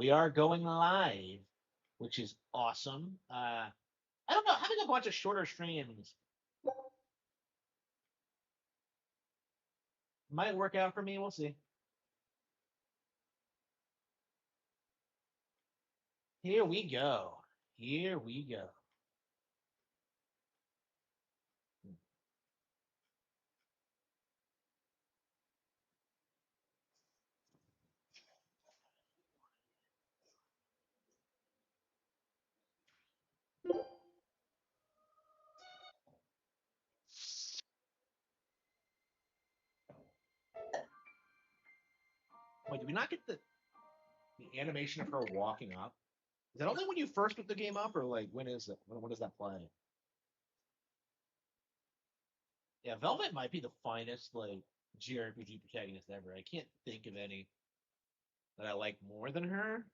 We are going live, which is awesome. I don't know, having a bunch of shorter streams might work out for me. We'll see. Here we go. Here we go. Wait, did we not get the animation of her walking up? Is that only when you first put the game up, or like when is it? When does that play? Yeah, Velvet might be the finest like JRPG protagonist ever. I can't think of any that I like more than her.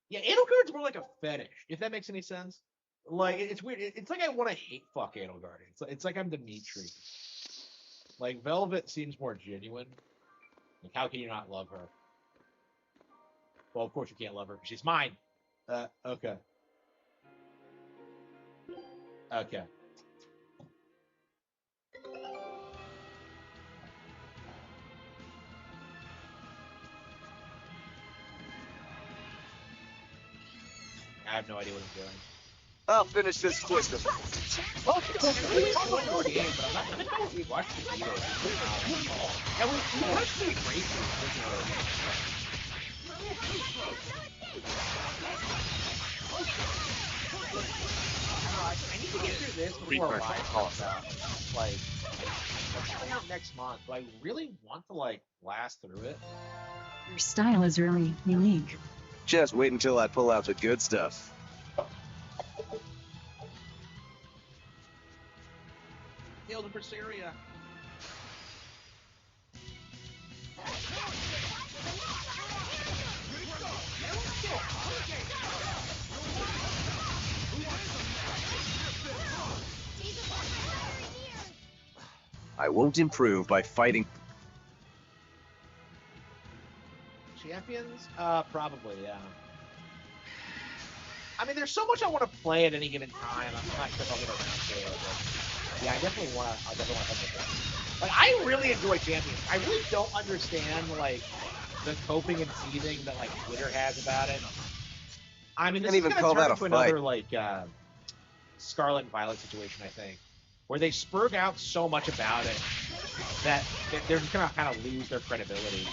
Yeah, Edelgard's more like a fetish, if that makes any sense. Like it's weird. It's like I want to hate fuck Edelgard. It's like I'm Dimitri. Like Velvet seems more genuine. Like how can you not love her? Well, of course you can't love her because she's mine. Okay. Okay. I have no idea what I'm doing. I'll finish this quicker. Well, it's really one more game, but I'm not going to watch the video. And we watched the great I need to get through this before live comes out. Like, it's coming out next month, but I really want to, like, blast through it. Your style is really unique. Just wait until I pull out the good stuff. Hail to Berseria. I won't improve by fighting. Champions? Probably, yeah. I mean, there's so much I want to play at any given time. I'm not sure if I'll get around to it, but yeah, I definitely want to. Like, I really enjoy Champions. I really don't understand like the coping and seething that like Twitter has about it. I mean, this is going to turn into another like Scarlet and Violet situation, I think, where they spurg out so much about it that they're just going to kind of lose their credibility.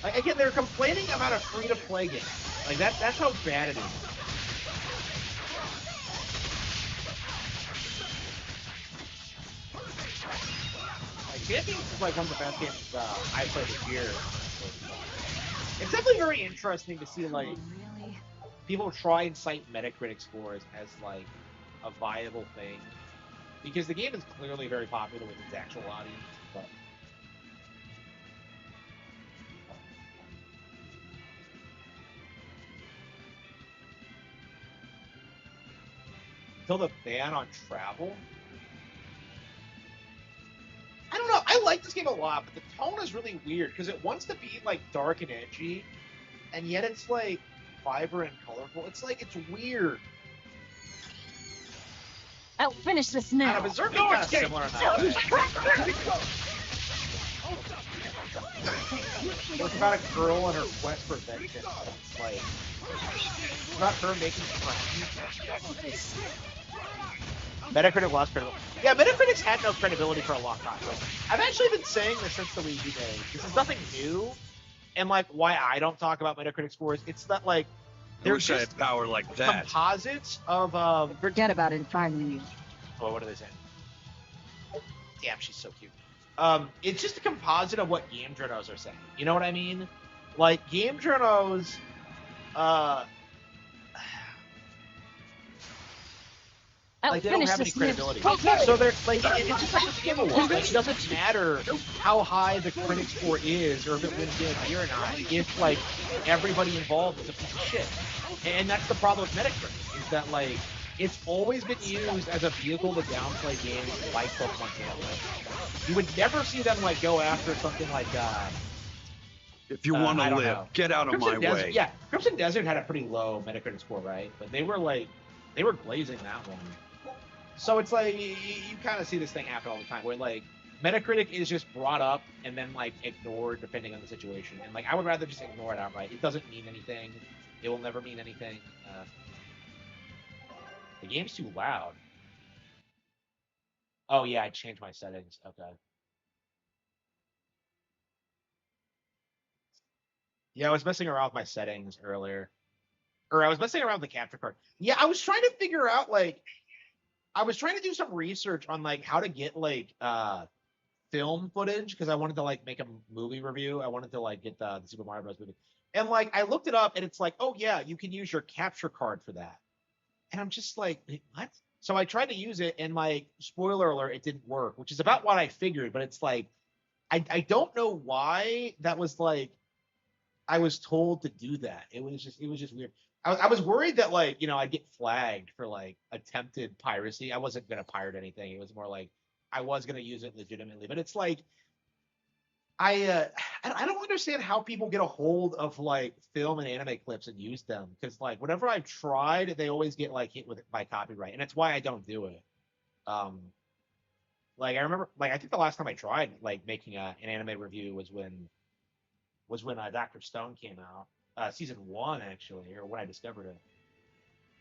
Like, again, they're complaining about a free-to-play game. Like, that's how bad it is. Like, Champions is like one of the best games I played this year. It's definitely very interesting to see, like, people try and cite Metacritic scores as, like, a viable thing. Because the game is clearly very popular with its actual audience, but... Until the ban on travel? I don't know. I like this game a lot, but the tone is really weird because it wants to be like dark and edgy, and yet it's like vibrant and colorful. It's like it's weird. I'll finish this now. Berserk is kind of similar in that way. It's about a girl and her quest for vengeance. It's like it's not her making friends. Metacritic lost credibility. Yeah, Metacritic's had no credibility for a long time. Like, I've actually been saying this since the Wii U days. This is nothing new, and like why I don't talk about Metacritic scores. It's that like they're just I had power like that. Composites of Forget about it. Finally. Oh, what are they saying? Damn, she's so cute. It's just a composite of what game journals are saying. You know what I mean? Like game journals, like they don't have any credibility. So they're like, it's just like a giveaway. It doesn't matter how high the critic score is or if it wins Game of the Year or not. If like everybody involved is a piece of shit, and that's the problem with Metacritic is that like it's always been used as a vehicle to downplay games like Pokemon Canada. You would never see them like go after something like If you want to I don't live, know. get out of my Crimson Desert, way. yeah, Crimson Desert had a pretty low Metacritic score, right? But they were like, they were glazing that one. So it's like you kind of see this thing happen all the time, where like Metacritic is just brought up and then like ignored depending on the situation. And like I would rather just ignore it outright. It doesn't mean anything. It will never mean anything. The game's too loud. Oh yeah, I changed my settings. Okay. Yeah, I was messing around with my settings earlier, or I was messing around with the capture card. Yeah, I was trying to figure out like I was trying to do some research on like how to get like film footage because I wanted to like make a movie review. I wanted to like get the Super Mario Bros. Movie, and like I looked it up and it's like, oh yeah, you can use your capture card for that. And I'm just like, wait, what? So I tried to use it, and like, spoiler alert, it didn't work, which is about what I figured. But it's like, I don't know why that was like I was told to do that. It was just weird. I was worried that like I'd get flagged for like attempted piracy. I wasn't gonna pirate anything. It was more like I was gonna use it legitimately. But it's like I uh, I don't understand how people get a hold of like film and anime clips and use them because like whenever I've tried, they always get like hit with it by copyright, and it's why I don't do it. Um, like I remember, like I think the last time I tried like making an anime review was when Doctor Stone came out, season one actually, or when I discovered it.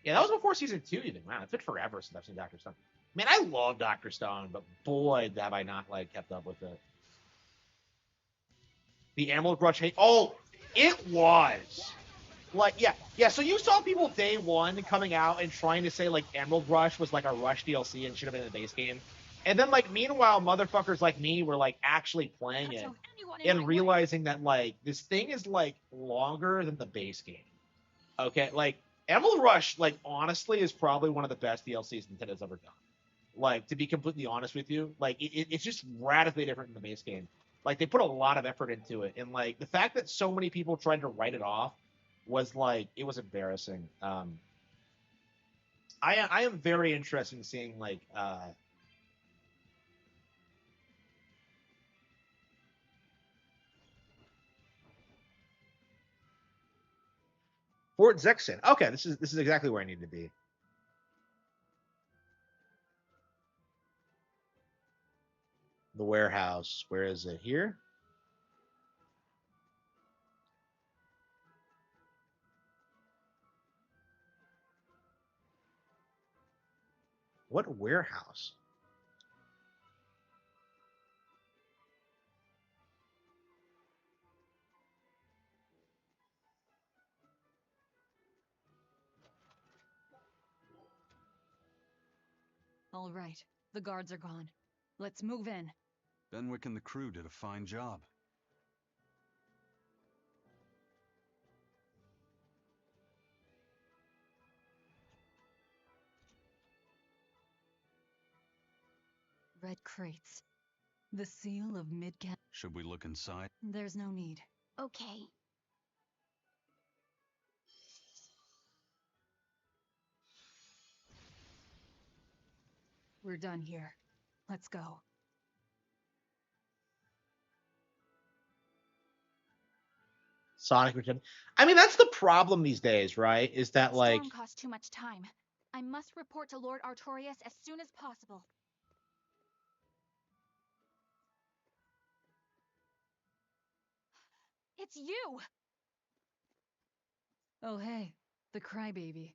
Yeah, that was before season two even. Wow, it's been forever since I've seen Doctor Stone. Man, I love Doctor Stone, but boy, have I not like kept up with it. The Emerald Rush hate. Oh, it was like yeah. So you saw people day one coming out and trying to say like Emerald Rush was like a Rush DLC and should have been in the base game, and then like meanwhile motherfuckers like me were like actually playing it and realizing that like this thing is like longer than the base game. Okay, like Emerald Rush, like honestly, is probably one of the best DLCs Nintendo's ever done. Like to be completely honest with you, like it's just radically different than the base game. Like they put a lot of effort into it, and like the fact that so many people tried to write it off was like it was embarrassing. I am very interested in seeing like Fort Zexon. Okay, this is exactly where I need to be. The warehouse. Where is it? Here. What warehouse? All right, the guards are gone. Let's move in. Benwick and the crew did a fine job. Red crates. The seal of Midcap. Should we look inside? There's no need. Okay. We're done here. Let's go. Sonic Return. I mean, that's the problem these days, right? Is that like Storm costs too much time. I must report to Lord Artorias as soon as possible. It's you! Oh hey, the crybaby.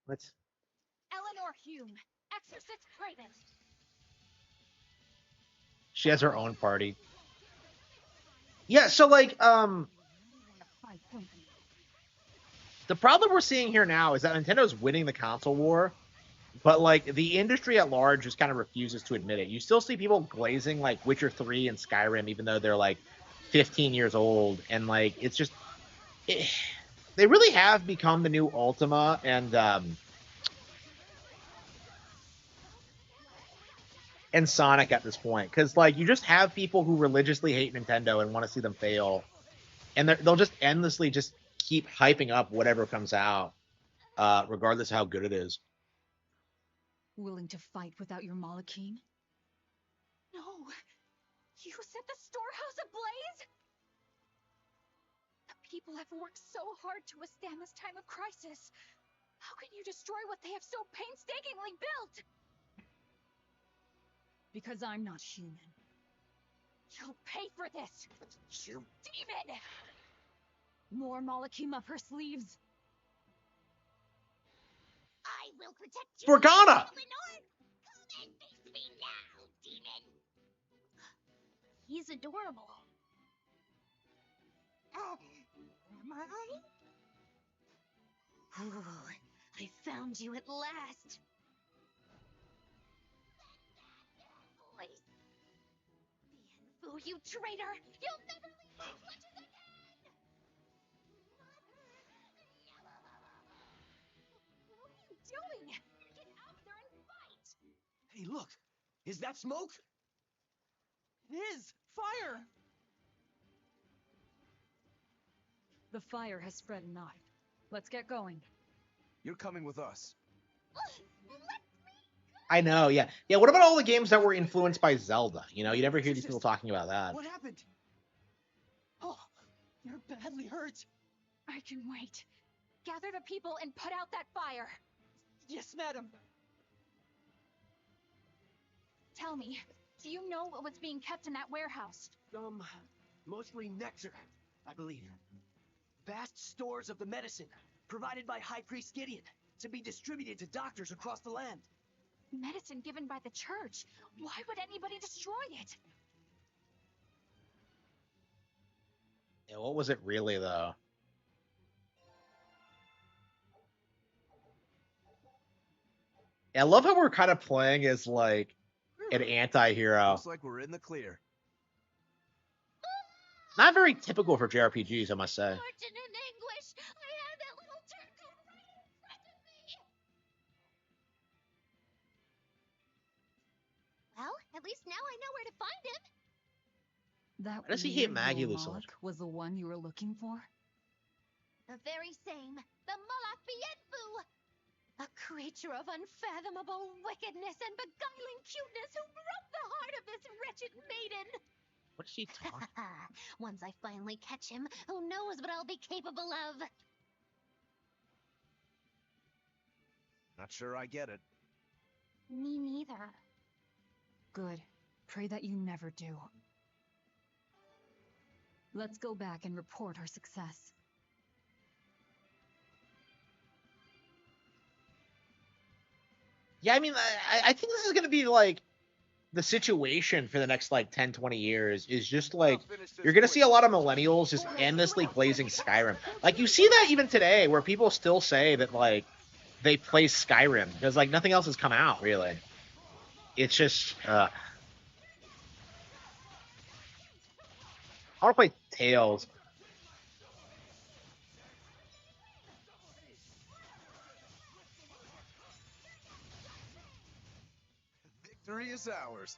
let's Eleanor Hume, Exorcist Craven. she has her own party. Yeah, so like the problem we're seeing here now is that Nintendo's winning the console war, but like the industry at large just kind of refuses to admit it. You still see people glazing like Witcher 3 and Skyrim even though they're like 15 years old, and like it's just they really have become the new Ultima and Sonic at this point, because like you just have people who religiously hate Nintendo and want to see them fail, and they'll just endlessly just keep hyping up whatever comes out, regardless of how good it is. Willing to fight without your Malakine? No! You set the storehouse ablaze? people have worked so hard to withstand this time of crisis. How can you destroy what they have so painstakingly built? Because I'm not human. You'll pay for this, you demon! More Malachim up her sleeves. I will protect you, Morgana! Eleanor! Come and face me now, demon! He's adorable. Am I? Oh, I found you at last. Voice. Bienfu, you traitor! You'll never leave my clutches again! What are you doing? Get out there and fight! Hey, look! Is that smoke? It is! Fire! The fire has spread enough. Let's get going. You're coming with us. I know, yeah. Yeah, what about all the games that were influenced by Zelda? You know, you never hear these people talking about that. What happened? Oh, you're badly hurt. I can wait. Gather the people and put out that fire. Yes, madam. Tell me, do you know what was being kept in that warehouse? Mostly nectar, I believe. Vast stores of the medicine, provided by High Priest Gideon, to be distributed to doctors across the land. Medicine given by the church. Why would anybody destroy it? Yeah, what was it really, though? Yeah, I love how we're kind of playing as, like, an anti-hero. Looks like we're in the clear. Not very typical for JRPGs, I must say. Fortune in anguish! I had that little turtle right in front of me! Well, at least now I know where to find him. That Why does he hate weird Maggie little so much? Moloch was the one you were looking for? The very same. The Moloch Bienfu! A creature of unfathomable wickedness and beguiling cuteness who broke the heart of this wretched maiden! What is she talking? Once I finally catch him, who knows what I'll be capable of? Not sure I get it. Me neither. Good. Pray that you never do. Let's go back and report our success. Yeah, I mean, I think this is going to be, like, the situation for the next, like, 10, 20 years is just, like, you're going to see a lot of millennials just endlessly blazing Skyrim. Like, you see that even today, where people still say that, like, they play Skyrim, because, like, nothing else has come out, really. It's just, I want to play Tales. Victory is ours.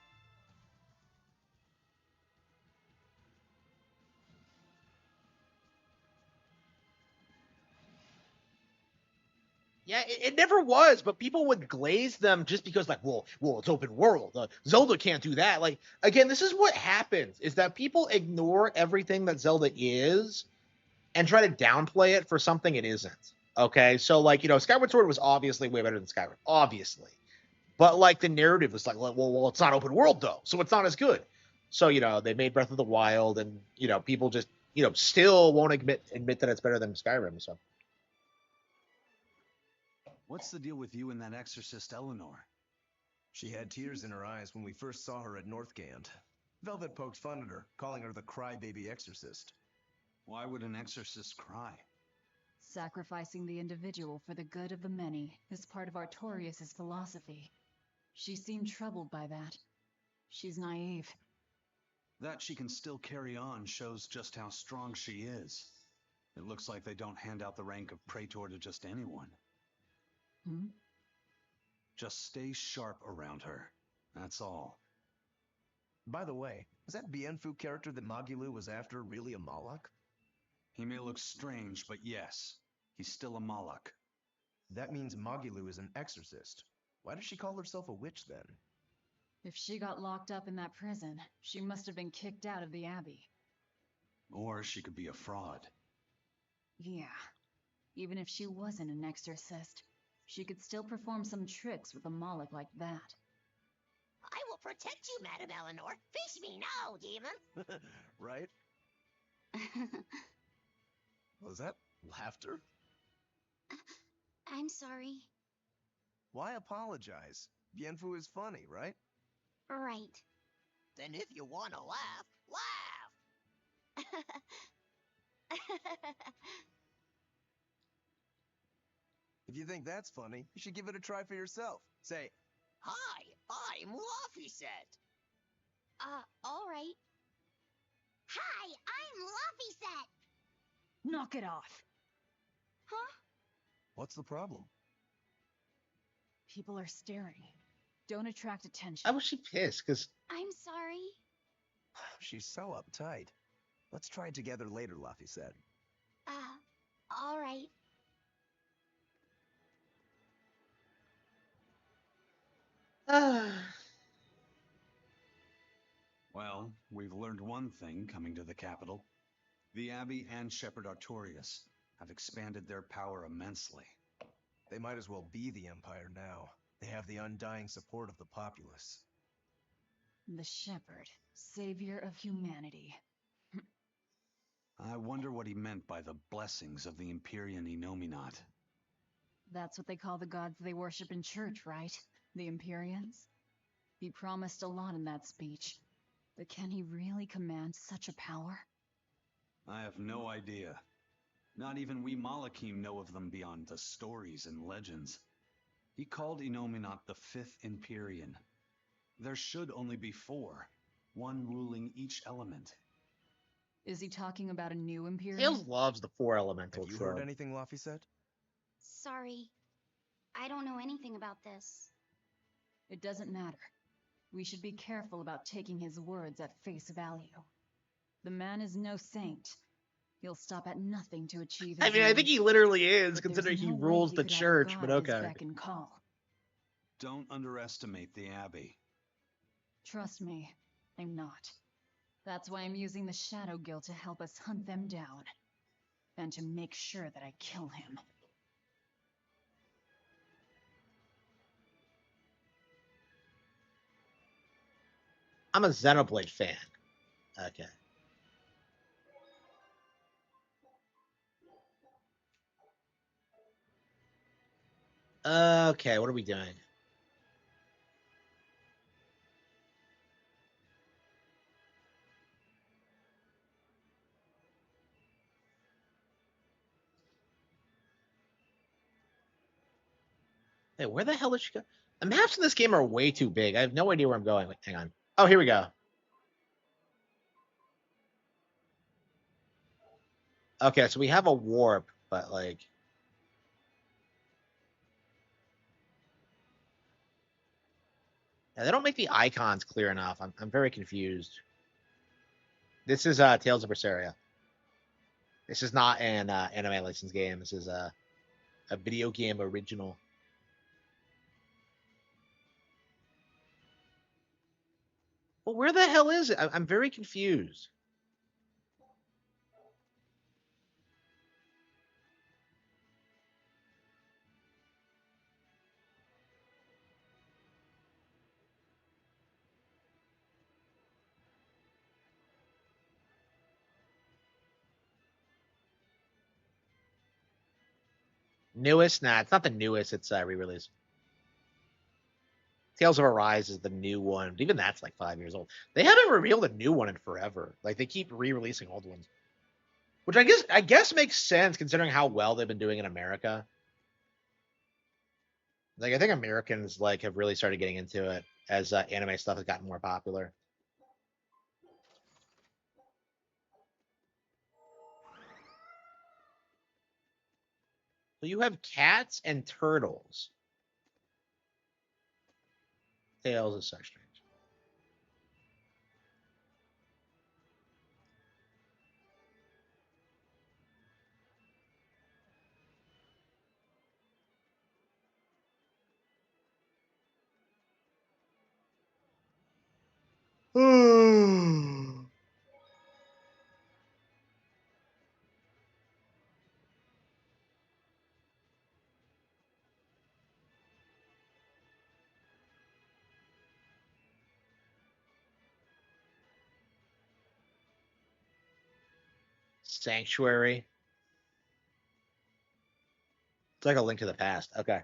Yeah, it never was, but people would glaze them just because, like, well, it's open world. Zelda can't do that. Like, again, this is what happens, is that people ignore everything that Zelda is and try to downplay it for something it isn't. Okay? So, like, you know, Skyward Sword was obviously way better than Skyrim. Obviously. But, like, the narrative was like, well, it's not open world, though, so it's not as good. So, you know, they made Breath of the Wild, and, you know, people just, you know, still won't admit that it's better than Skyrim, so... What's the deal with you and that exorcist Eleanor? She had tears in her eyes when we first saw her at Northgand. Velvet poked fun at her, calling her the crybaby exorcist. Why would an exorcist cry? Sacrificing the individual for the good of the many is part of Artorias' philosophy. She seemed troubled by that. She's naive. That she can still carry on shows just how strong she is. It looks like they don't hand out the rank of Praetor to just anyone. Hmm? Just stay sharp around her. That's all. By the way, was that Bienfu character that Magulu was after really a Moloch? He may look strange, but yes, he's still a Moloch. That means Magulu is an exorcist. Why does she call herself a witch then? If she got locked up in that prison, she must have been kicked out of the Abbey. Or she could be a fraud. Yeah, even if she wasn't an exorcist, she could still perform some tricks with a Moloch like that. I will protect you, Madam Eleanor. Face me now, demon. Right? Was that laughter? I'm sorry. Why apologize? Bienfu is funny, right? Right. Then if you want to laugh, laugh! If you think that's funny, you should give it a try for yourself. Say, Hi, I'm Laffyset. All right. Hi, I'm Laffyset. Knock it off! Huh? what's the problem? People are staring. Don't attract attention. Why was she pissed? Because I'm sorry. She's so uptight. Let's try it together later, Luffy said. All right. Well, we've learned one thing coming to the capital. The Abbey and Shepherd Artorias have expanded their power immensely. They might as well be the Empire now. They have the undying support of the populace. The Shepherd, savior of humanity. I wonder what he meant by the blessings of the Empyrean Enominat. That's what they call the gods they worship in church, right? The Empyreans? He promised a lot in that speech. But can he really command such a power? I have no idea. Not even we Malachim know of them beyond the stories and legends. He called Enominat the Fifth Empyrean. There should only be four, one ruling each element. Is he talking about a new Empyrean? Tails loves the four elemental Have you trope. heard anything Luffy said? Sorry. I don't know anything about this. It doesn't matter. We should be careful about taking his words at face value. The man is no saint. He'll stop at nothing to achieve his I mean, I think ends. he literally is, But considering there's he no way rules he the could have church, God but at his okay. beck and call. Don't underestimate the Abbey. Trust me, I'm not. That's why I'm using the Shadow Guild to help us hunt them down. And to make sure that I kill him. I'm a Xenoblade fan. Okay. Okay, what are we doing? Hey, where the hell did she go? The maps in this game are way too big. I have no idea where I'm going. Wait, hang on. Oh, here we go. Okay, so we have a warp, but like... Yeah, they don't make the icons clear enough. I'm very confused. This is Tales of Berseria. This is not an anime licensed game. This is a video game original. Well, where the hell is it? I'm very confused. Newest? Nah, it's not the newest. It's re-release. Tales of Arise is the new one. But even that's like 5 years old. They haven't revealed a new one in forever. Like they keep re-releasing old ones, which I guess makes sense considering how well they've been doing in America. Like I think Americans like have really started getting into it as anime stuff has gotten more popular. So you have cats and turtles. Tales is so strange. Sanctuary. It's like a Link to the Past. Okay.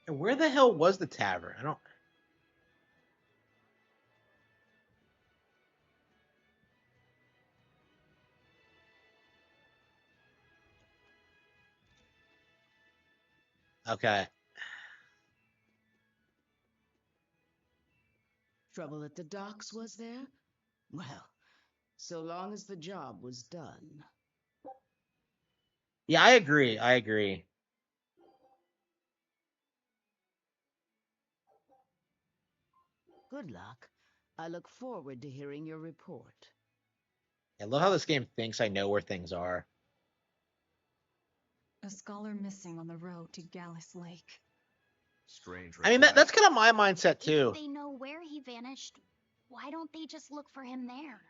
And where the hell was the tavern? I don't. Okay. Trouble at the docks, was there? Well, so long as the job was done. Yeah, I agree. I agree. Good luck. I look forward to hearing your report. I love how this game thinks I know where things are. A scholar missing on the road to Gallus Lake. Strange. I mean, that's kind of my mindset too. If they know where he vanished, why don't they just look for him there?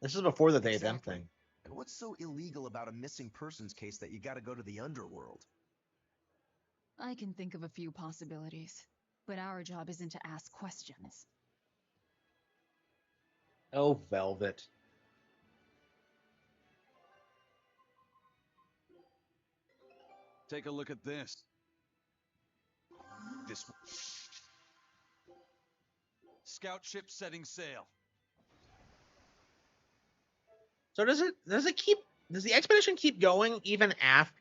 This is before the They Them Exactly. thing. And what's so illegal about a missing persons case that you gotta go to the underworld? I can think of a few possibilities, but our job isn't to ask questions. Oh, Velvet. Take a look at this. This Scout ship setting sail. So does the expedition keep going even after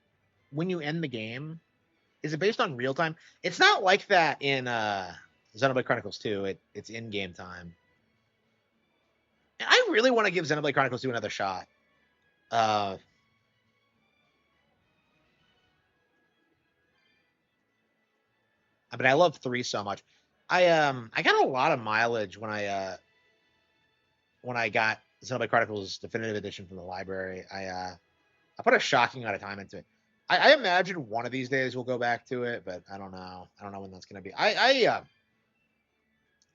when you end the game? Is it based on real time? It's not like that in Xenoblade Chronicles 2. It's in game time. And I really want to give Xenoblade Chronicles 2 another shot. But I love 3 so much. I got a lot of mileage when I got Xenoblade Chronicles Definitive Edition from the library. I put a shocking amount of time into it. I imagine one of these days we'll go back to it, but I don't know. I don't know when that's gonna be. I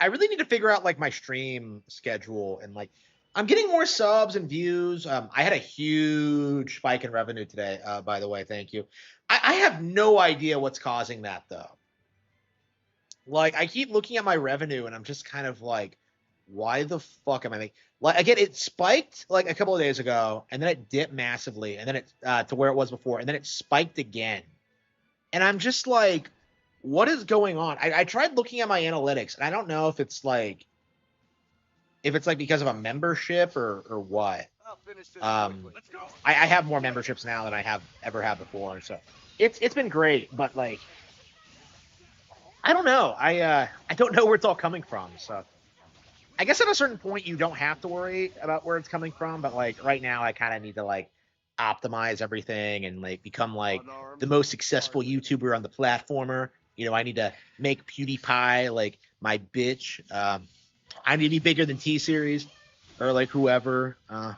really need to figure out like my stream schedule and like I'm getting more subs and views. I had a huge spike in revenue today. By the way, thank you. I have no idea what's causing that though. Like I keep looking at my revenue and I'm just kind of like, why the fuck am I making? Like again, it spiked like a couple of days ago, and then it dipped massively, and then it to where it was before, and then it spiked again. And I'm just like, what is going on? I tried looking at my analytics, and I don't know if it's like because of a membership or what. I'll finish this Um, quickly. Let's go. I have more memberships now than I have ever had before, so it's been great, but like I don't know. I don't know where it's all coming from, so. I guess at a certain point you don't have to worry about where it's coming from, but like right now I kind of need to like optimize everything and like become like the most successful YouTuber on the platformer. You know, I need to make PewDiePie like my bitch. I need to be bigger than T-Series or like whoever. Yeah,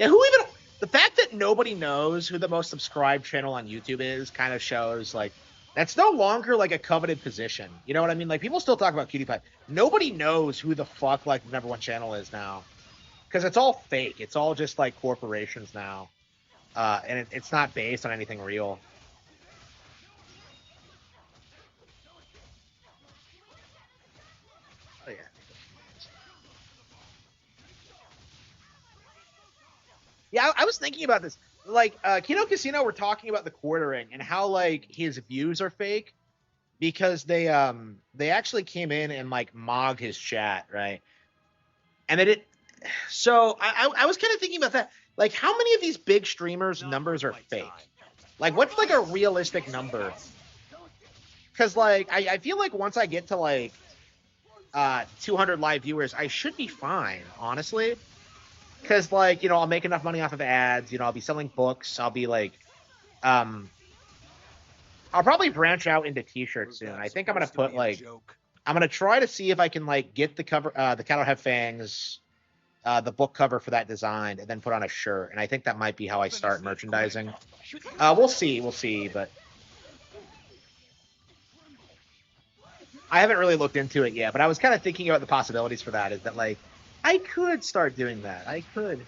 who even the fact that nobody knows who the most subscribed channel on YouTube is kind of shows like that's no longer like a coveted position. You know what I mean? Like people still talk about PewDiePie. Nobody knows who the fuck like the number one channel is now, because it's all fake. It's all just like corporations now, and it's not based on anything real. Oh yeah. Yeah, I was thinking about this. Like, Kino Casino, we're talking about the quartering and how like his views are fake because they actually came in and like mogged his chat, right? And they did. So I was kind of thinking about that. Like, how many of these big streamers' numbers are fake? Like, what's like a realistic number? Because like I feel like once I get to like 200 live viewers, I should be fine, honestly. Because like I'll make enough money off of ads. I'll be selling books. I'll be like I'll probably branch out into t-shirts soon. I think I'm gonna put like I'm gonna try to see if I can like get the cover, the Cat Don't Have Fangs, the book cover for that design, and then put on a shirt. And I think that might be how I start merchandising. We'll see, but I haven't really looked into it yet. But I was kind of thinking about the possibilities for that. Is that like I could start doing that? I could.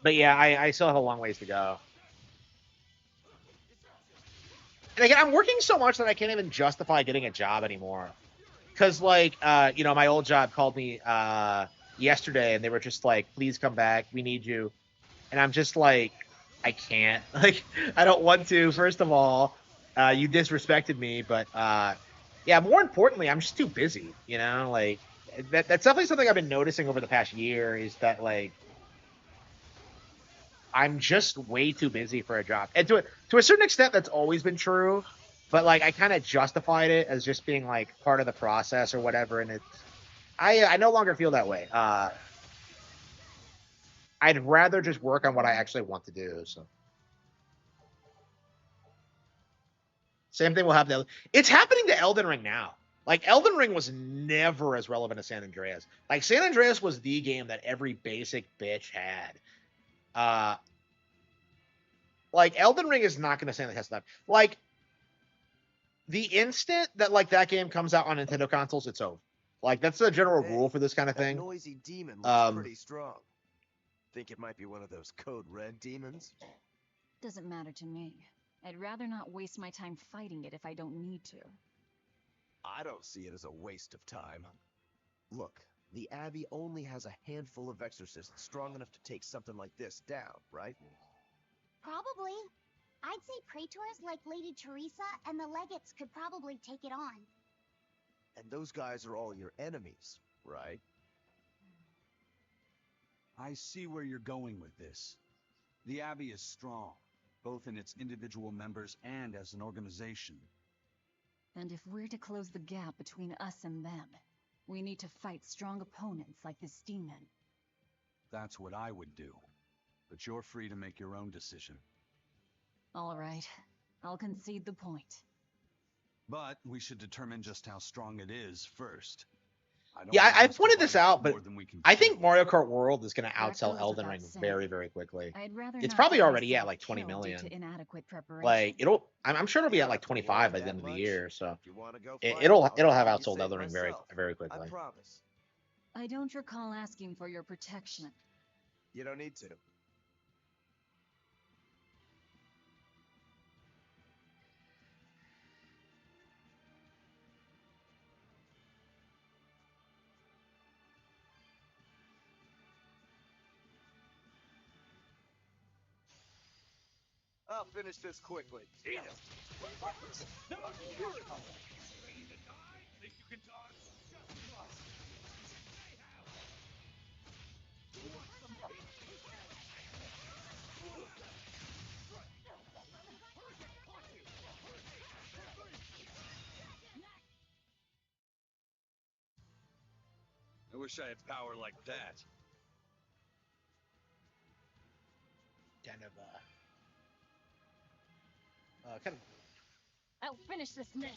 But yeah, I still have a long ways to go. And again, I'm working so much that I can't even justify getting a job anymore. Because like my old job called me yesterday and they were just like, please come back, we need you. And I'm just like, I can't. Like, I don't want to, first of all. You disrespected me, but yeah, more importantly, I'm just too busy, like that's definitely something I've been noticing over the past year is that like I'm just way too busy for a job. And to a certain extent that's always been true, but like I kind of justified it as just being like part of the process or whatever, and I no longer feel that way. I'd rather just work on what I actually want to do. So same thing will happen. It's happening to Elden Ring now. Like Elden Ring was never as relevant as San Andreas. Like San Andreas was the game that every basic bitch had. Like Elden Ring is not going to stand the test of time. Like the instant that like that game comes out on Nintendo consoles, it's over. Like that's the general rule for this kind of thing. That noisy demon looks pretty strong. Think it might be one of those Code Red demons? Doesn't matter to me. I'd rather not waste my time fighting it if I don't need to. I don't see it as a waste of time. Look, the Abbey only has a handful of exorcists strong enough to take something like this down, right? Probably. I'd say praetors like Lady Teresa and the legates could probably take it on. And those guys are all your enemies, right? I see where you're going with this. The Abbey is strong, both in its individual members and as an organization. And if we're to close the gap between us and them, we need to fight strong opponents like this demon. That's what I would do. But you're free to make your own decision. All right, I'll concede the point. But we should determine just how strong it is first. Yeah, I pointed this out, but I think Mario Kart World is going to outsell Elden Ring very, very quickly. It's probably already at like 20 million. Like I'm sure it'll be at like 25 by the end of the year. So it'll have outsold Elden Ring very, very quickly. I promise. I don't recall asking for your protection. You don't need to. I'll finish this quickly. I wish I had power like that. Kind of. I'll finish this now.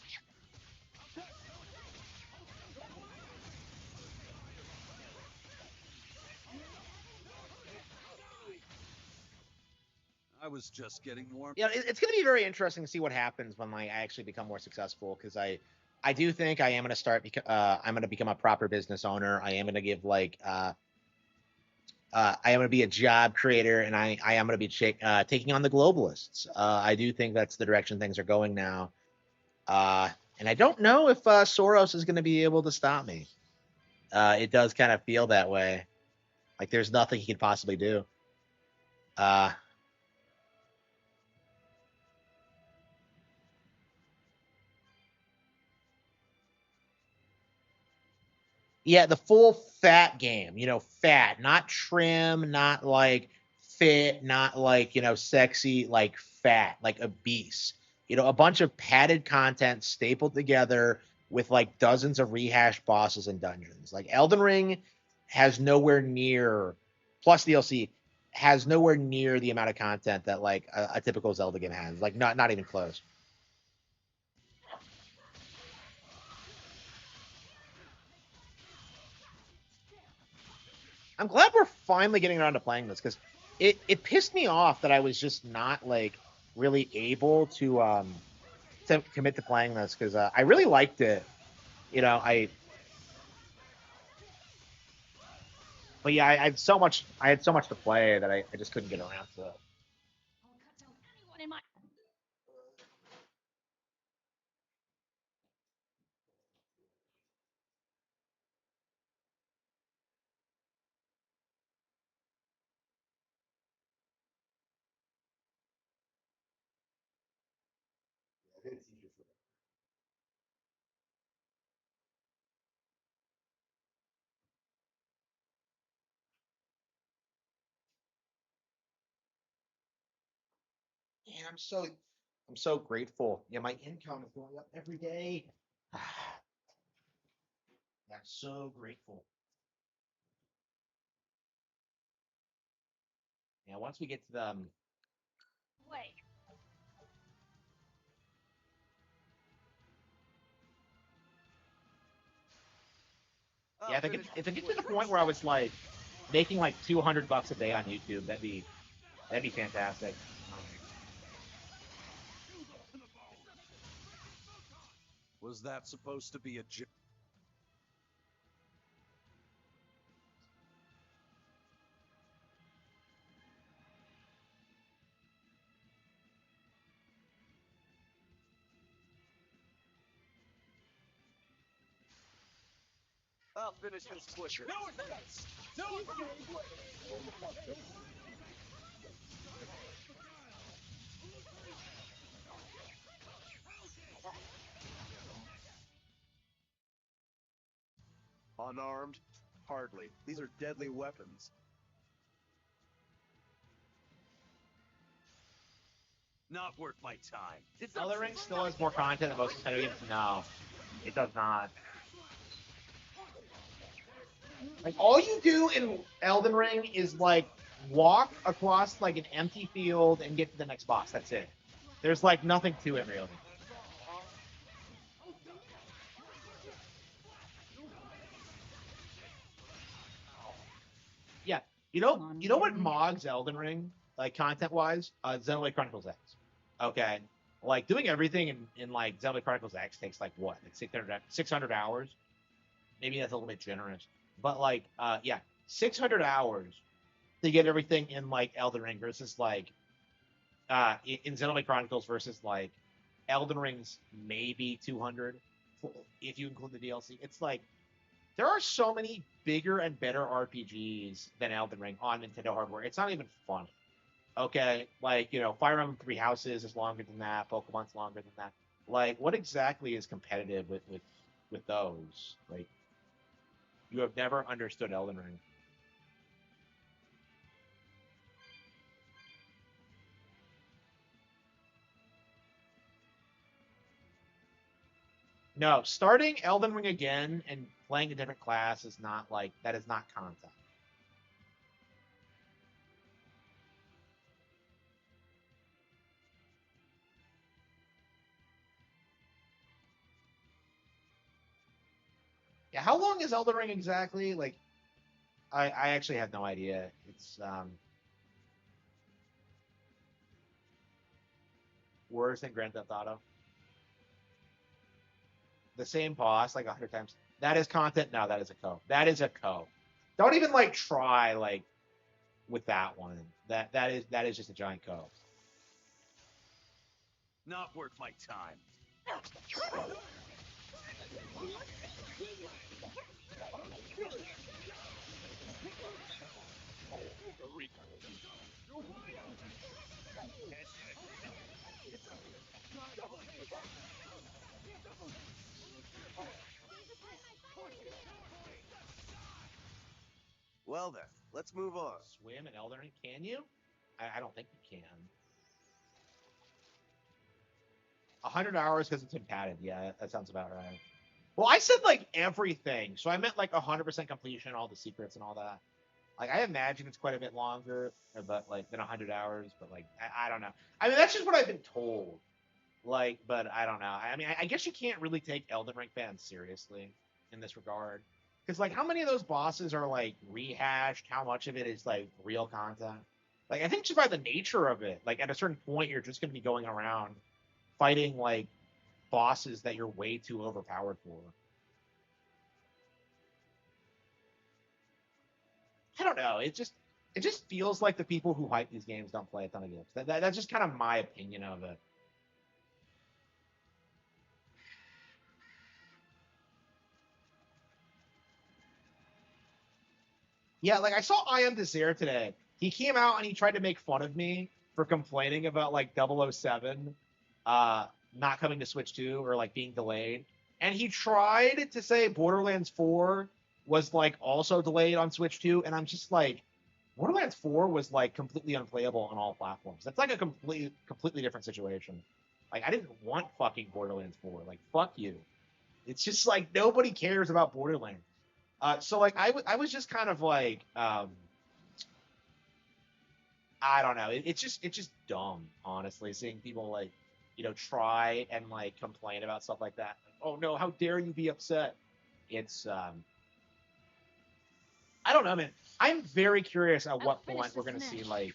I was just getting warm. Yeah, it's going to be very interesting to see what happens when I actually become more successful because I do think I am going to start. I'm going to become a proper business owner. I am going to give like I am going to be a job creator, and I am going to be taking on the globalists. I do think that's the direction things are going now. And I don't know if Soros is going to be able to stop me. It does kind of feel that way. Like there's nothing he can possibly do. Yeah, the full fat game, fat, not trim, not like fit, not like, sexy, like fat, like obese. A bunch of padded content stapled together with like dozens of rehashed bosses and dungeons. Like Elden Ring has nowhere near, plus DLC, has nowhere near the amount of content that like a typical Zelda game has. Like not even close. I'm glad we're finally getting around to playing this because it pissed me off that I was just not like really able to commit to playing this because I really liked it. You know, but yeah, I had so much to play that I just couldn't get around to it. I'll cut down anyone in my. Man, I'm so grateful. Yeah, my income is going up every day. I'm so grateful. Yeah, once we get to the Wait. yeah, if it gets to the point where I was like making like $200 a day on YouTube, that'd be fantastic. Was that supposed to be a joke? I'll finish this quicker. Unarmed? Hardly. These are deadly weapons. Not worth my time. Elden Ring still has more content than most Nintendo games. No, it does not. Like all you do in Elden Ring is like walk across like an empty field and get to the next boss. That's it. There's like nothing to it really. Yeah, you know what mogs Elden Ring like content wise? Xenoblade Chronicles X. Okay, like doing everything in like Xenoblade Chronicles X takes like what, like 600 hours? Maybe that's a little bit generous, but like yeah, 600 hours to get everything in like Elden Ring versus like in Xenoblade Chronicles versus like Elden Ring's maybe 200 if you include the DLC. It's like there are so many bigger and better RPGs than Elden Ring on Nintendo hardware. It's not even funny. Okay, like Fire Emblem Three Houses is longer than that. Pokemon's longer than that. Like, what exactly is competitive with those? Like, you have never understood Elden Ring. No, starting Elden Ring again and playing a different class is not like that is not content. Yeah, how long is Elden Ring exactly? Like, I actually have no idea. It's worse than Grand Theft Auto. The same boss like 100 times. That is content. No, that is a co. That is a co. Don't even like try like with that one. That is just a giant co. Not worth my time. Well then, let's move on. Swim in Elden Ring? Can you? I don't think you can. 100 hours because it's been padded. Yeah, that sounds about right. Well, I said like everything, so I meant like 100% completion, all the secrets and all that. Like I imagine it's quite a bit longer, but like than 100 hours. But like I don't know. I mean, that's just what I've been told. Like, but I don't know. I mean, I guess you can't really take Elden Ring fans seriously in this regard, because like, how many of those bosses are like rehashed? How much of it is like real content? Like, I think just by the nature of it, like at a certain point, you're just going to be going around fighting like bosses that you're way too overpowered for. I don't know. It just feels like the people who hype these games don't play a ton of games. That's just kind of my opinion of it. Yeah, like I saw I Am Desire today. He came out and he tried to make fun of me for complaining about like 007 uh not coming to Switch 2 or like being delayed. And he tried to say Borderlands 4 was like also delayed on Switch 2 and I'm just like Borderlands 4 was like completely unplayable on all platforms. That's like a completely different situation. Like I didn't want fucking Borderlands 4. Like fuck you. It's just like nobody cares about Borderlands. So like I was just kind of like I don't know. It's just dumb, honestly, seeing people like try and like complain about stuff like that. Like, oh no, how dare you be upset? It's I don't know, man. I'm very curious at what point we're gonna see like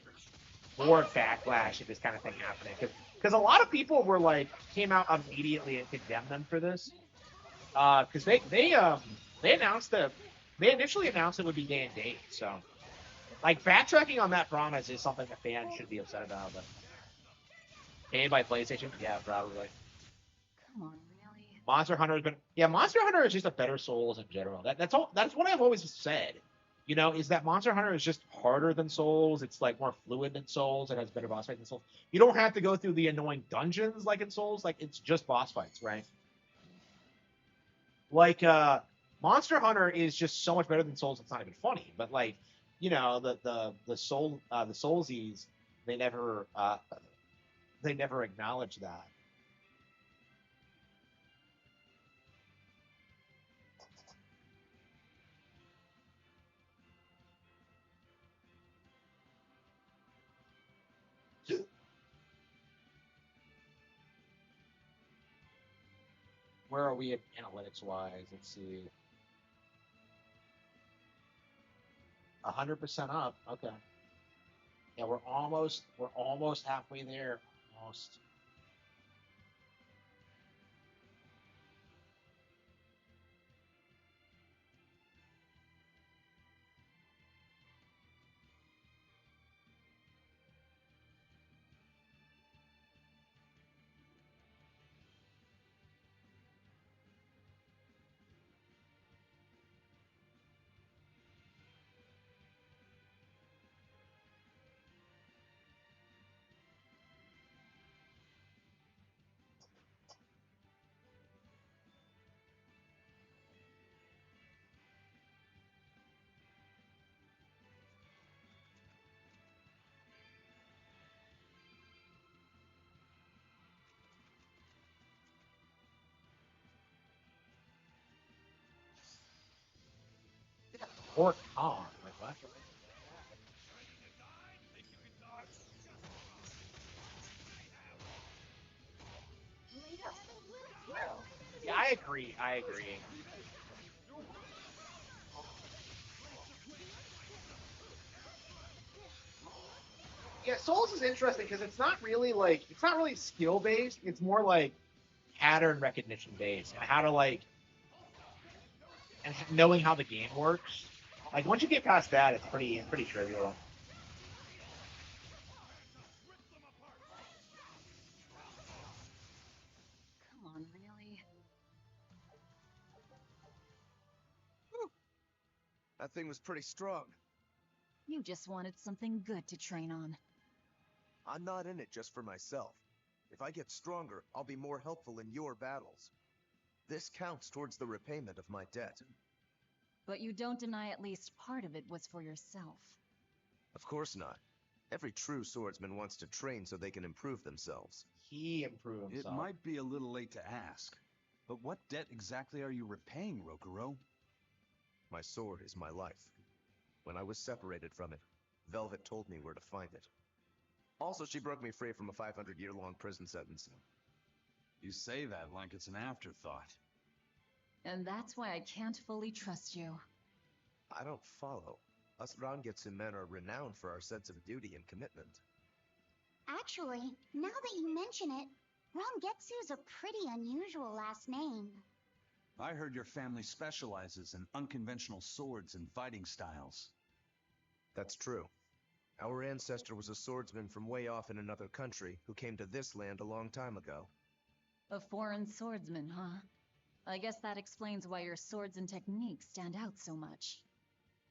more backlash if this kind of thing happening because a lot of people were like came out immediately and condemned them for this because they announced that they initially announced it would be day and date so. Like backtracking on that promise is something that fans should be upset about. But paid by PlayStation, yeah, probably. Come on, really? Monster Hunter has been, yeah, Monster Hunter is just a better Souls in general. That's all. That's what I've always said. Is that Monster Hunter is just harder than Souls. It's like more fluid than Souls. It has better boss fights than Souls. You don't have to go through the annoying dungeons like in Souls. Like it's just boss fights, right? Like Monster Hunter is just so much better than Souls. It's not even funny. But like the Soulsies they never acknowledge that. Where are we at analytics wise? Let's see. 100% up. Okay. Yeah, we're almost halfway there. Almost. Port on. Like what? Yeah, I agree. I agree. Yeah, Souls is interesting because it's not really skill based. It's more like pattern recognition based and how to like and knowing how the game works. Like once you get past that, it's pretty trivial. Come on, really? That thing was pretty strong. You just wanted something good to train on. I'm not in it just for myself. If I get stronger, I'll be more helpful in your battles. This counts towards the repayment of my debt. But you don't deny at least part of it was for yourself. Of course not. Every true swordsman wants to train so they can improve themselves. He improved It himself. might be a little late to ask, but what debt exactly are you repaying, Rokuro? My sword is my life. When I was separated from it, Velvet told me where to find it. Also, she broke me free from a 500-year-long prison sentence. You say that like it's an afterthought. And that's why I can't fully trust you. I don't follow. Us Rangetsu men are renowned for our sense of duty and commitment. Actually, now that you mention it, Rangetsu's a pretty unusual last name. I heard your family specializes in unconventional swords and fighting styles. That's true. Our ancestor was a swordsman from way off in another country who came to this land a long time ago. A foreign swordsman, huh? I guess that explains why your swords and techniques stand out so much.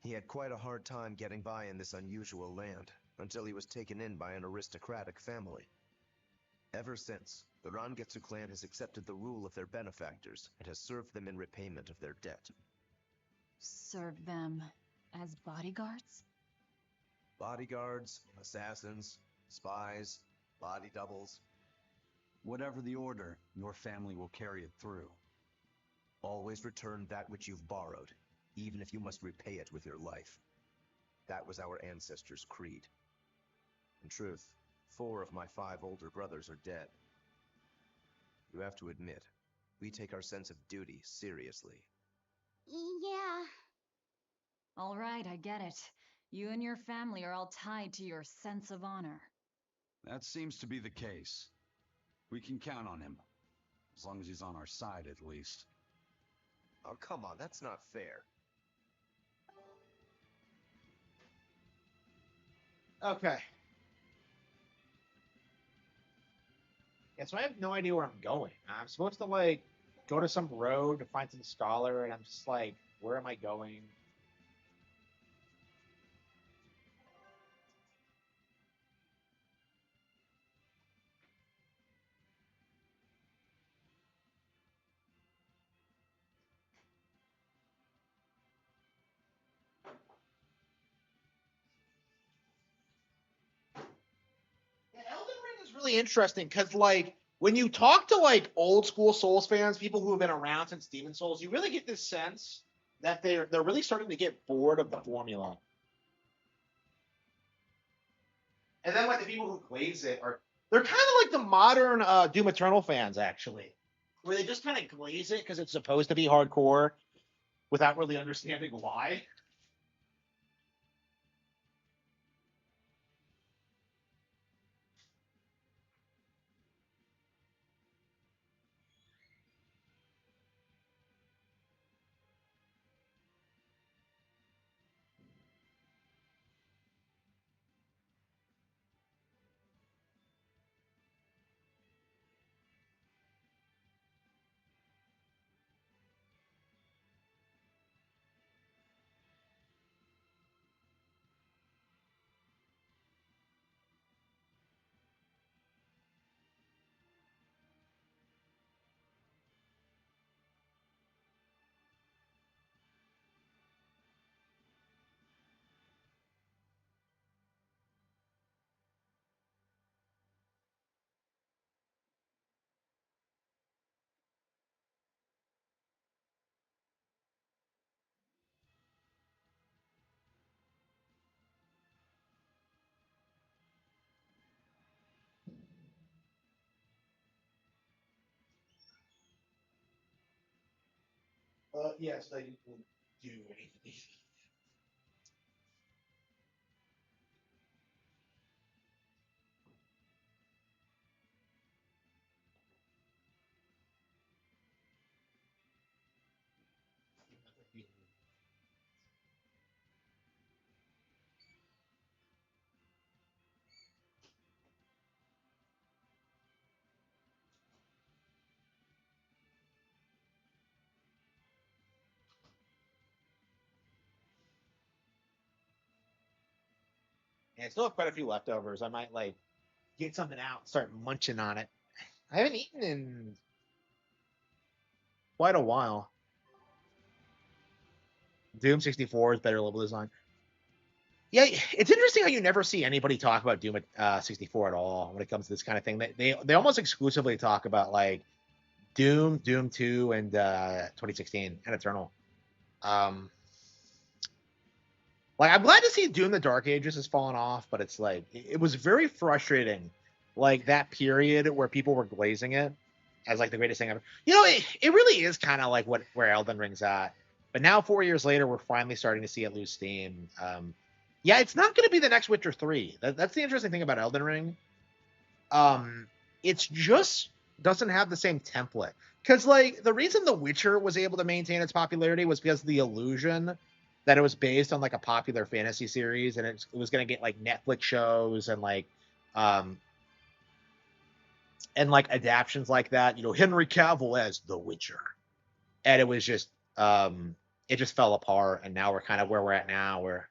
He had quite a hard time getting by in this unusual land, until he was taken in by an aristocratic family. Ever since, the Rangetsu clan has accepted the rule of their benefactors and has served them in repayment of their debt. Serve them as bodyguards? Bodyguards, assassins, spies, body doubles. Whatever the order, your family will carry it through. Always return that which you've borrowed, even if you must repay it with your life. That was our ancestors' creed. In truth, 4 of my 5 older brothers are dead. You have to admit, we take our sense of duty seriously. Yeah. All right, I get it. You and your family are all tied to your sense of honor. That seems to be the case. We can count on him. As long as he's on our side, at least. Oh, come on, that's not fair. Okay. Yeah, so I have no idea where I'm going. I'm supposed to like go to some road to find some scholar, and I'm just like, where am I going? Yeah, Elden Ring is really interesting because, like, when you talk to like old school Souls fans, people who have been around since Demon Souls, you really get this sense that they're really starting to get bored of the formula. And then like the people who glaze it are they're kind of like the modern Doom Eternal fans actually, where they just kind of glaze it because it's supposed to be hardcore without really understanding why. Yes, they will do anything. And I still have quite a few leftovers. I might like get something out and start munching on it. I haven't eaten in quite a while. Doom 64 is better level design. Yeah, it's interesting how you never see anybody talk about Doom 64 at all when it comes to this kind of thing. They almost exclusively talk about like Doom 2, and 2016 and Eternal. Um, Like, I'm glad to see Doom the Dark Ages has fallen off, but it's like it was very frustrating, like that period where people were glazing it as like the greatest thing ever. You know, it really is kind of like where Elden Ring's at. But now 4 years later, we're finally starting to see it lose steam. Yeah, it's not going to be the next Witcher 3. That's the interesting thing about Elden Ring. It's just doesn't have the same template. Because like the reason The Witcher was able to maintain its popularity was because of the illusion that it was based on like a popular fantasy series, and it was going to get like Netflix shows um and like adaptions like that. You know, Henry Cavill as The Witcher, and it was just it just fell apart. And now we're kind of where we're at now, where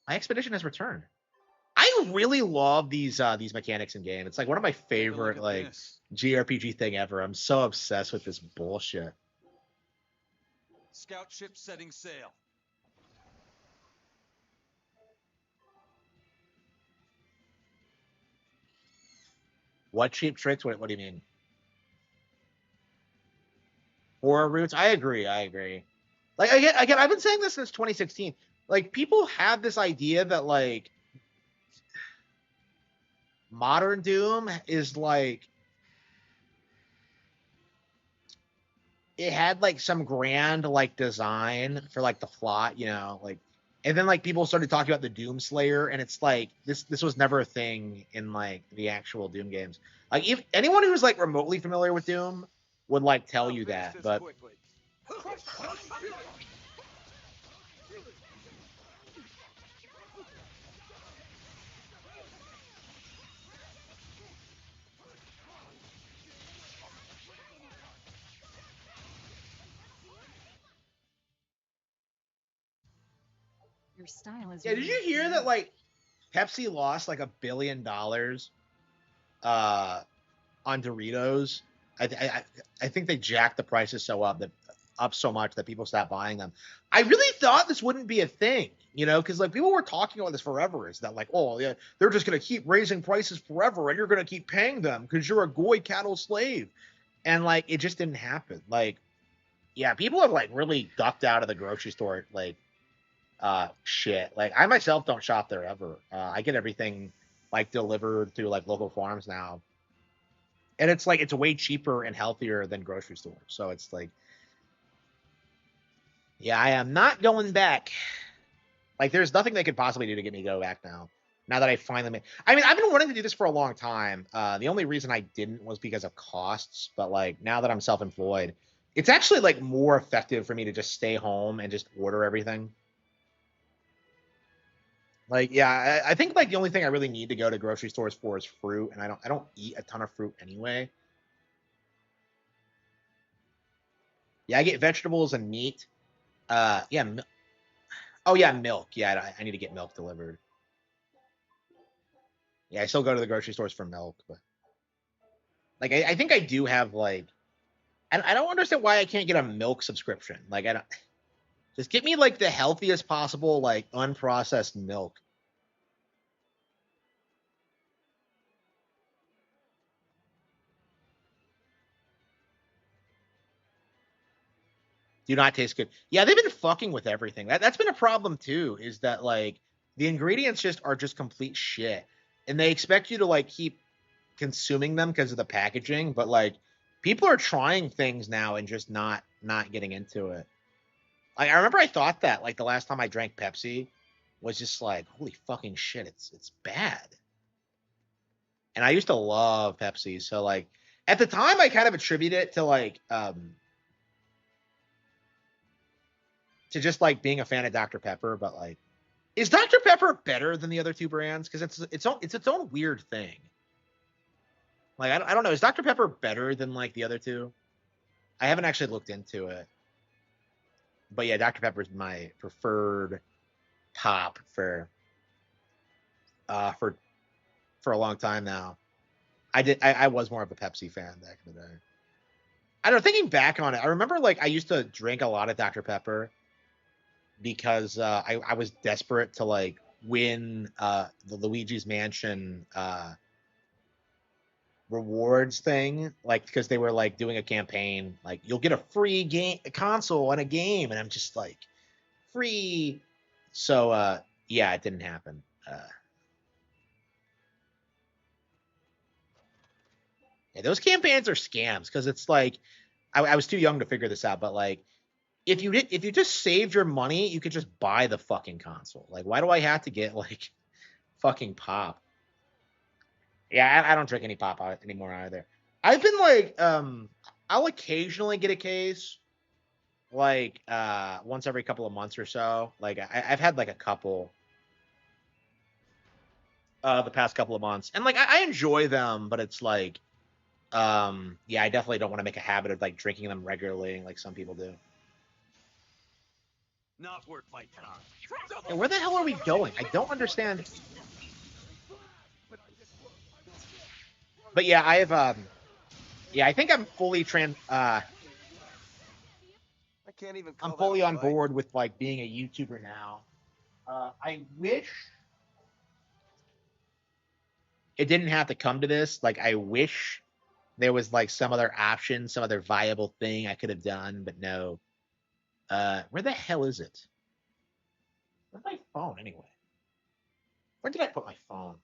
my expedition has returned. I really love these mechanics in game. It's like one of my favorite like this. JRPG thing ever. I'm so obsessed with this bullshit. Scout ship setting sail. What cheap tricks? What do you mean? Horror roots? I agree. I agree. Like again, I've been saying this since 2016. Like people have this idea that like modern Doom is like it had like some grand like design for like the plot, you know, like and then like people started talking about the Doom Slayer, and it's like this was never a thing in like the actual Doom games. Like if anyone who's like remotely familiar with Doom would like tell you that, but quickly. Your style is yeah, did you hear that like Pepsi lost like $1 billion uh on Doritos? I think they jacked the prices up so much that people stopped buying them. I really thought this wouldn't be a thing, you know, because like people were talking about this forever. Is that like, oh yeah, they're just gonna keep raising prices forever, and you're gonna keep paying them because you're a goy cattle slave, and like it just didn't happen. Like, yeah, people have like really ducked out of the grocery store, like shit. Like I myself don't shop there ever. I get everything like delivered through like local farms now, and it's like it's way cheaper and healthier than grocery stores. So it's like, yeah, I am not going back. Like, there's nothing they could possibly do to get me to go back now. Now that I finally made, I mean, I've been wanting to do this for a long time. The only reason I didn't was because of costs. But like now that I'm self-employed, it's actually like more effective for me to just stay home and just order everything. Like, yeah, I think like the only thing I really need to go to grocery stores for is fruit, and I don't eat a ton of fruit anyway. Yeah, I get vegetables and meat. Yeah. Oh yeah, milk. Yeah, I need to get milk delivered. Yeah, I still go to the grocery stores for milk, but like I think I do have like I don't understand why I can't get a milk subscription. Like I don't just get me like the healthiest possible like unprocessed milk. Do not taste good. Yeah, they've been fucking with everything. That's been a problem too. Is that like the ingredients just are just complete shit, and they expect you to like keep consuming them because of the packaging, but like people are trying things now and just not getting into it. Like I remember I thought that like the last time I drank Pepsi was just like holy fucking shit, it's bad. And I used to love Pepsi, so like at the time I kind of attribute it to just like being a fan of Dr. Pepper, but like is Dr. Pepper better than the other two brands? Because it's its own weird thing. Like I don't know, is Dr. Pepper better than like the other two? I haven't actually looked into it, but yeah, Dr. Pepper is my preferred top uh for for a long time now. I was more of a Pepsi fan back in the day. I don't know, thinking back on it, I remember like I used to drink a lot of Dr. Pepper because I was desperate to like win the Luigi's Mansion rewards thing, like because they were like doing a campaign, like you'll get a free game a console and a game, and I'm just like free So yeah, it didn't happen. Yeah, those campaigns are scams because it's like I was too young to figure this out, but like if you just saved your money, you could just buy the fucking console. Like, why do I have to get like fucking pop? Yeah, I don't drink any pop anymore either. I've been like, I'll occasionally get a case, like once every couple of months or so. Like I've had like a couple the past couple of months, and like I enjoy them, but it's like, yeah, I definitely don't want to make a habit of like drinking them regularly, like some people do. Not worth my time. And where the hell are we going? I don't understand. But yeah, yeah, I think I'm fully I can't even I'm call fully that a on fight. board with like being a YouTuber now. I wish it didn't have to come to this. Like, I wish there was like some other option, some other viable thing I could have done, but no. Where the hell is it? Where's my phone anyway? Where did I put my phone?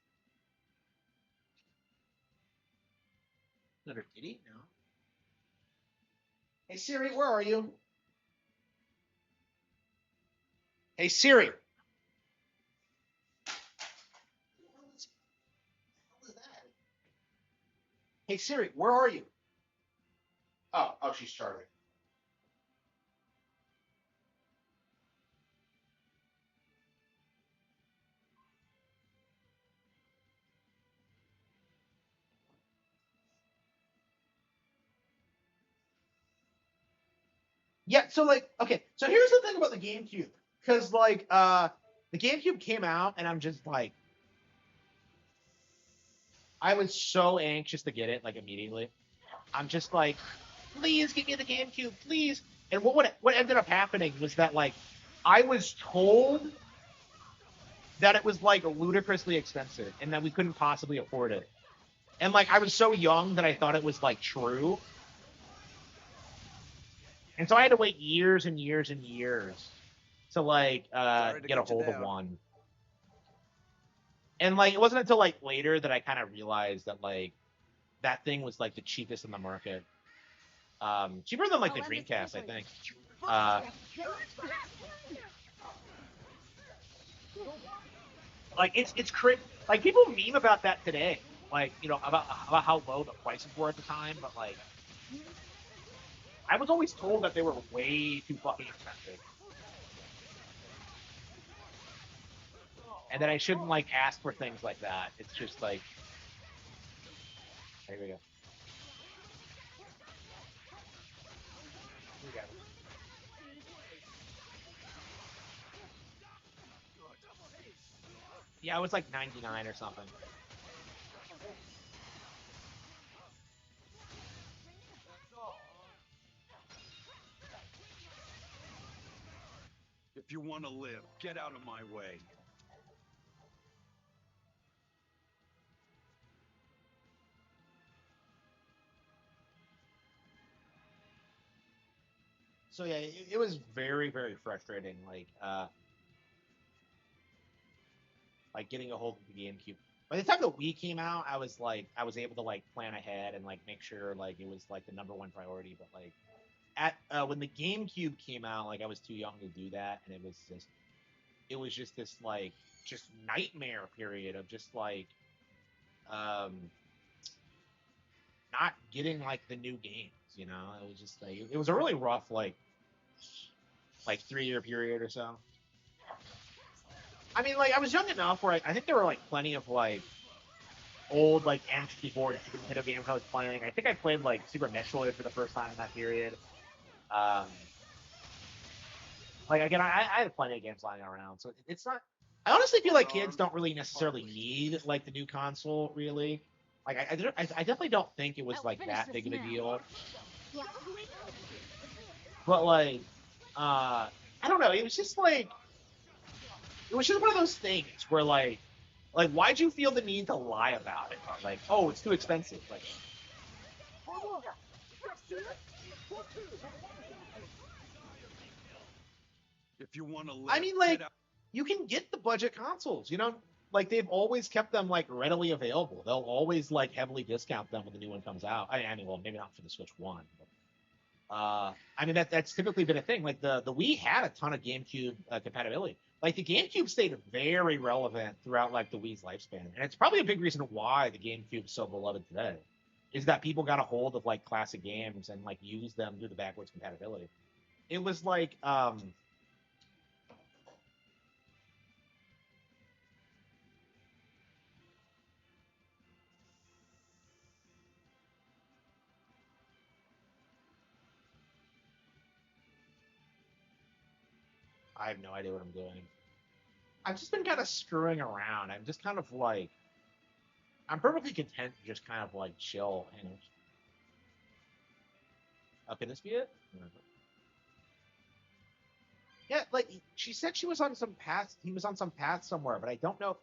Another kitty? No. Hey Siri, where are you? Hey Siri. Hey Siri, where are you? Oh, she's charging. Yeah, so like, okay, so here's the thing about the GameCube, because like, the GameCube came out, and I'm just like, I was so anxious to get it like immediately. I'm just like, please give me the GameCube, please. And what ended up happening was that like, I was told that it was like ludicrously expensive and that we couldn't possibly afford it. And like, I was so young that I thought it was like true, and so I had to wait years and years and years to like Sorry to get a get you hold of down. one. And like, it wasn't until like later that I kind of realized that like that thing was like the cheapest in the market. Cheaper than like the Dreamcast, I think. Uh, like it's like people meme about that today, like about how low the prices were at the time, but like I was always told that they were way too fucking expensive, and that I shouldn't like ask for things like that. It's just like, here we go. Here we go. Yeah, it was like 99 or something. If you want to live, get out of my way. So yeah, it was very very frustrating. Like getting a hold of the GameCube. By the time the Wii came out, I was able to like plan ahead and like make sure like it was like the number one priority. But like at when the GameCube came out, like I was too young to do that, and it was just this like just nightmare period of just like um not getting like the new games. You know, it was just like it was a really rough like 3 year period or so. I mean, like I was young enough where I think there were like plenty of like old like N64 and Super Nintendo games I was playing. I think I played like Super Metroid for the first time in that period. Um, like again, I had plenty of games lying around, so it's not. I honestly feel like kids don't really necessarily need like the new console, really. Like I definitely don't think it was I'll like finish that this big of a now. deal. Yeah. But like, I don't know. It was just one of those things where like why'd you feel the need to lie about it? Like, oh, it's too expensive. Like, If you want to I live, mean, get like out. you can get the budget consoles. You know, like they've always kept them like readily available. They'll always like heavily discount them when the new one comes out. I mean, well, maybe not for the Switch One, but I mean that's typically been a thing. Like the Wii had a ton of GameCube compatibility. Like the GameCube stayed very relevant throughout like the Wii's lifespan, and it's probably a big reason why the GameCube's so beloved today, is that people got a hold of like classic games and like used them through the backwards compatibility. It was like I have no idea what I'm doing. I've just been kind of screwing around. I'm just kind of like I'm perfectly content to just kind of like chill and can this be it? Yeah, like she said she was on some path. He was on some path somewhere, but I don't know.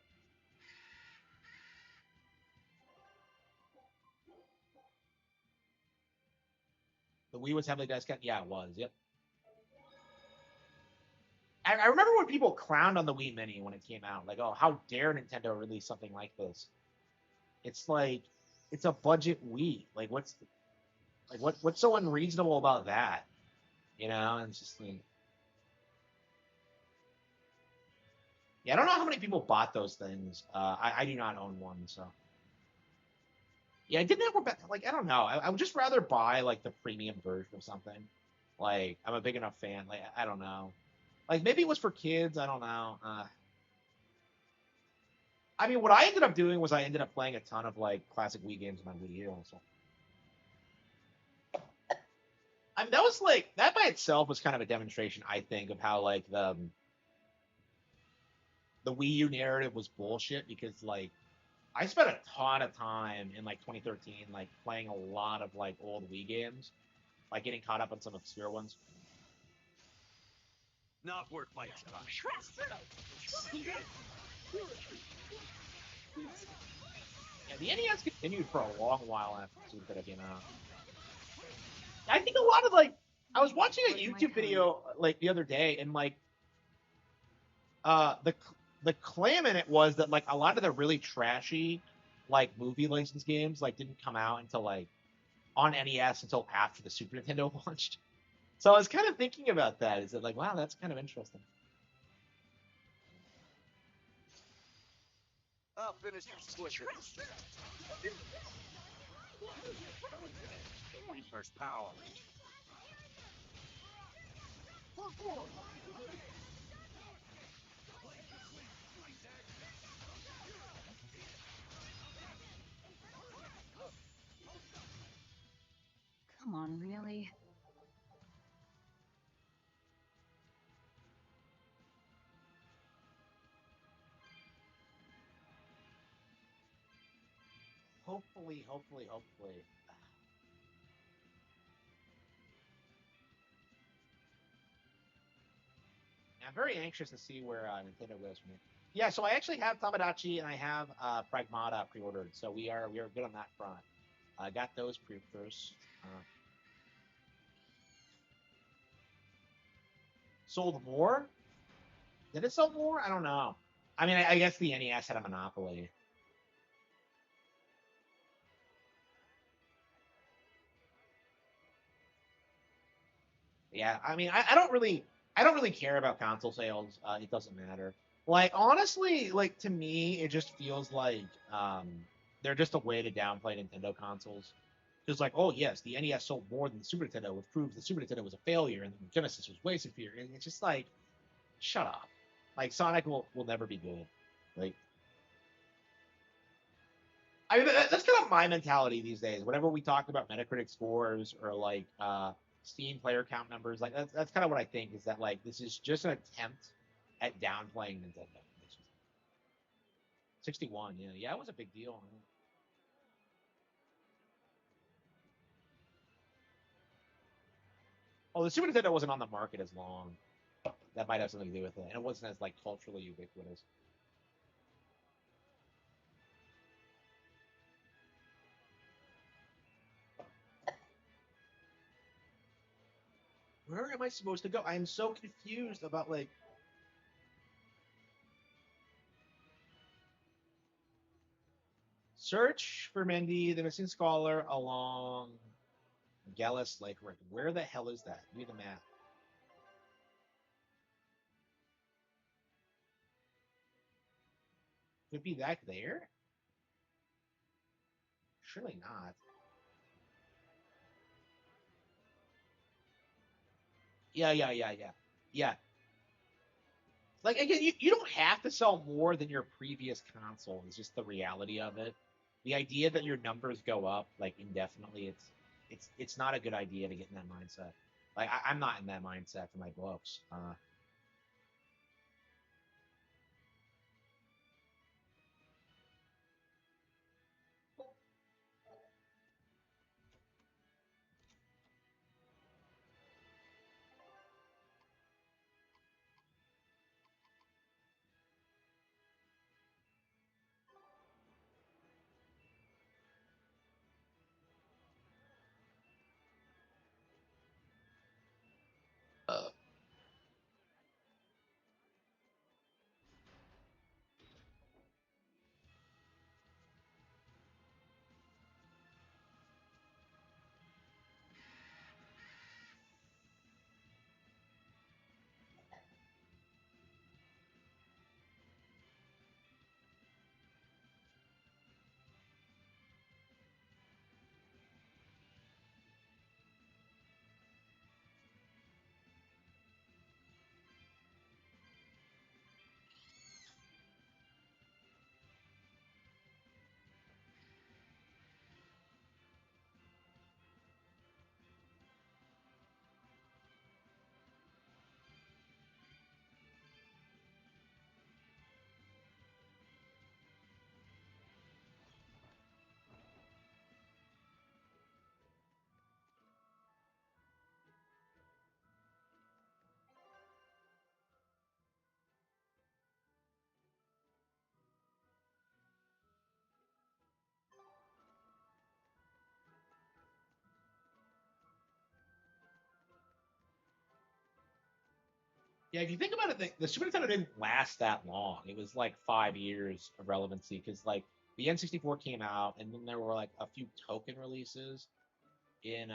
The Wii was heavily discounted. Yeah, it was. Yep. I remember when people clowned on the Wii Mini when it came out. Like, oh, how dare Nintendo release something like this? It's like, it's a budget Wii. Like, what's so unreasonable about that? You know, and it's just like, yeah, I don't know how many people bought those things. I do not own one, so yeah, I didn't ever like I don't know. I would just rather buy like the premium version of something. Like, I'm a big enough fan. Like, I don't know. Like, maybe it was for kids. I don't know. I mean, what I ended up doing was I ended up playing a ton of like classic Wii games on my Wii U. So, I mean, that was like that by itself was kind of a demonstration, I think, of how like the Wii U narrative was bullshit because like I spent a ton of time in like 2013 like playing a lot of like old Wii games, like getting caught up on some obscure ones. Not worth my time. Yeah, the NES continued for a long while after Super Nintendo came out. I think a lot of like I was watching a YouTube video like the other day, and like the claim in it was that like a lot of the really trashy like movie license games like didn't come out until like on NES until after the Super Nintendo launched. So I was kind of thinking about that. Is it like, wow, that's kind of interesting. I'll finish this quicker. Reaper's power. Come on, really? Hopefully. I'm very anxious to see where Nintendo goes from here. Yeah, so I actually have Tamagotchi and I have Pragmata pre-ordered, so we are good on that front. I got those pre-orders. Sold more? Did it sell more? I don't know. I mean, I guess the NES had a monopoly. Yeah, I mean, I don't really care about console sales. It doesn't matter. Like, honestly, like to me, it just feels like they're just a way to downplay Nintendo consoles. Just like, oh yes, the NES sold more than the Super Nintendo, which proves the Super Nintendo was a failure and the Genesis was way superior. And it's just like, shut up. Like Sonic will never be good. Like, I mean, that's kind of my mentality these days. Whenever we talk about Metacritic scores or like Steam player count numbers, like that's kind of what I think is that like this is just an attempt at downplaying Nintendo. 61, yeah, it was a big deal. Oh, the Super Nintendo wasn't on the market as long. That might have something to do with it, and it wasn't as like culturally ubiquitous. Where am I supposed to go? I am so confused about like Search for Mindy, the missing scholar, along Gallus Lake Road. Where the hell is that? Give me the map. Could be back there? Surely not. Yeah. Yeah. Like, again, you don't have to sell more than your previous console. It's just the reality of it. The idea that your numbers go up like indefinitely, it's not a good idea to get in that mindset. Like I'm not in that mindset for my books. Yeah, if you think about it, the Super Nintendo didn't last that long. It was like 5 years of relevancy because like the N64 came out, and then there were like a few token releases in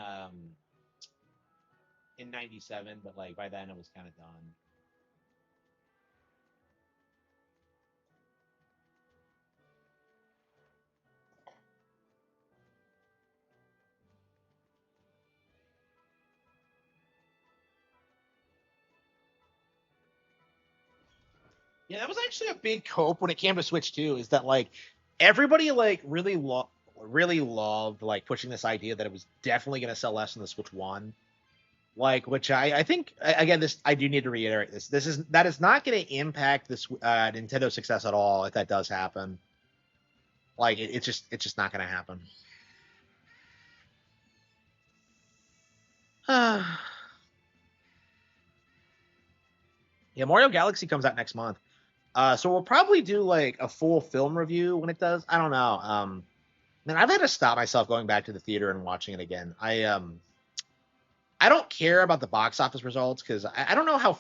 in '97, but like by then it was kind of done. Yeah, that was actually a big cope when it came to Switch 2. Is that like everybody like really loved like pushing this idea that it was definitely going to sell less than the Switch One. Like, which I think again, this I do need to reiterate this. That is not going to impact this Nintendo success at all if that does happen. Like it's just not going to happen. Yeah, Mario Galaxy comes out next month. So we'll probably do like a full film review when it does. I don't know. Man, I've had to stop myself going back to the theater and watching it again. I don't care about the box office results because I don't know how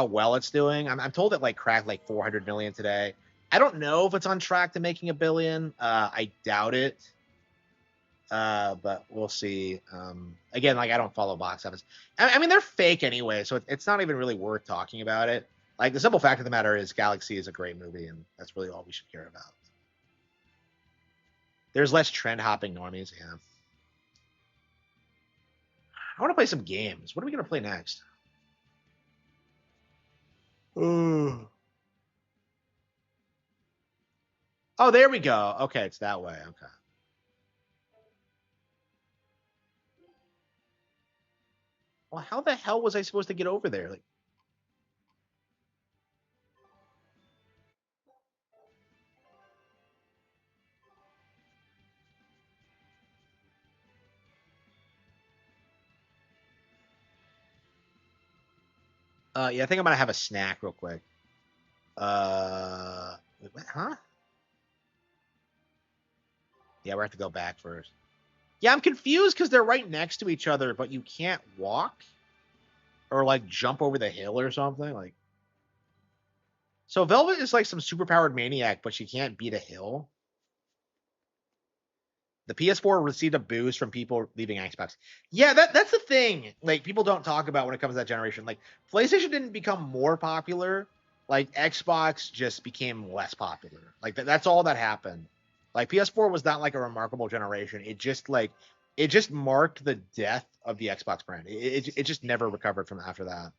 well it's doing. I'm told it like cracked like 400 million today. I don't know if it's on track to making a billion. I doubt it. But we'll see. Again, like I don't follow box office. I mean, they're fake anyway, so it's not even really worth talking about it. Like the simple fact of the matter is, Galaxy is a great movie, and that's really all we should care about. There's less trend hopping normies. Yeah. I want to play some games. What are we gonna play next? Oh, there we go. Okay, it's that way. Okay. Well, how the hell was I supposed to get over there? Like, yeah, I think I'm gonna have a snack real quick. Wait, what? Huh? Yeah, we have to go back first. Yeah, I'm confused because they're right next to each other, but you can't walk or like jump over the hill or something. Like, So Velvet is like some superpowered maniac, but she can't beat a hill. The PS4 received a boost from people leaving Xbox. Yeah, that's the thing. Like people don't talk about when it comes to that generation. Like PlayStation didn't become more popular. Like Xbox just became less popular. Like that's all that happened. Like PS4 was not like a remarkable generation. It just marked the death of the Xbox brand. It just never recovered from after that,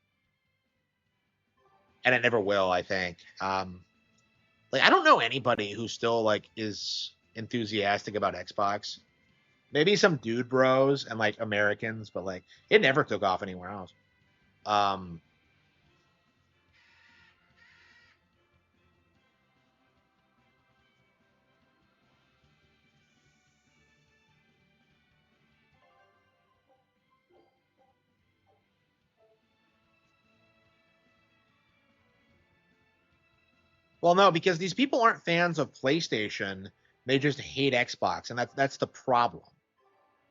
and it never will. I think. Like I don't know anybody who still like is enthusiastic about Xbox. Maybe some dude bros and like Americans, but like it never took off anywhere else. Um, well, no, because these people aren't fans of PlayStation. They just hate Xbox, and that's the problem.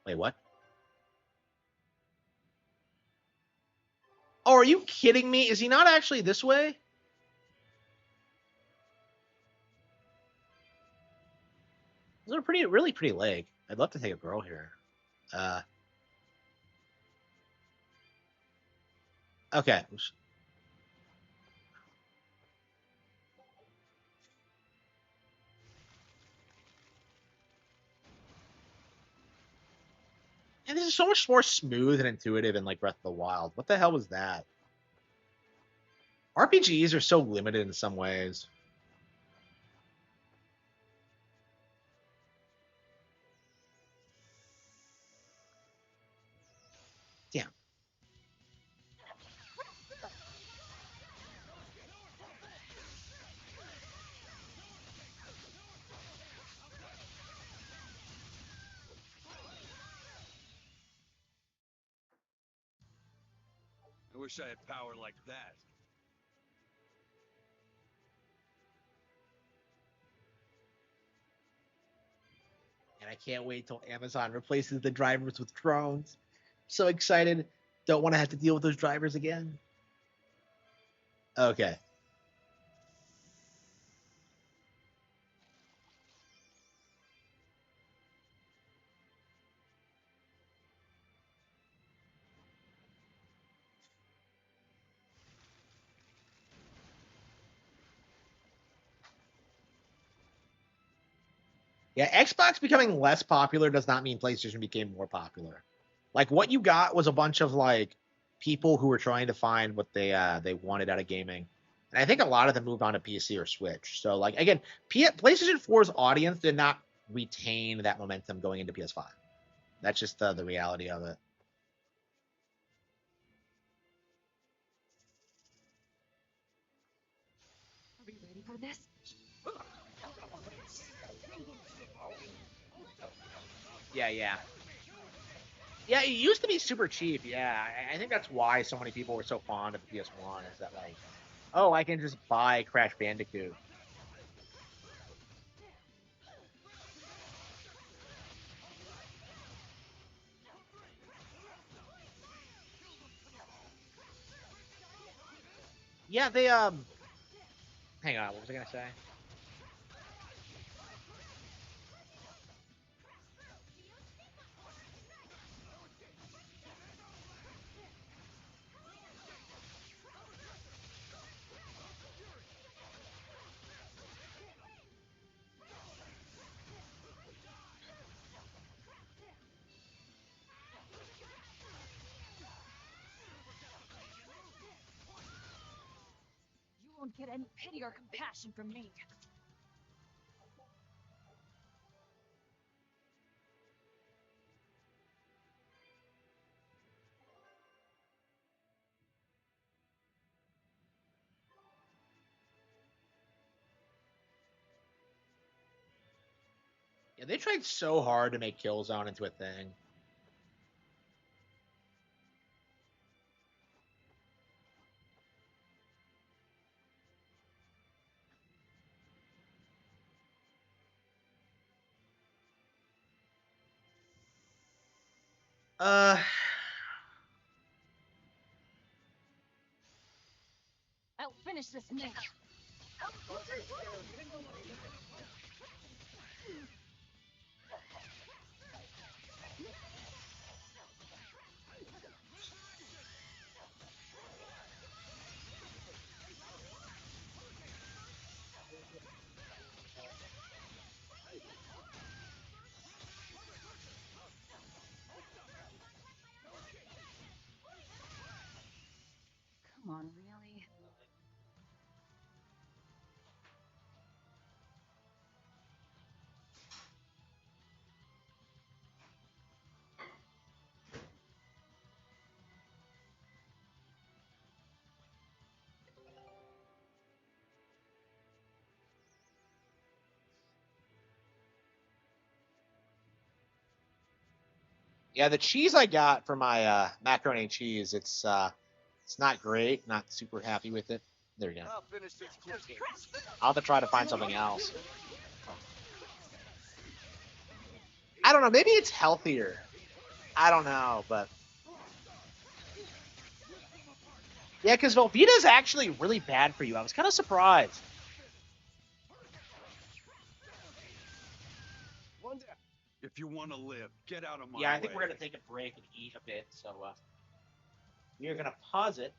Wait, what? Oh, are you kidding me? Is he not actually this way? This is a really pretty lake. I'd love to take a girl here. Uh, okay. And this is so much more smooth and intuitive in like Breath of the Wild. What the hell was that? RPGs are so limited in some ways. Damn. I wish I had power like that. And I can't wait till Amazon replaces the drivers with drones. So excited. Don't want to have to deal with those drivers again. Okay. Yeah, Xbox becoming less popular does not mean PlayStation became more popular. Like what you got was a bunch of like people who were trying to find what they wanted out of gaming. And I think a lot of them moved on to PC or Switch. So like again, PlayStation 4's audience did not retain that momentum going into PS5. That's just the reality of it. Are we ready for this? Yeah. Yeah, it used to be super cheap. Yeah, I think that's why so many people were so fond of the PS1 is that like, oh, I can just buy Crash Bandicoot. Yeah, they hang on, what was I gonna say? You won't get any pity or compassion from me. Yeah, they tried so hard to make Killzone into a thing. Uh, I'll finish this now. Come on, really? Yeah, the cheese I got for my macaroni and cheese, it's not great. Not super happy with it. There you go. I'll finish this quick. I'll have to try to find something else. I don't know. Maybe it's healthier. I don't know, but yeah, because Velveeta is actually really bad for you. I was kind of surprised. One down. If you want to live, get out of my Yeah, I think way. we're gonna take a break and eat a bit. So we're gonna pause it.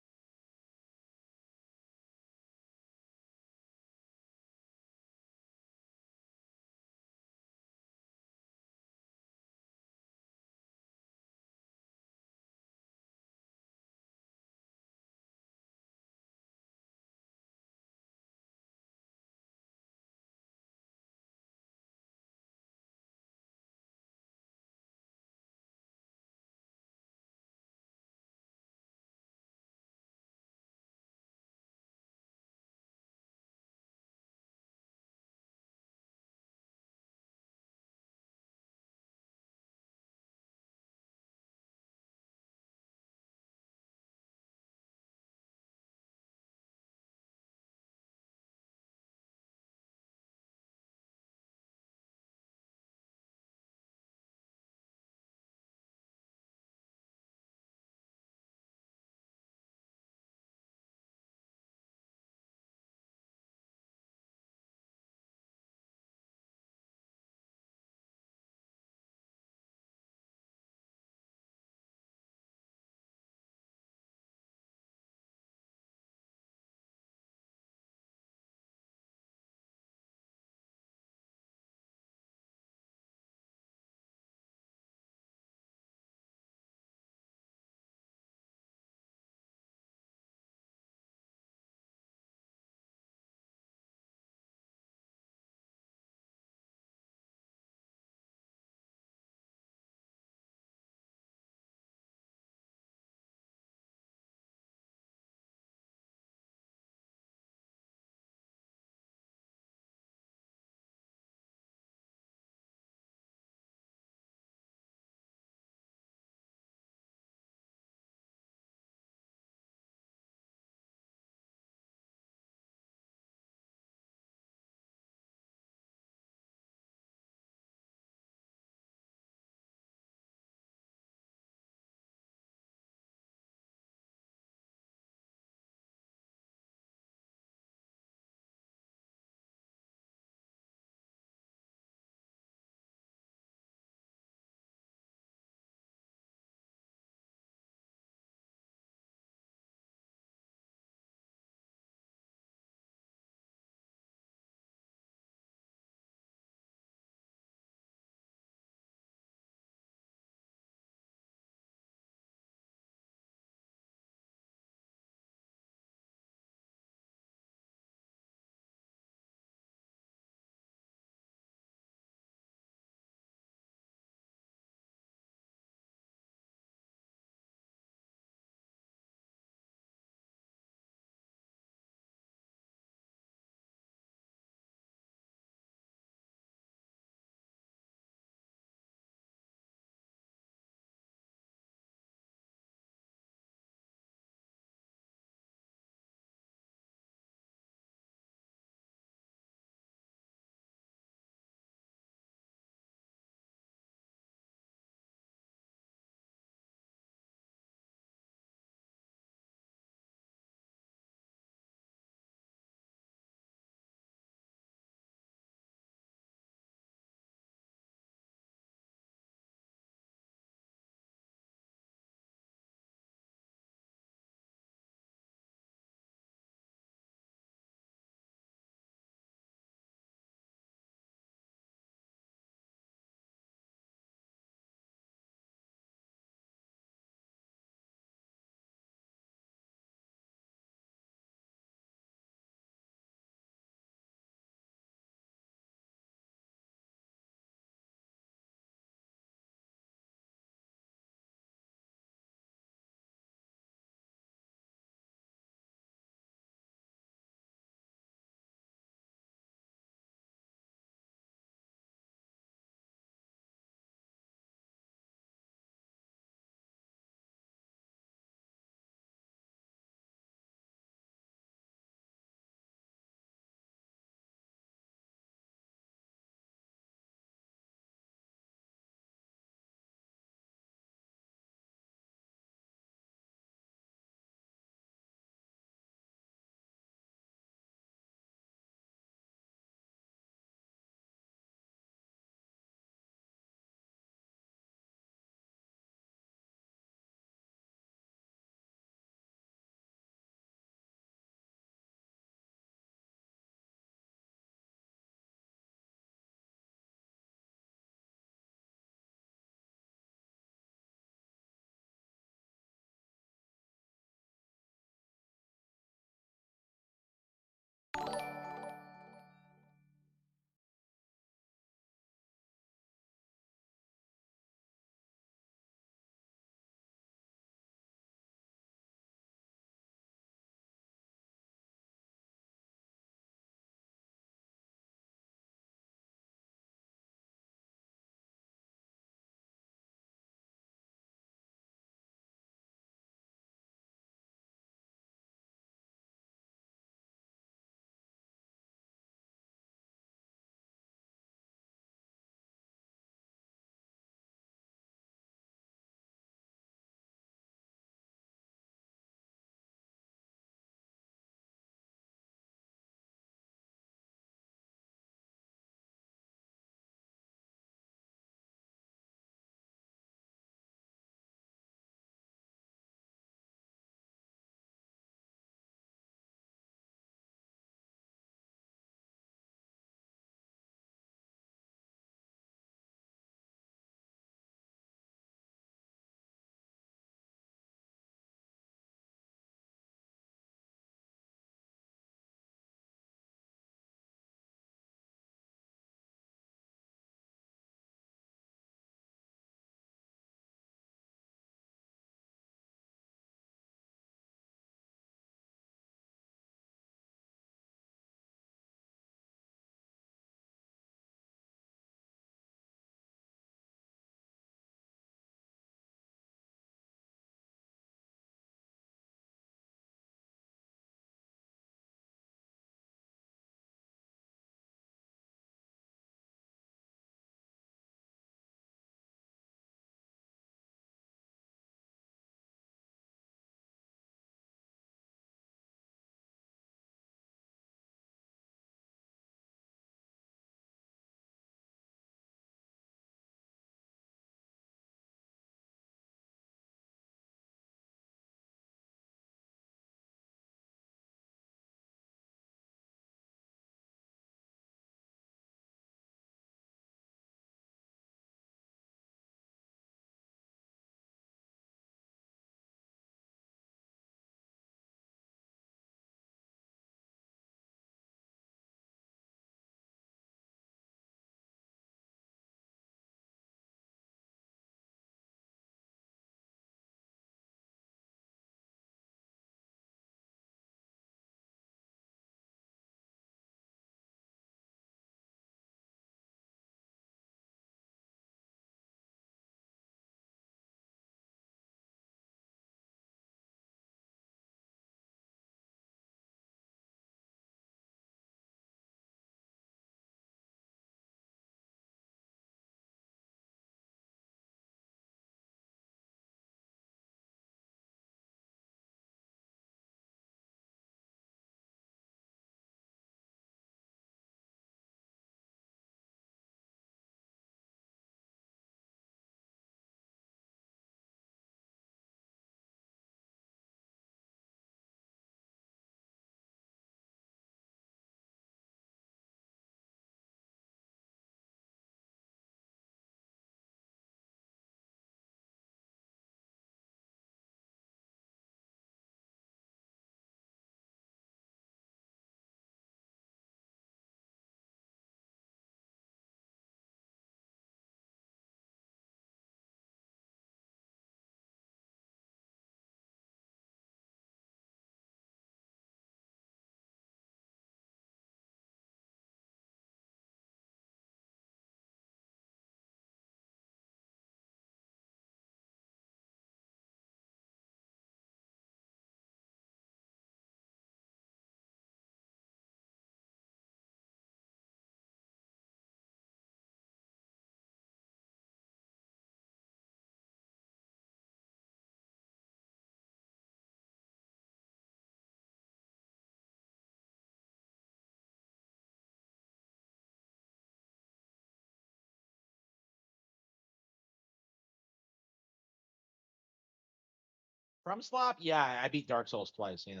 From Slop, yeah, I beat Dark Souls twice. Yeah,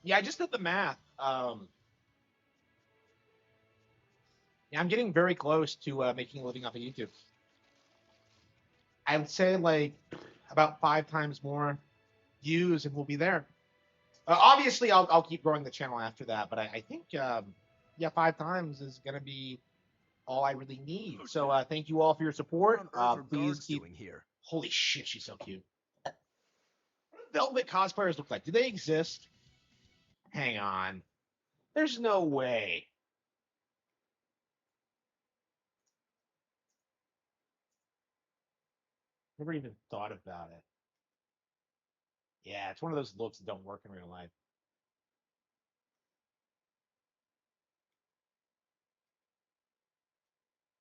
yeah, I just did the math. Yeah, I'm getting very close to making a living off of YouTube. I would say like about 5 times more views, and we'll be there. Obviously, I'll keep growing the channel after that, but I think yeah, 5 times is gonna be all I really need. So thank you all for your What support. on earth are Please guards keep. doing here? Holy shit, she's so cute. What do Velvet cosplayers look like? Do they exist? Hang on. There's no way. Never even thought about it. Yeah, it's one of those looks that don't work in real life.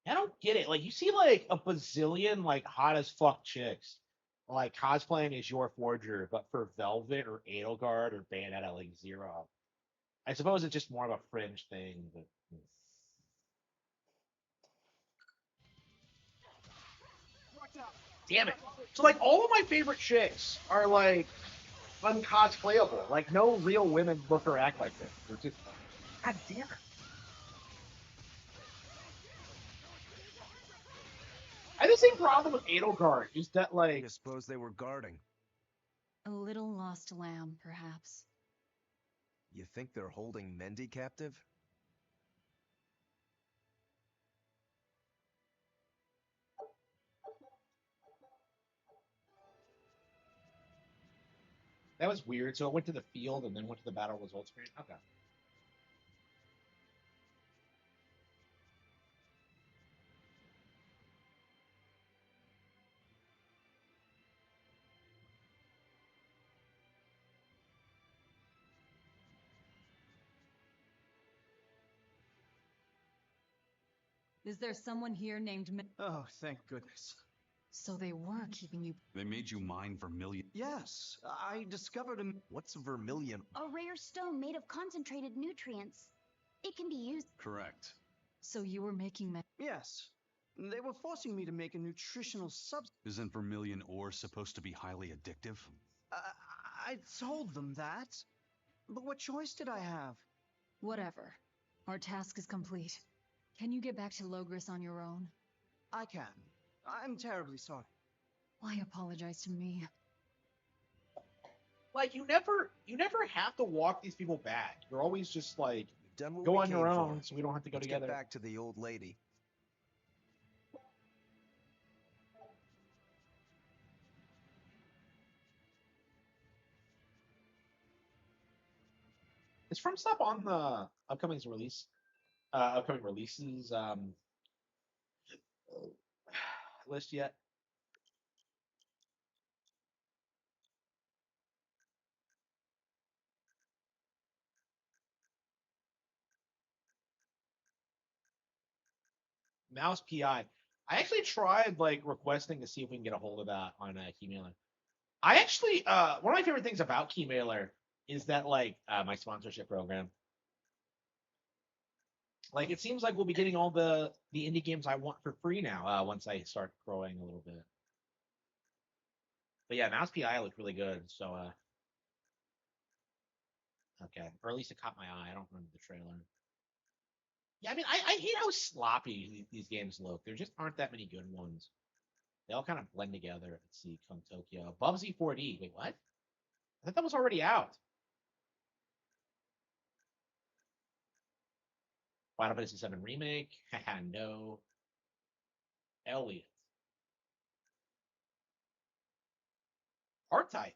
I don't get it. Like you see like a bazillion like hot as fuck chicks like cosplaying as your forger, but for Velvet or Edelgard or Bayonetta like zero. I suppose it's just more of a fringe thing, but damn it. So like all of my favorite chicks are like uncosplayable. Like no real women look or act like this. They're just God damn it. I have the same problem with Edelgard, is that You like suppose they were guarding? A little lost lamb, perhaps. You think they're holding Mendy captive? that was weird. So it went to the field and then went to the battle results screen. Okay. Is there someone here named Oh, thank goodness. So they were keeping you. They made you mine vermilion. Yes, I discovered a. What's vermilion? A rare stone made of concentrated nutrients. It can be used. Correct. So you were making Yes. They were forcing me to make a nutritional substance. Isn't vermilion ore supposed to be highly addictive? I told them that. But what choice did I have? Whatever. Our task is complete. Can you get back to Logris on your own? I can. I'm terribly sorry. Why apologize to me? Like you never have to walk these people back. You're always just like We've done what go we on your came own, for. so we don't have to go Let's together. get back to the old lady. Is From Stop on the upcoming releases list yet? Mouse PI. I actually tried like requesting to see if we can get a hold of that on Keymailer. I actually one of my favorite things about Keymailer is that like my sponsorship program. Like it seems like we'll be getting all the indie games I want for free now once I start growing a little bit. But yeah, Mouse PI looked really good. So okay, or at least it caught my eye. I don't remember the trailer. Yeah, I mean, I hate how sloppy these games look. There just aren't that many good ones. They all kind of blend together. Let's see, Kung Tokyo, Bubsy 4D. Wait, what? I thought that was already out. Final Fantasy 7 remake. Haha, no. Elliot. Art type.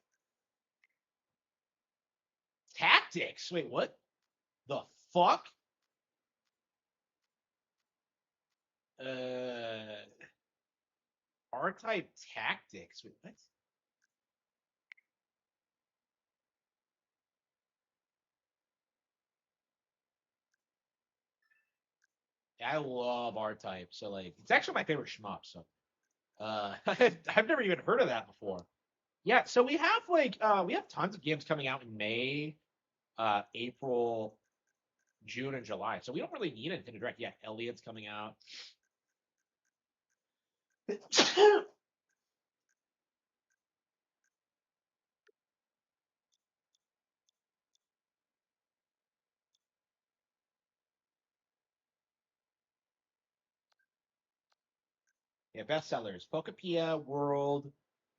Tactics. Wait, what? The fuck? Uh, R type tactics. Wait, what? I love R type. So like, it's actually my favorite shmup. So I've never even heard of that before. Yeah, so we have tons of games coming out in May, April, June, and July. So we don't really need anything to direct yet. Elliot's coming out. Yeah, bestsellers: Pokepia, World,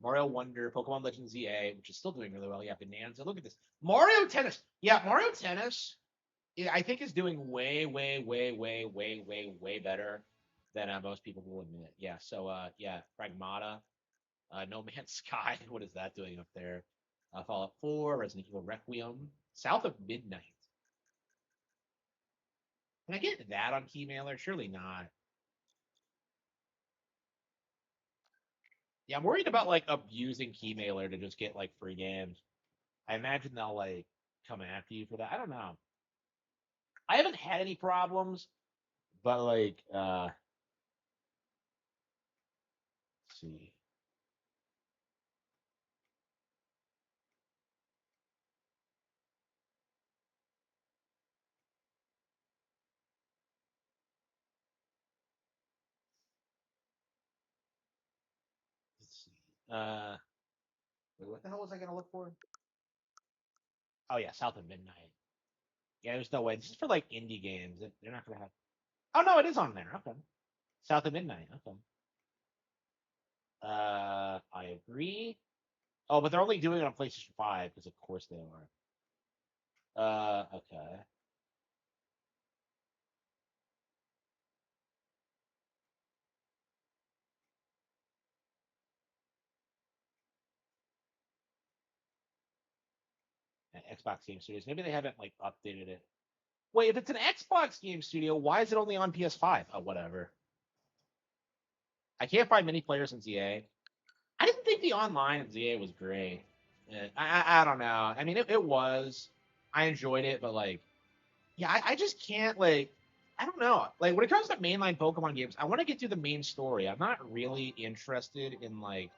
Mario Wonder, Pokemon Legends ZA, which is still doing really well. Yeah, Bonanza. Look at this. Mario Tennis. Yeah, Mario Tennis, I think, is doing way, way, way, way, way, way, way better than most people will admit. Yeah. So, yeah, Pragmata, No Man's Sky. What is that doing up there? Fallout 4, Resident Evil Requiem, South of Midnight. Can I get that on Keymailer? Surely not. Yeah, I'm worried about like abusing Keymailer to just get like free games. I imagine they'll like come after you for that. I don't know. I haven't had any problems, but like, let's see. Let's see. Wait, what the hell was I gonna look for? Oh yeah, South of Midnight. Yeah, there's no way. This is for like indie games. They're not gonna have. Oh no, it is on there. Okay. South of Midnight. Okay. I agree. Oh, but they're only doing it on PlayStation 5 because of course they are. Okay. Xbox Game Studios. Maybe they haven't like updated it. Wait, if it's an Xbox Game Studio, why is it only on PS5? Oh, whatever. I can't find many players in ZA. I didn't think the online in ZA was great. I don't know. I mean, it was. I enjoyed it, but like, yeah, I just can't like. I don't know. Like when it comes to mainline Pokemon games, I want to get through the main story. I'm not really interested in like.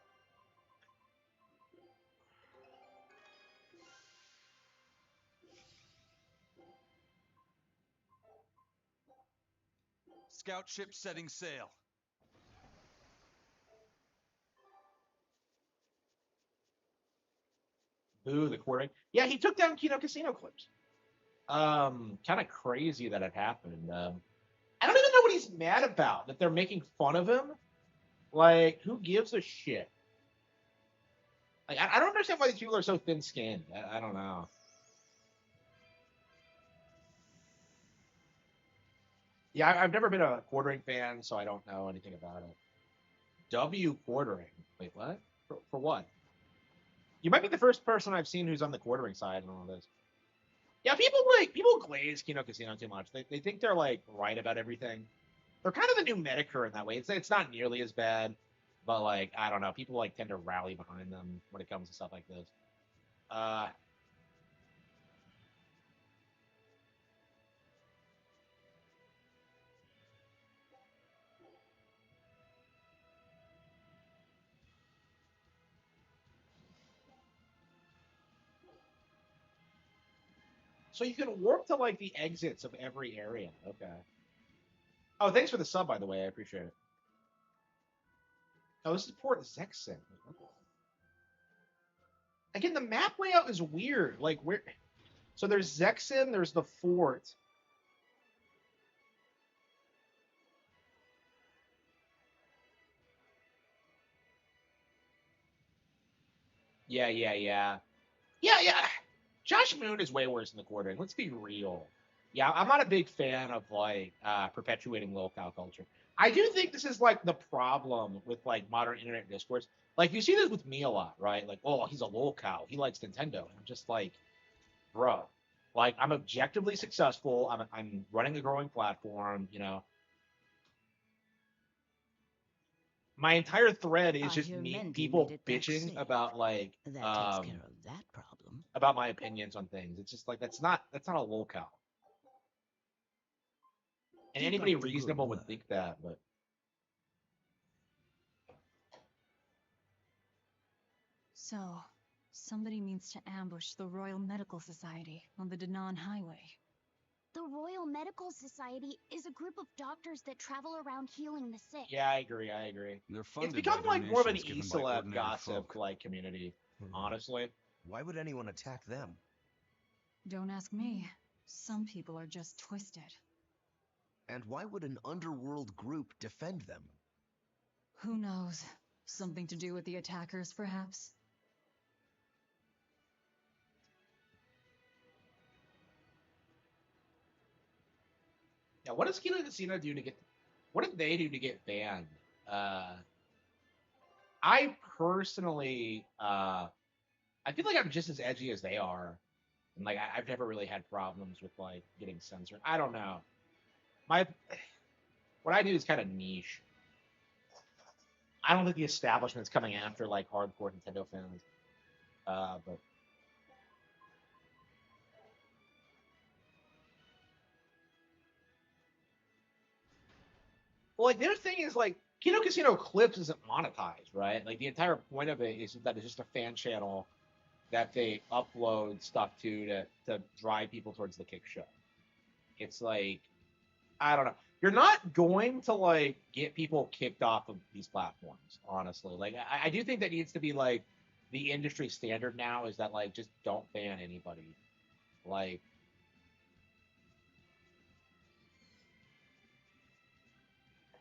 Scout ship setting sail. Boo, the quartering. Yeah, he took down Kino Casino clips. Kind of crazy that it happened. I don't even know what he's mad about. That they're making fun of him. Like, who gives a shit? Like, I don't understand why these people are so thin-skinned. I don't know. Yeah, I've never been a quartering fan, so I don't know anything about it. W quartering. Wait, what? For what? You might be the first person I've seen who's on the quartering side and all this. Yeah, people glaze Kino Casino too much. They think they're like right about everything. They're kind of the new Medicare in that way. It's not nearly as bad, but like I don't know, people like tend to rally behind them when it comes to stuff like this. Uh, so you can warp to like the exits of every area. Okay. Oh, thanks for the sub, by the way. I appreciate it. Oh, this is Port Zexin. Again, the map layout is weird. Like where? So there's Zexin. There's the fort. Yeah, yeah, yeah. Yeah, yeah. Josh Moon is way worse than the quartering. Let's be real. Yeah, I'm not a big fan of like perpetuating locale culture. I do think this is like the problem with like modern internet discourse. Like you see this with me a lot, right? Like, oh, he's a locale. He likes Nintendo. And I'm just like, bro, like I'm objectively successful. I'm running a growing platform. You know, my entire thread is I just hear me Mendy made people it back bitching safe. about like That takes care of that problem. about my opinions on things. It's just like that's not a locale. And Keep anybody up the good reasonable would work. think that, but So, somebody means to ambush the Royal Medical Society on the Danan Highway. The Royal Medical Society is a group of doctors that travel around healing the sick. yeah, I agree. I agree. They're It's funded become by like more of an donations given by e-celeb ordinary gossip folk. like community, Hmm. honestly. Why would anyone attack them? Don't ask me. Some people are just twisted. And why would an underworld group defend them? Who knows? Something to do with the attackers, perhaps? Yeah, what does Kino Casino do to get? What did they do to get banned? I personally, I feel like I'm just as edgy as they are, and like I've never really had problems with like getting censored. I don't know. My what I do is kind of niche. I don't think the establishment's coming after like hardcore Nintendo fans. But well, like their thing is like Kino Casino Clips isn't monetized, right? Like the entire point of it is that it's just a fan channel that they upload stuff to drive people towards the kick show. It's like I don't know. You're not going to like get people kicked off of these platforms, honestly. Like I do think that needs to be like the industry standard now is that like just don't ban anybody. Like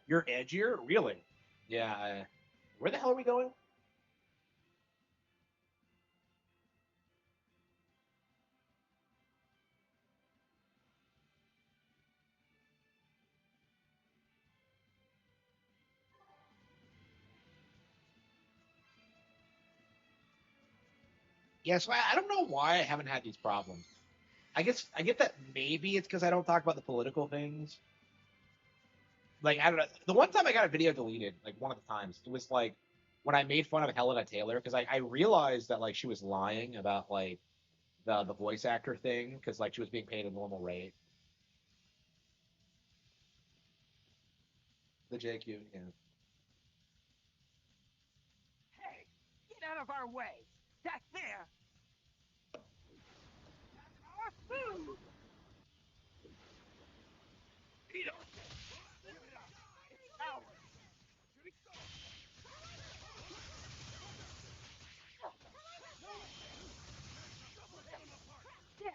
you're edgier, really? Yeah. Where the hell are we going? Yeah, so I don't know why I haven't had these problems. I guess I get that maybe it's because I don't talk about the political things. Like I don't know. The one time I got a video deleted, like one of the times, it was like when I made fun of Helena Taylor because I realized that like she was lying about like the voice actor thing because like she was being paid a normal rate. The JQ, yeah. Hey, get out of our way! Back there! Our food! Eat us! Give it up! It's ours! Yeah.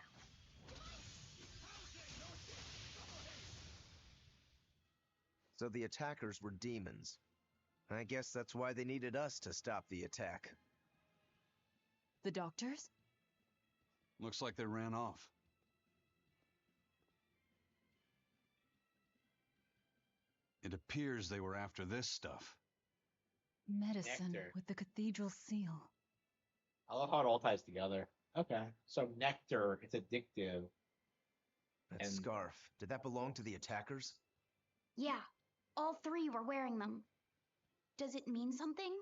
So the attackers were demons. I guess that's why they needed us to stop the attack. The doctors? Looks like they ran off. It appears they were after this stuff. Medicine Nectar. with the cathedral seal. I love how it all ties together. Okay, so nectar, it's addictive. That And- scarf, did that belong to the attackers? Yeah, all three were wearing them. Does it mean something?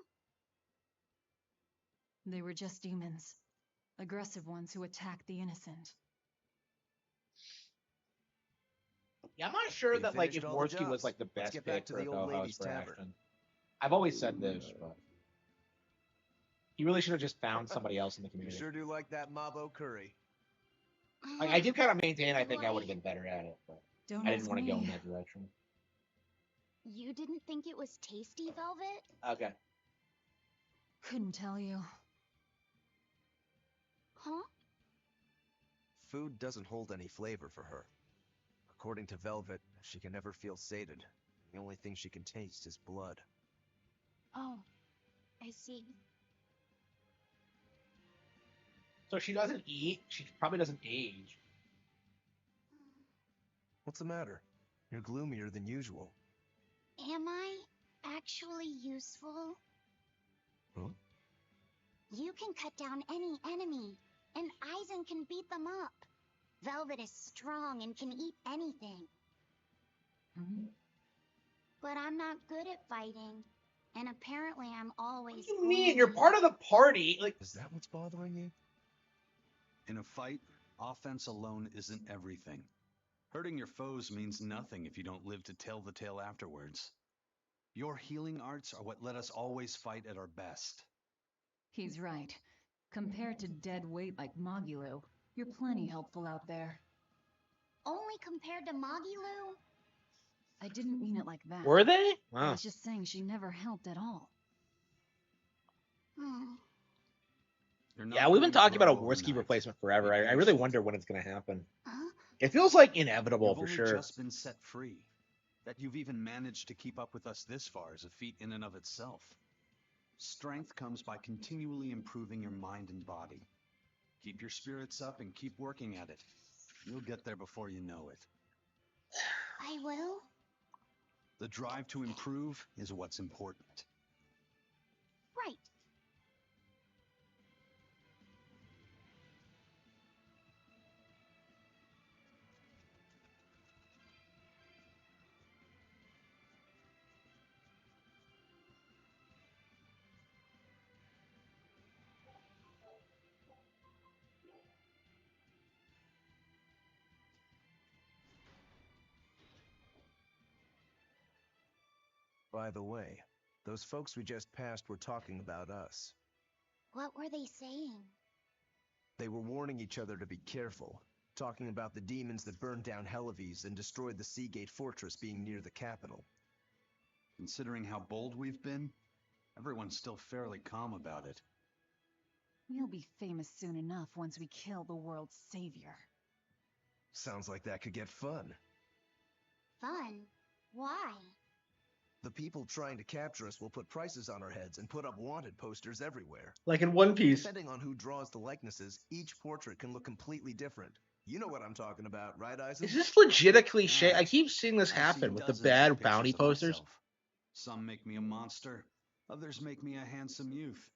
They were just demons. Aggressive ones who attack the innocent. Yeah, I'm not sure We that like if finished all the Worski was jobs. like the Let's best get back pick to for the a old co-host ladies' for tavern. Ashton. I've always said this, but he really should have just found somebody else in the You community. sure do like that Mabo curry. Like, I did kind of maintain I think I would have been better at it, but Don't I didn't ask want to go in me. that direction. You didn't think it was tasty, Velvet? Okay. Couldn't tell you. Huh? Food doesn't hold any flavor for her. According to Velvet, she can never feel sated. The only thing she can taste is blood. Oh, I see. So she doesn't eat. She probably doesn't age. What's the matter? You're gloomier than usual. Am I actually useful? Huh? You can cut down any enemy, and Eisen can beat them up. Velvet is strong and can eat anything. Hmm? But I'm not good at fighting, and apparently I'm always. What do you mean? You're part of the party. Like, Is that what's bothering you? In a fight, offense alone isn't everything. Hurting your foes means nothing if you don't live to tell the tale afterwards. Your healing arts are what let us always fight at our best. He's right. Compared to dead weight like Magulu, you're plenty helpful out there. Only compared to Magilu? I didn't mean it like that. were they? I Wow. was just saying she never helped at all. Hmm. You're not Yeah, we've been going to talking about a grow Worski overnight. replacement forever. Be I really patient. wonder when it's going to happen. Huh? It feels like inevitable You've for only sure. just been set free. That you've even managed to keep up with us this far is a feat in and of itself. Strength comes by continually improving your mind and body. Keep your spirits up and keep working at it. You'll get there before you know it. I will. The drive to improve is what's important. Right. By the way, those folks we just passed were talking about us. What were they saying? They were warning each other to be careful, talking about the demons that burned down Helives and destroyed the Seagate Fortress being near the capital. Considering how bold we've been, everyone's still fairly calm about it. We'll be famous soon enough once we kill the world's savior. Sounds like that could get fun. Fun? Why? The people trying to capture us will put prices on our heads and put up wanted posters everywhere. Like in One Piece. Depending on who draws the likenesses, each portrait can look completely different. You know what I'm talking about, right, Isaac? Is this legit a cliche? I keep seeing this I've happen seen with the dozens of bad pictures bounty of posters. myself. Some make me a monster, others make me a handsome youth.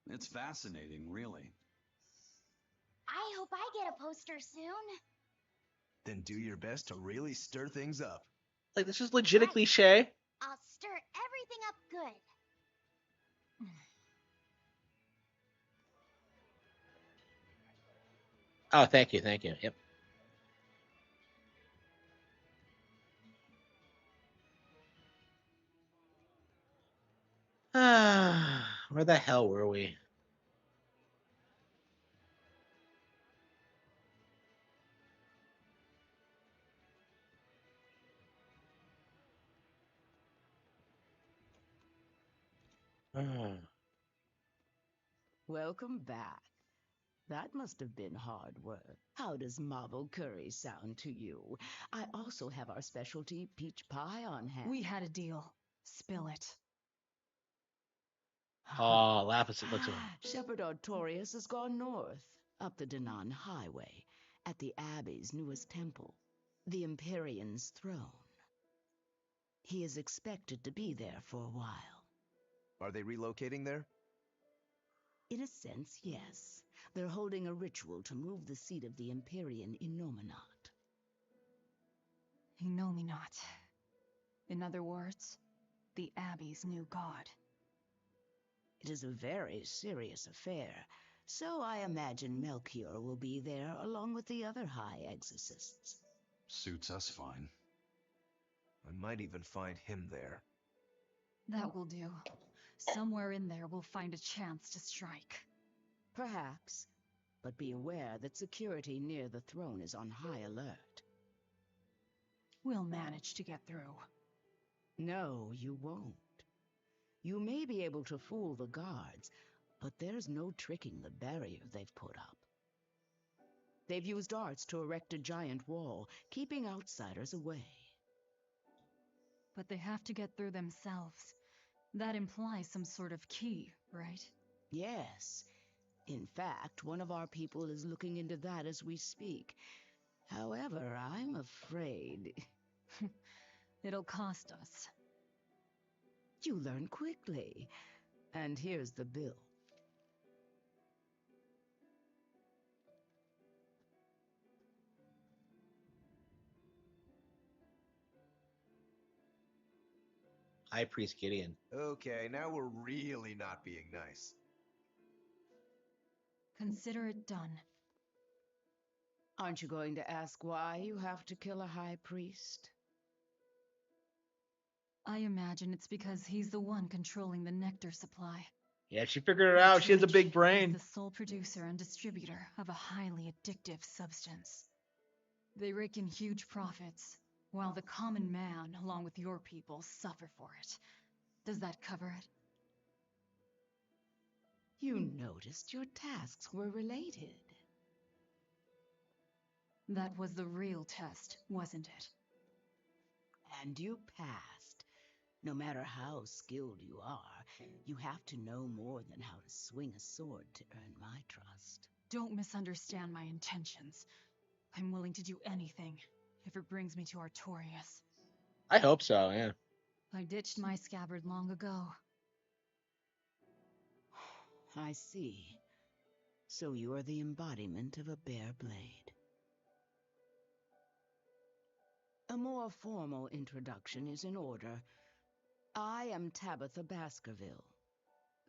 It's fascinating, really. I hope I get a poster soon. Then do your best to really stir things up. Like, this is legit a cliche. I'll stir everything up good. Oh, thank you, thank you. Yep. Where the hell were we? Welcome back. That must have been hard work. How does marble curry sound to you? I also have our specialty peach pie on hand. We had a deal. Spill it. Oh, Lapis Elixir. Shepherd Artorias has gone north, up the Danan Highway, at the Abbey's newest temple, the Empyrean's throne. He is expected to be there for a while. Are they relocating there? In a sense, yes. They're holding a ritual to move the seat of the Empyrean Innominat. Innominat. In other words, the Abbey's new god. It is a very serious affair, so I imagine Melchior will be there along with the other high exorcists. Suits us fine. I might even find him there. That will do. Somewhere in there we'll find a chance to strike. Perhaps, but be aware that security near the throne is on high alert. We'll manage to get through. No, you won't. You may be able to fool the guards, but there's no tricking the barrier they've put up. They've used arts to erect a giant wall, keeping outsiders away. But they have to get through themselves. That implies some sort of key, right? Yes. In fact, one of our people is looking into that as we speak. However, I'm afraid... It'll cost us. You learn quickly. And here's the bill. High Priest Gideon. Okay, now we're really not being nice. Consider it done. Aren't you going to ask why you have to kill a high priest? I imagine it's because he's the one controlling the nectar supply. Yeah, she figured it out. She has a big He's brain. the sole producer and distributor of a highly addictive substance. They rake in huge profits, while the common man, along with your people, suffer for it. Does that cover it? You noticed your tasks were related. That was the real test, wasn't it? And you passed. No matter how skilled you are, you have to know more than how to swing a sword to earn my trust. Don't misunderstand my intentions. I'm willing to do anything if it brings me to Artorias. I hope so. Yeah. I ditched my scabbard long ago. I see. So you are the embodiment of a bare blade. A more formal introduction is in order. I am Tabitha Baskerville,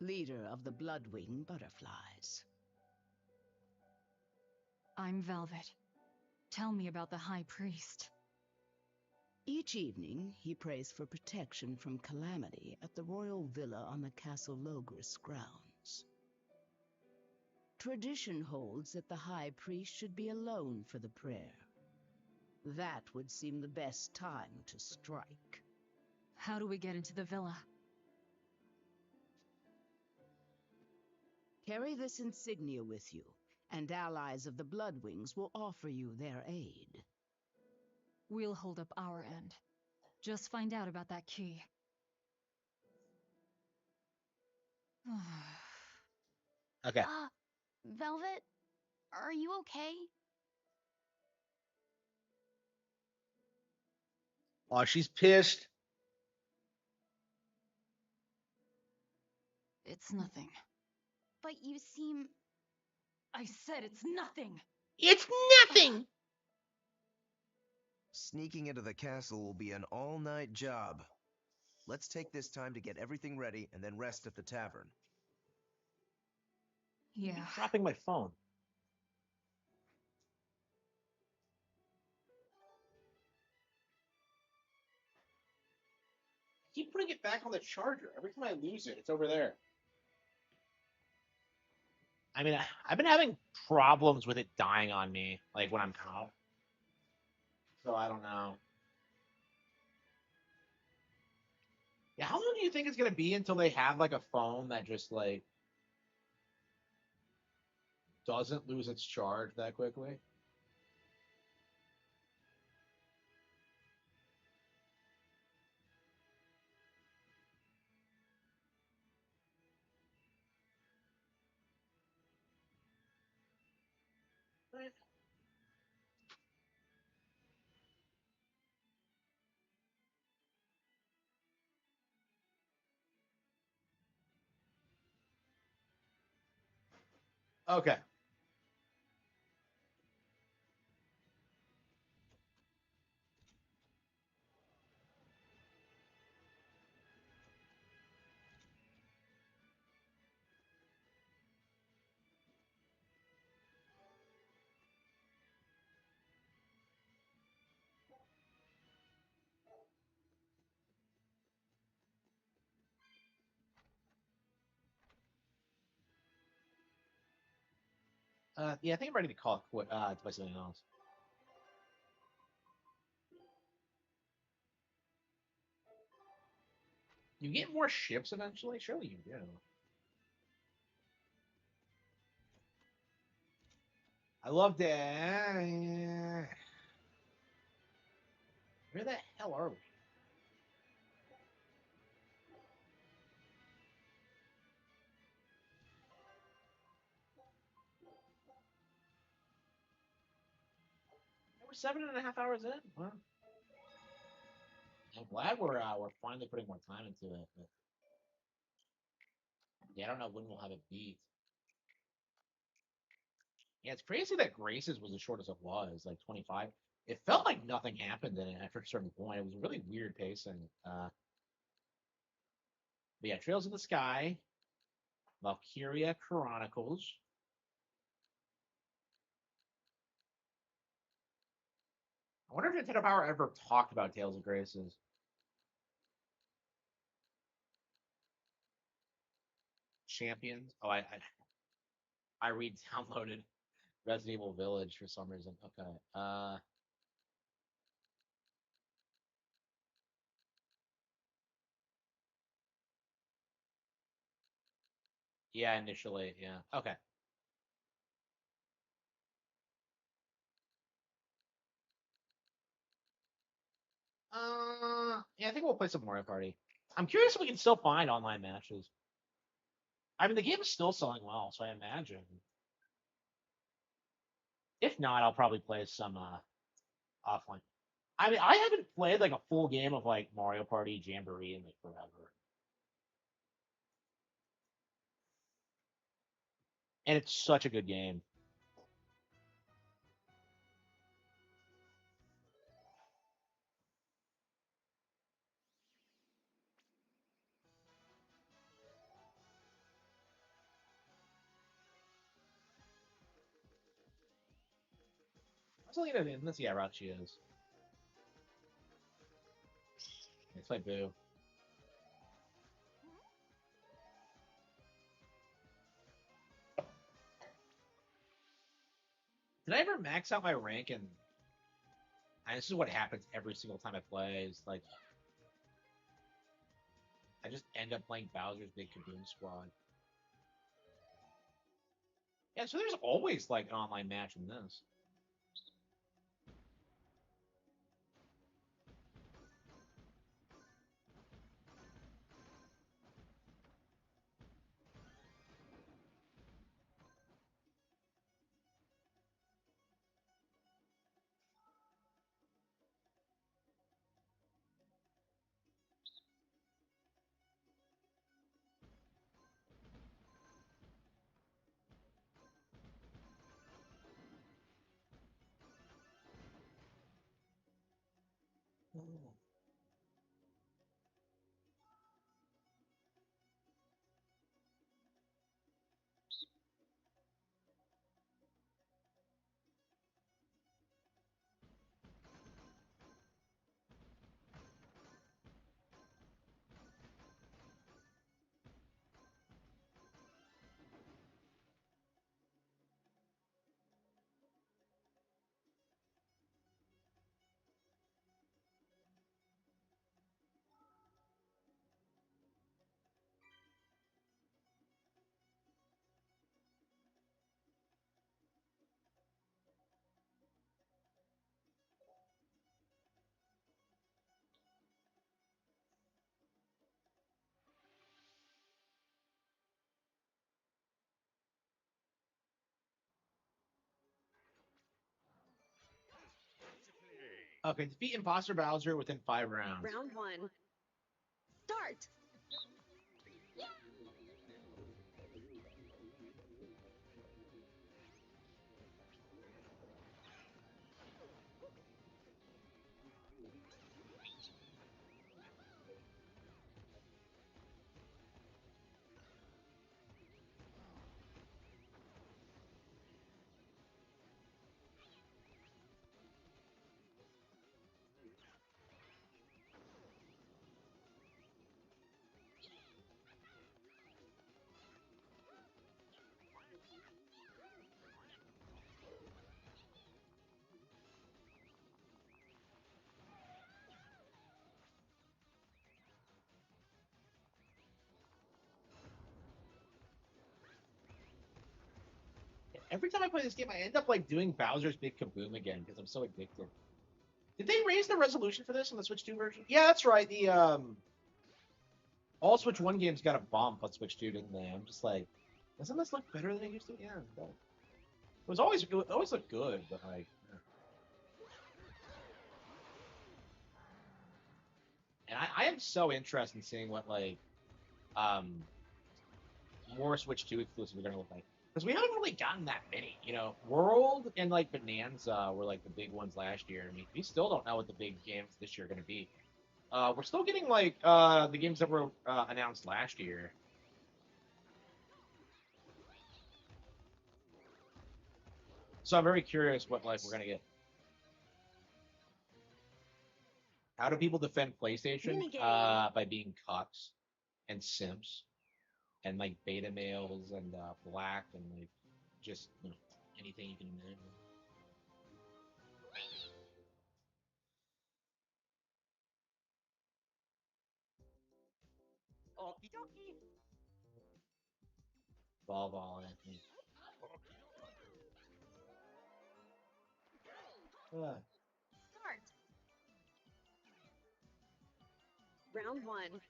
leader of the Bloodwing Butterflies. I'm Velvet. Tell me about the High Priest. Each evening, he prays for protection from calamity at the royal villa on the Castle Logris grounds. Tradition holds that the High Priest should be alone for the prayer. That would seem the best time to strike. How do we get into the villa? Carry this insignia with you, and allies of the Bloodwings will offer you their aid. We'll hold up our end. Just find out about that key. Okay. Velvet, are you okay? Oh, she's pissed. It's nothing. But you seem... I said it's nothing! It's nothing. Sneaking into the castle will be an all-night job. Let's take this time to get everything ready and then rest at the tavern. Yeah. I'm dropping my phone. Keep putting it back on the charger. Every time I lose it, it's over there. I mean, I've been having problems with it dying on me, like when I'm out. So I don't know. Yeah, how long do you think it's gonna be until they have like a phone that just like doesn't lose its charge that quickly? Okay. Yeah, I think I'm ready to call it quit. To play something else. You get more ships eventually? Surely you do. I love that. Where the hell are we? We're 7.5 hours in. Wow. I'm glad we're finally putting more time into it. But yeah, I don't know when we'll have it beat. Yeah, it's crazy that Grace's was as short as it was, like 25. It felt like nothing happened in it after a certain point. It was really weird pacing. But yeah, Trails in the Sky, Valkyria Chronicles. I wonder if Nintendo Power ever talked about Tales of Graces. Champions. Oh, I re-downloaded Resident Evil Village for some reason. Okay. Yeah, initially, yeah. Okay. Yeah, I think we'll play some Mario Party. I'm curious if we can still find online matches. I mean, the game is still selling well, so I imagine. If not, I'll probably play some offline. I mean, I haven't played like a full game of like Mario Party Jamboree in like forever, and it's such a good game. Let's see how route she is. Let's play Boo. Did I ever max out my rank and this is what happens every single time I play, is like I just end up playing Bowser's Big Kaboom Squad. Yeah, so there's always like an online match in this. Okay, defeat Imposter Bowser within 5 rounds. Round one. Start! Every time I play this game, I end up like doing Bowser's Big Kaboom again because I'm so addicted. Did they raise the resolution for this on the Switch 2 version? Yeah, that's right. The all Switch 1 games got a bump on Switch 2, didn't they? I'm just like, doesn't this look better than it used to? Yeah, it does. It always looked good, but like, yeah. And I am so interested in seeing what like um more Switch 2 exclusives are gonna look like. Because we haven't really gotten that many, you know. World and like Bonanza were like the big ones last year. I mean, we still don't know what the big games this year are gonna be. We're still getting like the games that were announced last year. So I'm very curious what like we're gonna get. How do people defend PlayStation? By being cucks and simps and like beta males and black and like just you know, anything you can imagine. Okie dokie. Ball, Anthony. Start! Round 1.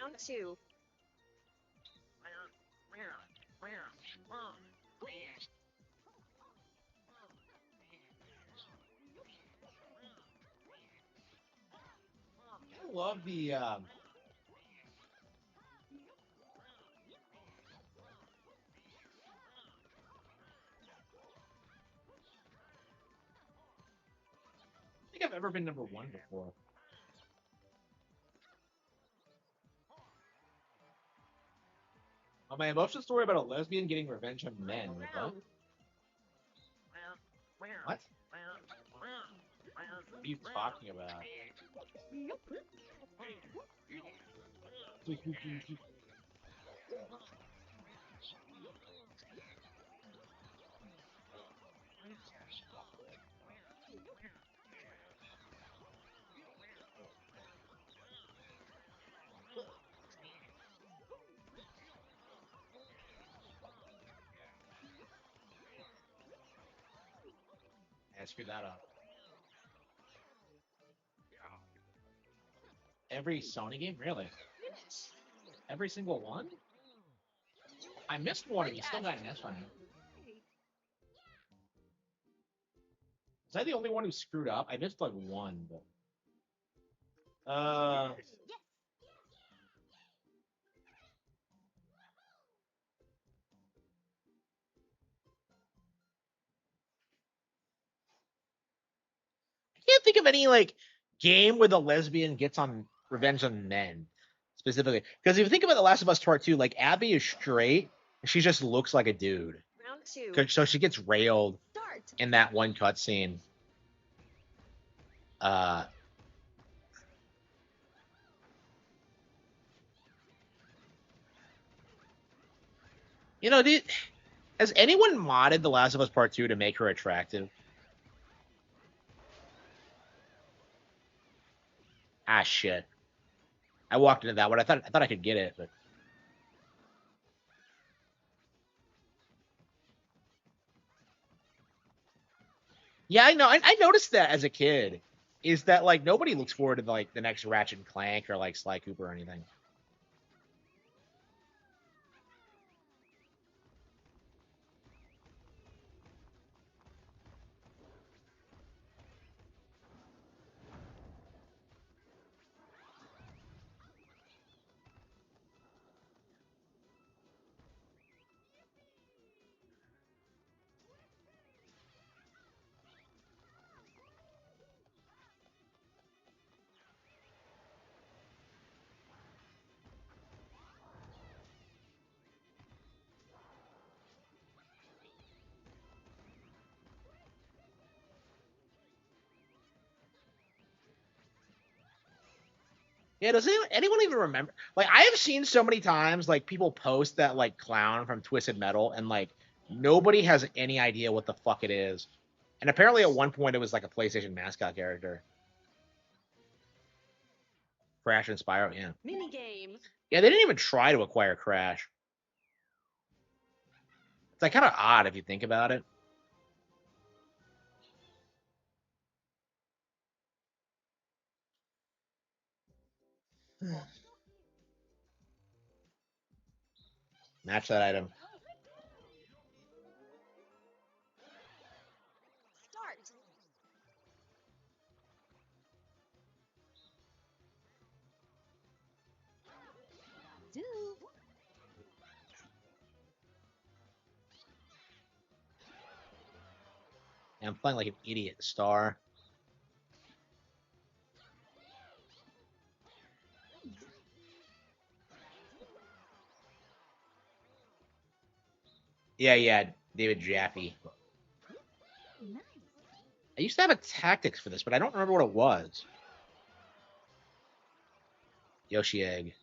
Round 2. I love the I think I've ever been number 1 before. My emotional story about a lesbian getting revenge on men. What? What? What are you talking about? I screwed that up. Every Sony game? Really? Every single one? I missed one and you still got an S on it. Was I the only one who screwed up? I missed like one, but I can't think of any like game where the lesbian gets on revenge on men specifically. Because if you think about The Last of Us Part 2, like Abby is straight, and she just looks like a dude. Round 2. So she gets railed Start. in that one cutscene. You know, has anyone modded The Last of Us Part 2 to make her attractive? Ah, shit. I walked into that one. I thought I could get it, but yeah, I know. I noticed that as a kid. Is that like nobody looks forward to like the next Ratchet and Clank or like Sly Cooper or anything? Yeah, does anyone even remember? Like, I have seen so many times, like, people post that, like, clown from Twisted Metal, and, like, nobody has any idea what the fuck it is. And apparently at one point it was, like, a PlayStation mascot character. Crash and Spyro, yeah. Minigame. Yeah, they didn't even try to acquire Crash. It's, like, kind of odd if you think about it. Match that item. Start. Do. Yeah, I'm playing like an idiot. Star. Yeah, David Jaffe. I used to have a tactics for this, but I don't remember what it was. Yoshi Egg.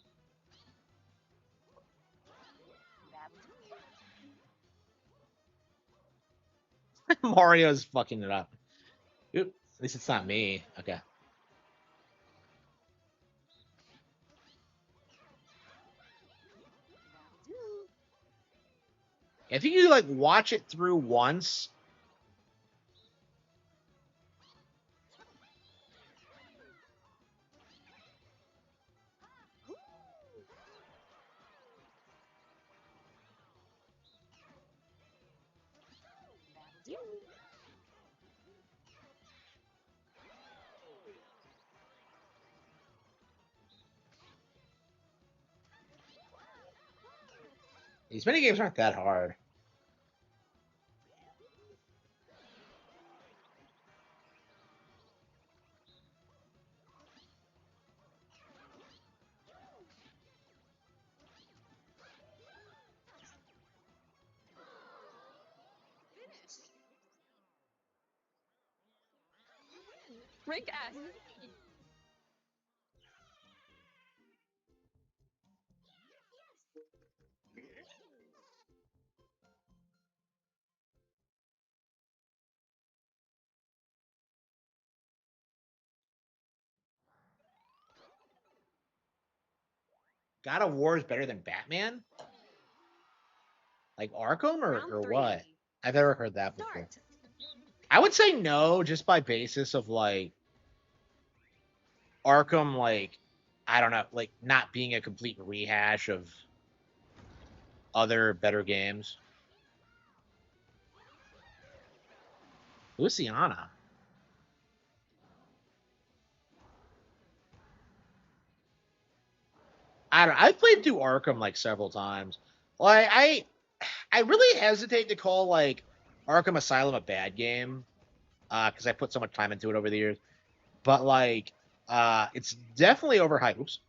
Mario's fucking it up. Oop, at least it's not me. Okay. If you like watch it through once, these mini games aren't that hard. Rank S. God of War is better than Batman? Like Arkham or what? I've never heard that before. Start. I would say no, just by basis of like Arkham, like I don't know, like not being a complete rehash of other better games. Luciana. I don't. I've played through Arkham like several times. Like I really hesitate to call like Arkham Asylum a bad game because I put so much time into it over the years. But like, it's definitely overhyped. Oops.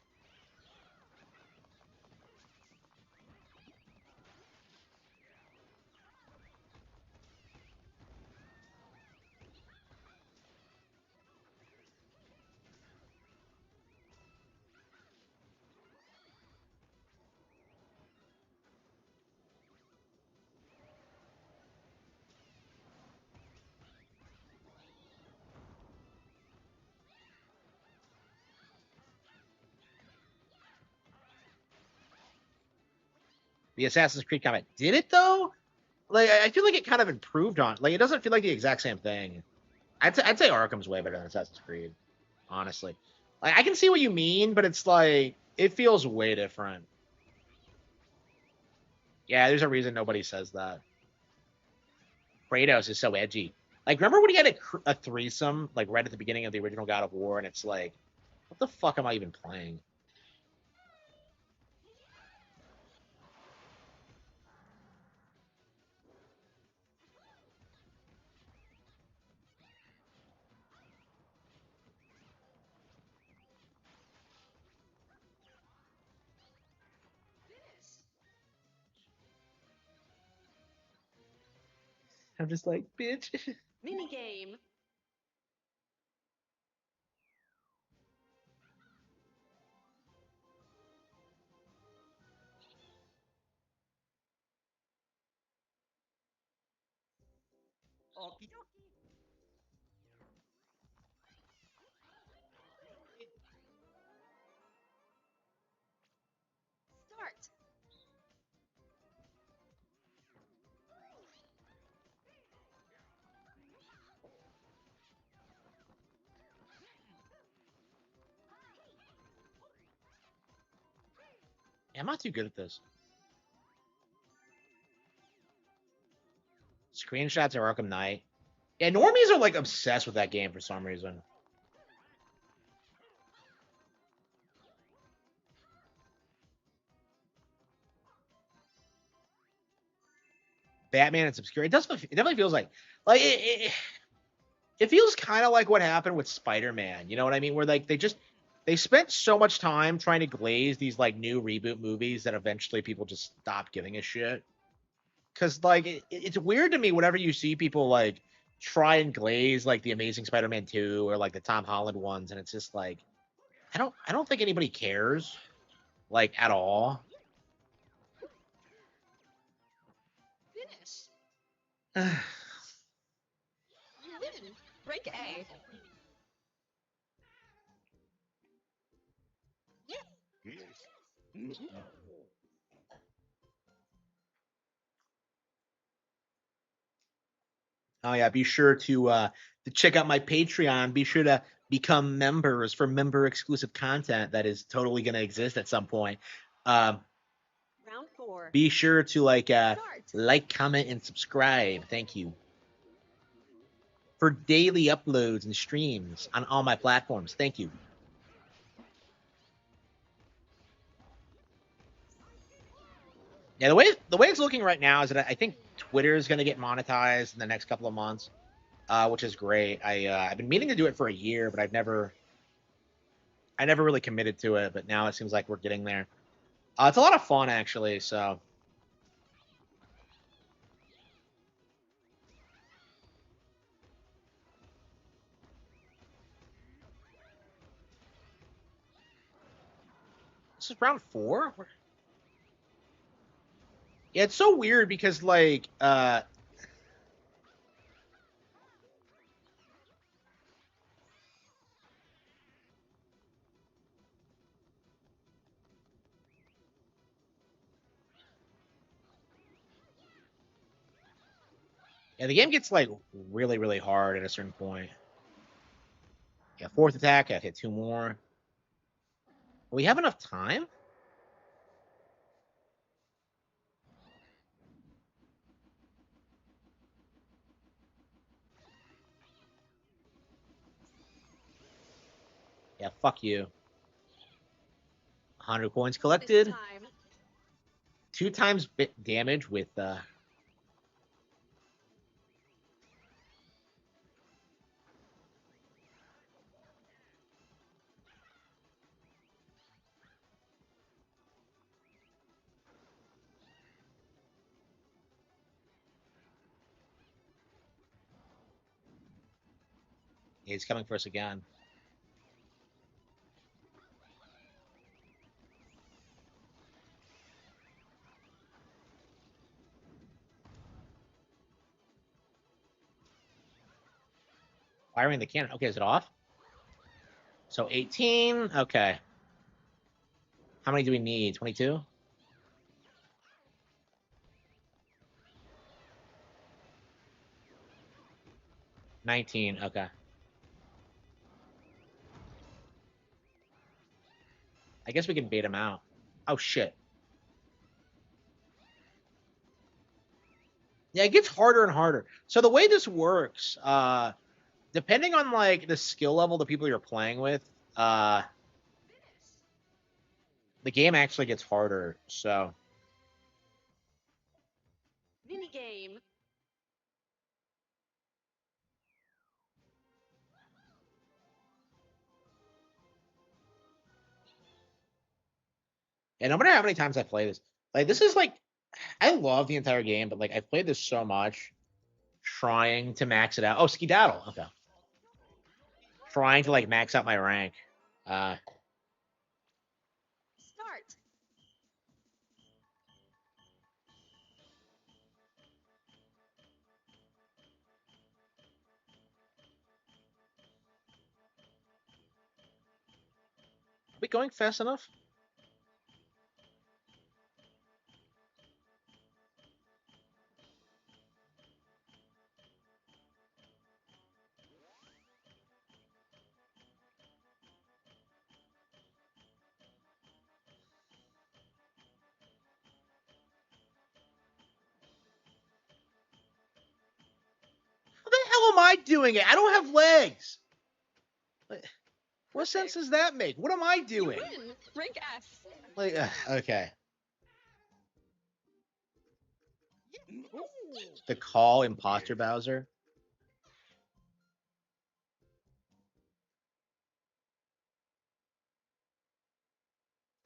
The Assassin's Creed combat did it though. Like I feel like it kind of improved on. Like it doesn't feel like the exact same thing. I'd say Arkham's way better than Assassin's Creed, honestly. Like I can see what you mean, but it's like it feels way different. Yeah, there's a reason nobody says that. Kratos is so edgy. Like, remember when he had a threesome, like right at the beginning of the original God of War, and it's like, what the fuck am I even playing? I'm just like, bitch. Minigame. Okie dokie. Start. Yeah, I'm not too good at this. Screenshots of Arkham Knight. Yeah, normies are like obsessed with that game for some reason. Batman, it's obscure. It does. It definitely feels like it feels kind of like what happened with Spider-Man. You know what I mean? Where like they spent so much time trying to glaze these like new reboot movies that eventually people just stopped giving a shit. Because like it's weird to me whenever you see people like try and glaze like the Amazing Spider-Man 2 or like the Tom Holland ones, and it's just like I don't think anybody cares like at all. Finish. Rank A. Oh yeah, be sure to check out my Patreon. Be sure to become members for member exclusive content that is totally going to exist at some point. Um, Round 4. be sure to Start. like, comment, and subscribe. Thank you for daily uploads and streams on all my platforms. Thank you. Yeah, the way it's looking right now is that I think Twitter is going to get monetized in the next couple of months, which is great. I've been meaning to do it for a year, but I never really committed to it. But now it seems like we're getting there. It's a lot of fun actually. So this is round 4. Yeah, it's so weird because like yeah, the game gets like really really hard at a certain point. Yeah, 4th attack. I hit 2 more. We have enough time. Yeah, fuck you. 100 coins collected. Time. 2 times bit damage with he's coming for us again. Firing the cannon. Okay, is it off? So 18. Okay. How many do we need? 22? 19. Okay. I guess we can bait him out. Oh, shit. Yeah, it gets harder and harder. So the way this works, depending on, like, the skill level the people you're playing with, the game actually gets harder, so... Mini game. And no matter how many times I play this, like, this is, like... I love the entire game, but, like, I've played this so much, trying to max it out. Oh, skedaddle. Okay. Trying to, like, max out my rank. Start. Are we going fast enough? How the hell am I doing it? I don't have legs. What sense does that make? What am I doing? You win. Rank S. Like, okay. The call imposter Bowser.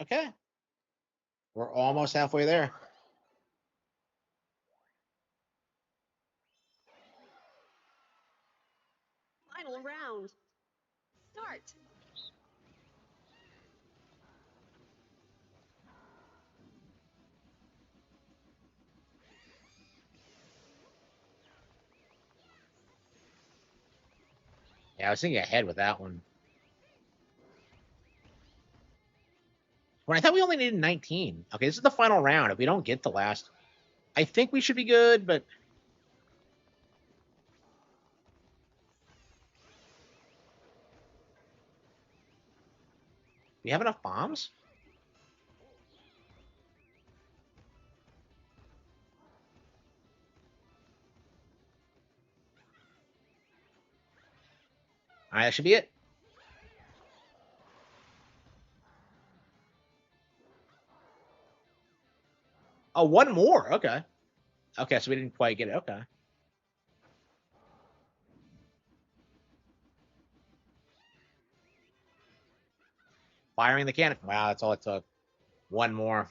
Okay. We're almost halfway there. Final round. Start. Yeah, I was thinking ahead with that one. When I thought we only needed 19. Okay, this is the final round. If we don't get the last, I think we should be good, but we have enough bombs? All right, that should be it. Oh, one more. Okay. Okay, so we didn't quite get it. Okay. Firing the cannon. Wow, that's all it took. One more.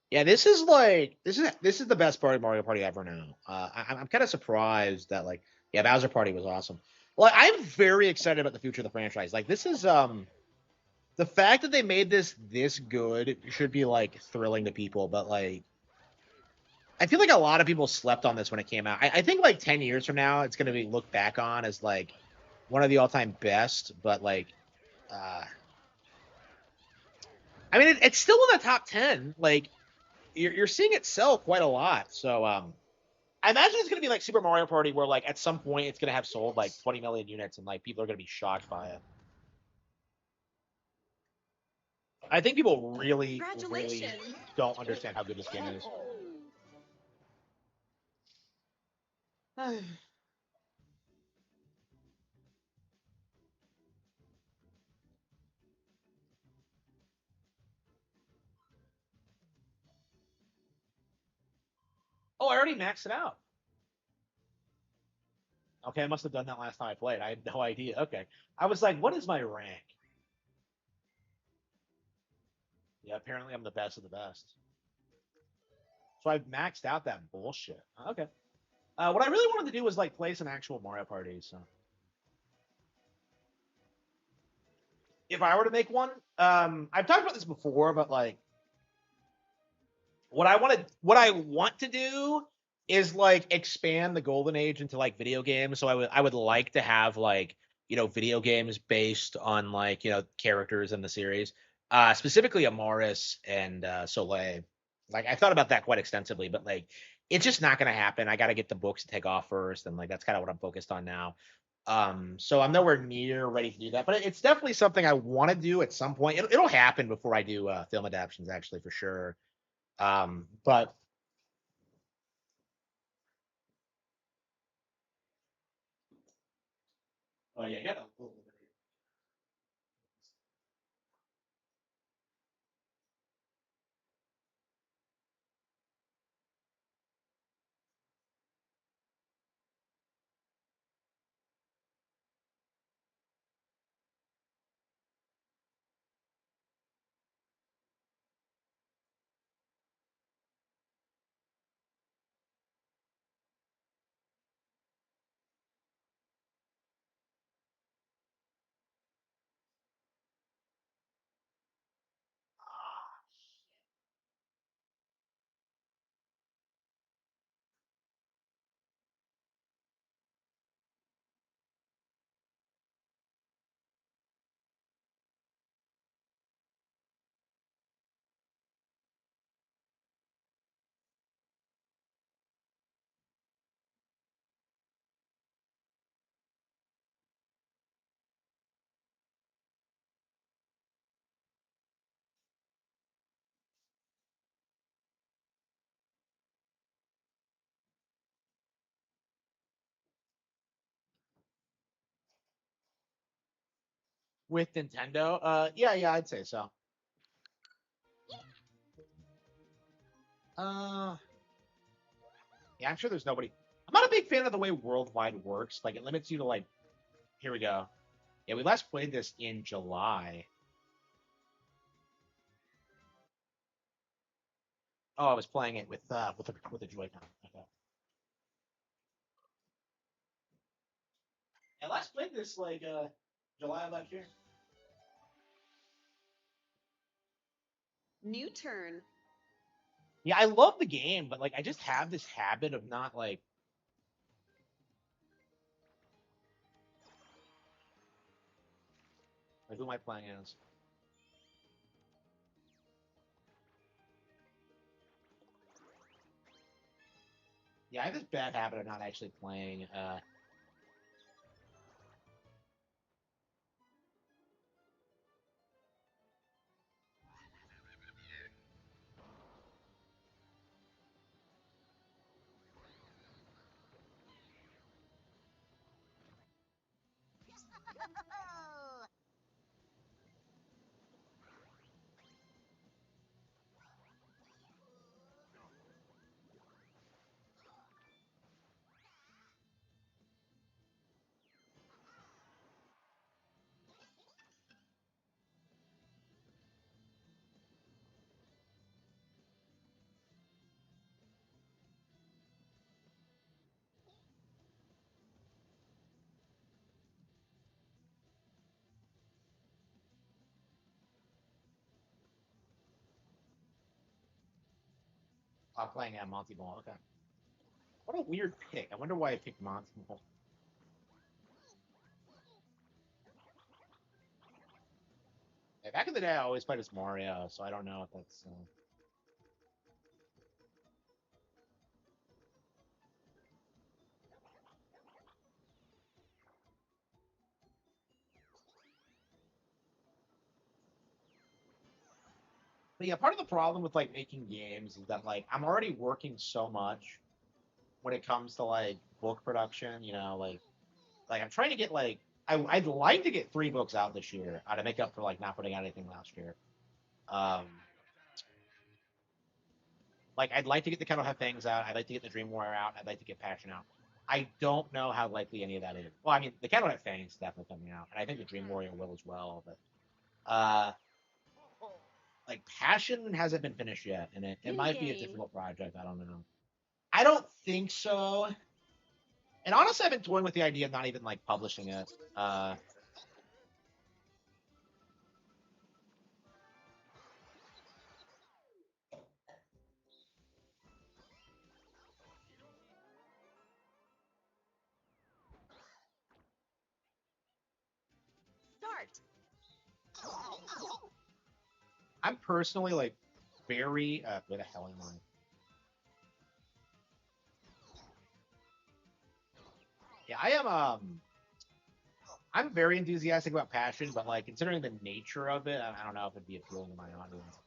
Yeah, this is the best part of Mario Party ever now. I'm kind of surprised that like yeah, Bowser Party was awesome. Like I'm very excited about the future of the franchise. Like this is the fact that they made this good should be like thrilling to people, but like I feel like a lot of people slept on this when it came out. I think like 10 years from now it's gonna be looked back on as like one of the all-time best, but like uh I mean it's still in the top 10. Like you're seeing it sell quite a lot. So I imagine it's gonna be like Super Mario Party, where like at some point it's gonna have sold like 20 million units, and like people are gonna be shocked by it. I think people really don't understand how good this game is. Oh, I already maxed it out. Okay, I must have done that last time I played. I had no idea. Okay, I was like, what is my rank? Yeah, apparently I'm the best of the best. So I've maxed out that bullshit. Okay. What I really wanted to do was like play some actual Mario Party. So if I were to make one, I've talked about this before, but like what I want to do is like expand the golden age into like video games. So I would like to have like, video games based on like, characters in the series. Specifically Amaris and Soleil. Like I thought about that quite extensively, but like it's just not gonna happen. I gotta get the books to take off first, and like that's kind of what I'm focused on now. So I'm nowhere near ready to do that, but it's definitely something I want to do at some point. It'll happen before I do film adaptations, actually, for sure. But oh yeah, you got a little bit. With Nintendo, yeah, I'd say so. Uh, yeah, I'm sure there's nobody. I'm not a big fan of the way Worldwide works. Like it limits you to like. Here we go. Yeah, we last played this in July. Oh, I was playing it with a Joy-Con. Okay. I last played this like July of last year. New turn. Yeah, I love the game, but like I just have this habit of not like Who am I playing as? Yeah, I have this bad habit of not actually playing. Playing at Monty Ball. Okay. What a weird pick. I wonder why I picked Monty Ball. Yeah, back in the day, I always played as Mario, so I don't know if that's. But yeah, part of the problem with like making games is that like I'm already working so much when it comes to like book production. Like I'm trying to get like I'd like to get 3 books out this year to make up for like not putting out anything last year. Um, like I'd like to get the Kettle Have Things out. I'd like to get the Dream Warrior out. I'd like to get Passion out. I don't know how likely any of that is. Well, I mean, the Kettle Have Fangs is definitely coming out, and I think the Dream Warrior will as well. But like Passion hasn't been finished yet, and it might be a difficult project. I don't know. I don't think so. And honestly, I've been toying with the idea of not even like publishing it. Start. I'm personally like very where the hell am I? Yeah, I am I'm very enthusiastic about Passion, but like considering the nature of it, I don't know if it'd be appealing to my audience.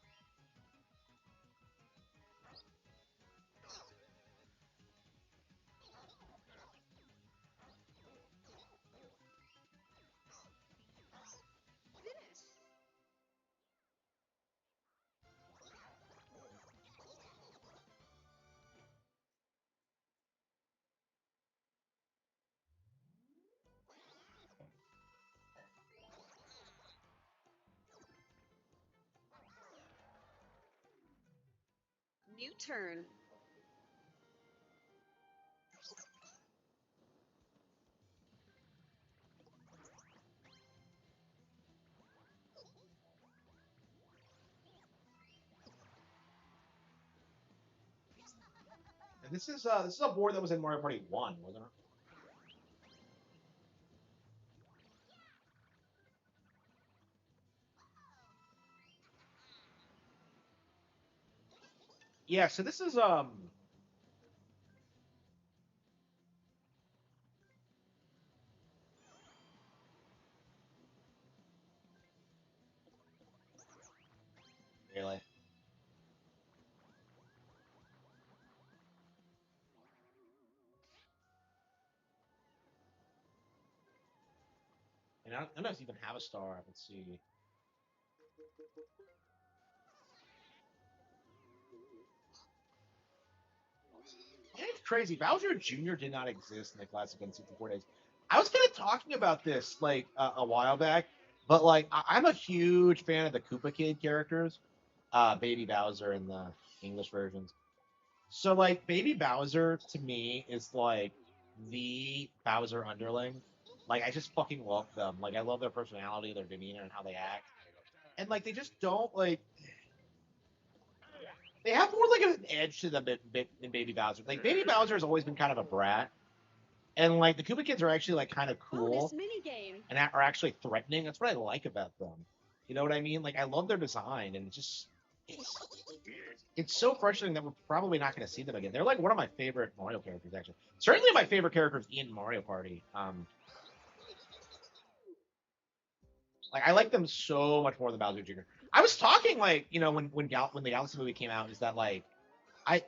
New turn. And this is a board that was in Mario Party 1, wasn't it? Yeah, so this is really. And I don't know if it even have a star. Let's see. Yeah, it's crazy. Bowser Jr. did not exist in the classic N64 days. I was kind of talking about this like a while back, but like I'm a huge fan of the Koopa Kid characters, Baby Bowser in the English versions. So like Baby Bowser to me is like the Bowser underling. Like I just fucking love them. Like I love their personality, their demeanor, and how they act. And like they just don't like they have more like an edge to them than Baby Bowser. Like Baby Bowser has always been kind of a brat, and like the Koopa Kids are actually like kind of Bonus cool. mini game. and are actually threatening. That's what I like about them. You know what I mean? Like I love their design, and it's it's so frustrating that we're probably not going to see them again. They're like one of my favorite Mario characters, actually. Certainly my favorite characters in Mario Party. Like I like them so much more than Bowser Jr. I was talking like when the Galaxy movie came out is that like I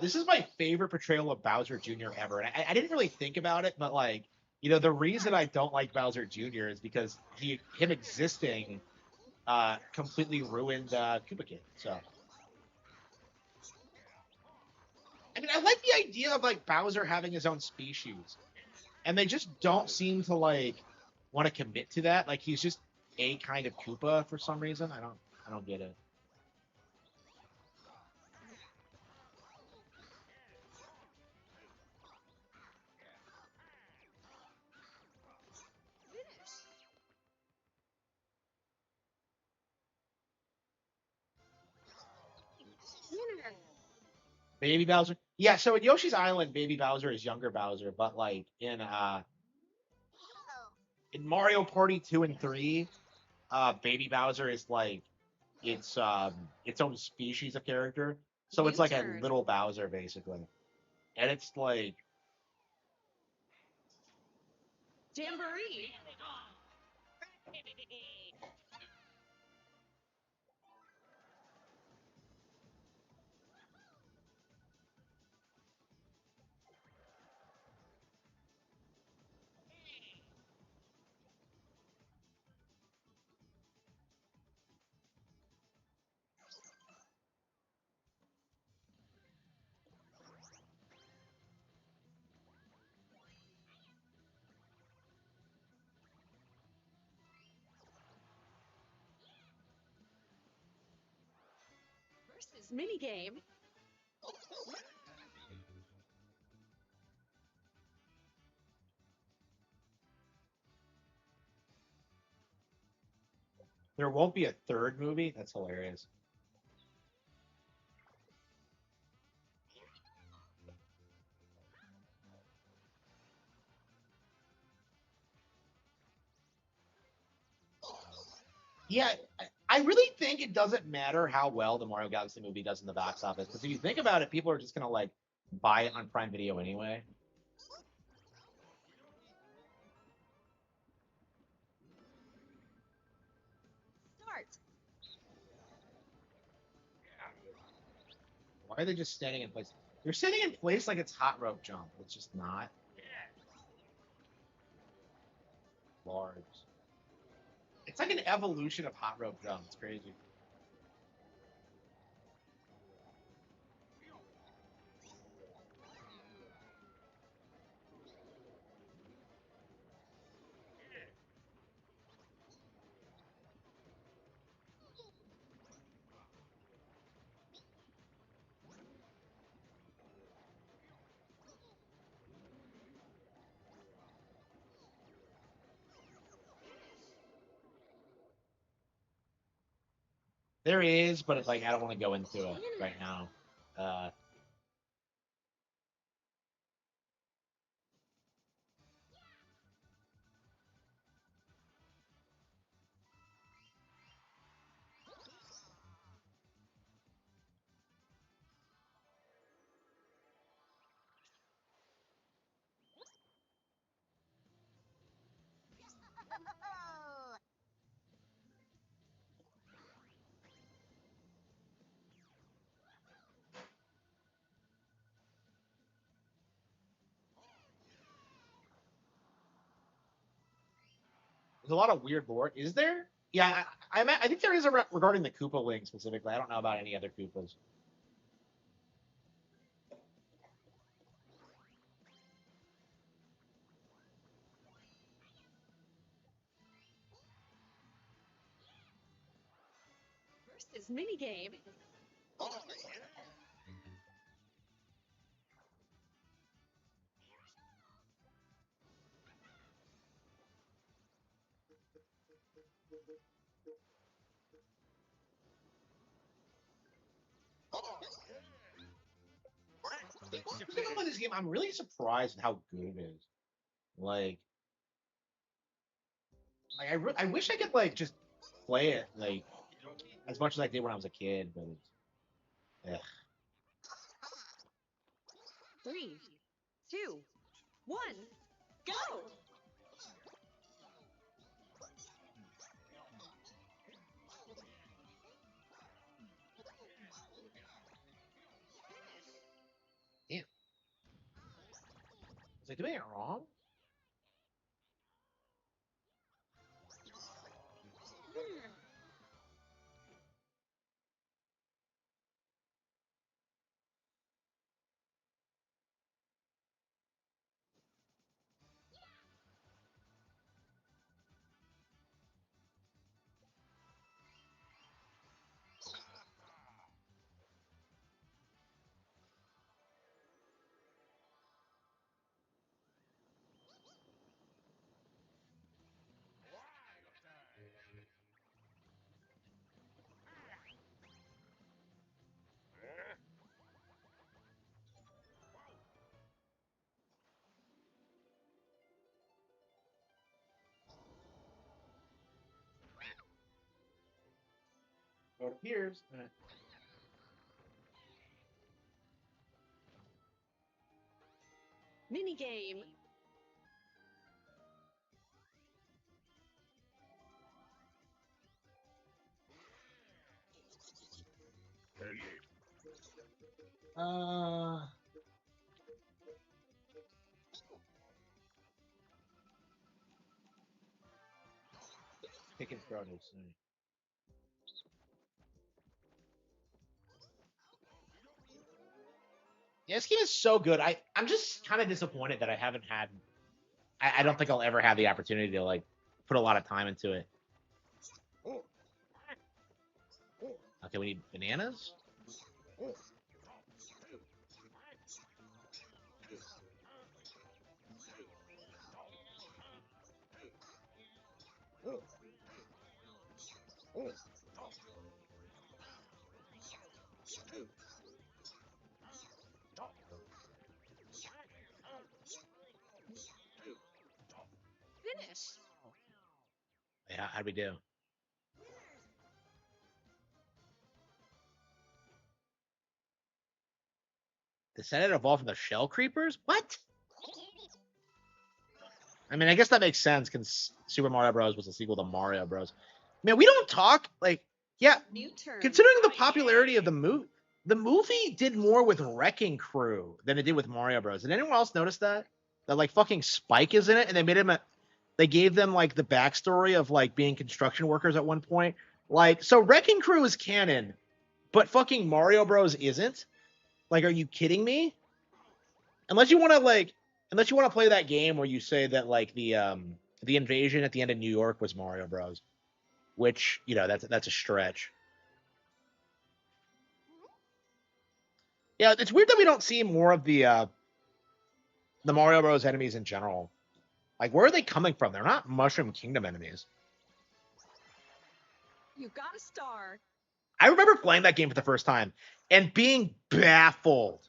this is my favorite portrayal of Bowser Jr. ever, and I didn't really think about it, but like the reason I don't like Bowser Jr. is because him existing completely ruined Koopa Kid. So I mean I like the idea of like Bowser having his own species, and they just don't seem to like want to commit to that. Like he's just a kind of Koopa for some reason. I don't get it. Winner. Baby Bowser. Yeah, so in Yoshi's Island, Baby Bowser is younger Bowser, but like in Mario Party 2 and 3, Baby Bowser is like its own species of character. So it's like a U-turn. little Bowser basically. And it's like Jamboree. Versus minigame. there won't be a third movie. That's hilarious. Yeah, I really think it doesn't matter how well the Mario Galaxy movie does in the box office because if you think about it, people are just gonna like buy it on Prime Video anyway. Start. Why are they just standing in place? They're standing in place like it's hot rope jump. It's just not large. It's like an evolution of hot rope jump. It's crazy. There is, but it's like I don't want to go into it right now. Uh, there's a lot of weird lore. Is there? Yeah, I think there is regarding the Koopa Wing specifically. I don't know about any other Koopas. Versus minigame. The thing about this game, I'm really surprised at how good it is. Like, Like I wish I could like just play it like as much as I did when I was a kid, but ugh. 3, 2, 1, go! Damn. Was I doing it wrong? So it appears. Minigame. Uh, picking produce. Yeah, this game is so good. I'm just kind of disappointed that I haven't had. I don't think I'll ever have the opportunity to like put a lot of time into it. Okay, we need bananas. Finish. Yeah, how'd we do? The Senate evolved from the shell creepers? What? I mean, I guess that makes sense because Super Mario Bros. Was a sequel to Mario Bros. Man, we don't talk like, yeah. New turn. Considering the popularity of the movie did more with Wrecking Crew than it did with Mario Bros. Did anyone else notice that? That like fucking Spike is in it, and they made him they gave them like the backstory of like being construction workers at one point. Like, so Wrecking Crew is canon, but fucking Mario Bros. Isn't. Like, are you kidding me? Unless you want to like, unless you want to play that game where you say that like the invasion at the end of New York was Mario Bros. Which that's a stretch. Yeah, it's weird that we don't see more of the Mario Bros. Enemies in general. Like, where are they coming from? They're not Mushroom Kingdom enemies. You got a star. I remember playing that game for the first time and being baffled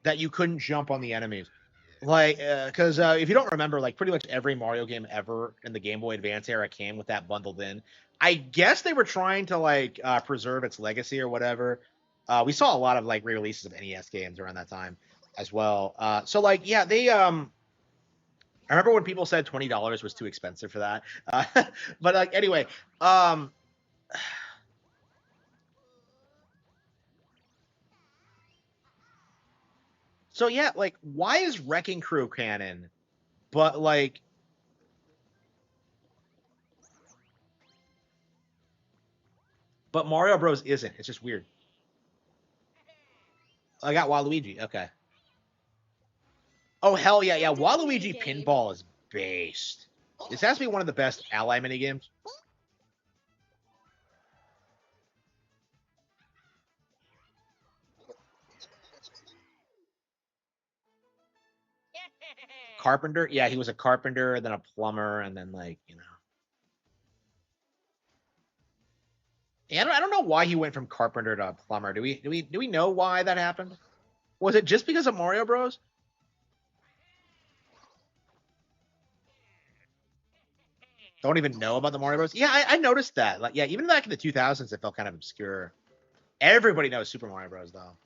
that you couldn't jump on the enemies. Like, because if you don't remember, like pretty much every Mario game ever in the Game Boy Advance era came with that bundled in. I guess they were trying to like preserve its legacy or whatever. We saw a lot of like re-releases of NES games around that time as well. So like, yeah, they I remember when people said $20 was too expensive for that. But like, anyway, um, so yeah, like, why is Wrecking Crew canon, but like, but Mario Bros isn't? It's just weird. I got Waluigi. Okay. Oh hell yeah, yeah. Waluigi Pinball is based. This has to be one of the best ally minigames. Carpenter, yeah, he was a carpenter, then a plumber, and then like yeah, I don't know why he went from carpenter to plumber. Do we know why that happened? Was it just because of Mario Bros? don't even know about the Mario Bros. Yeah, I noticed that. Like, yeah, even back in the 2000s, it felt kind of obscure. Everybody knows Super Mario Bros. Though.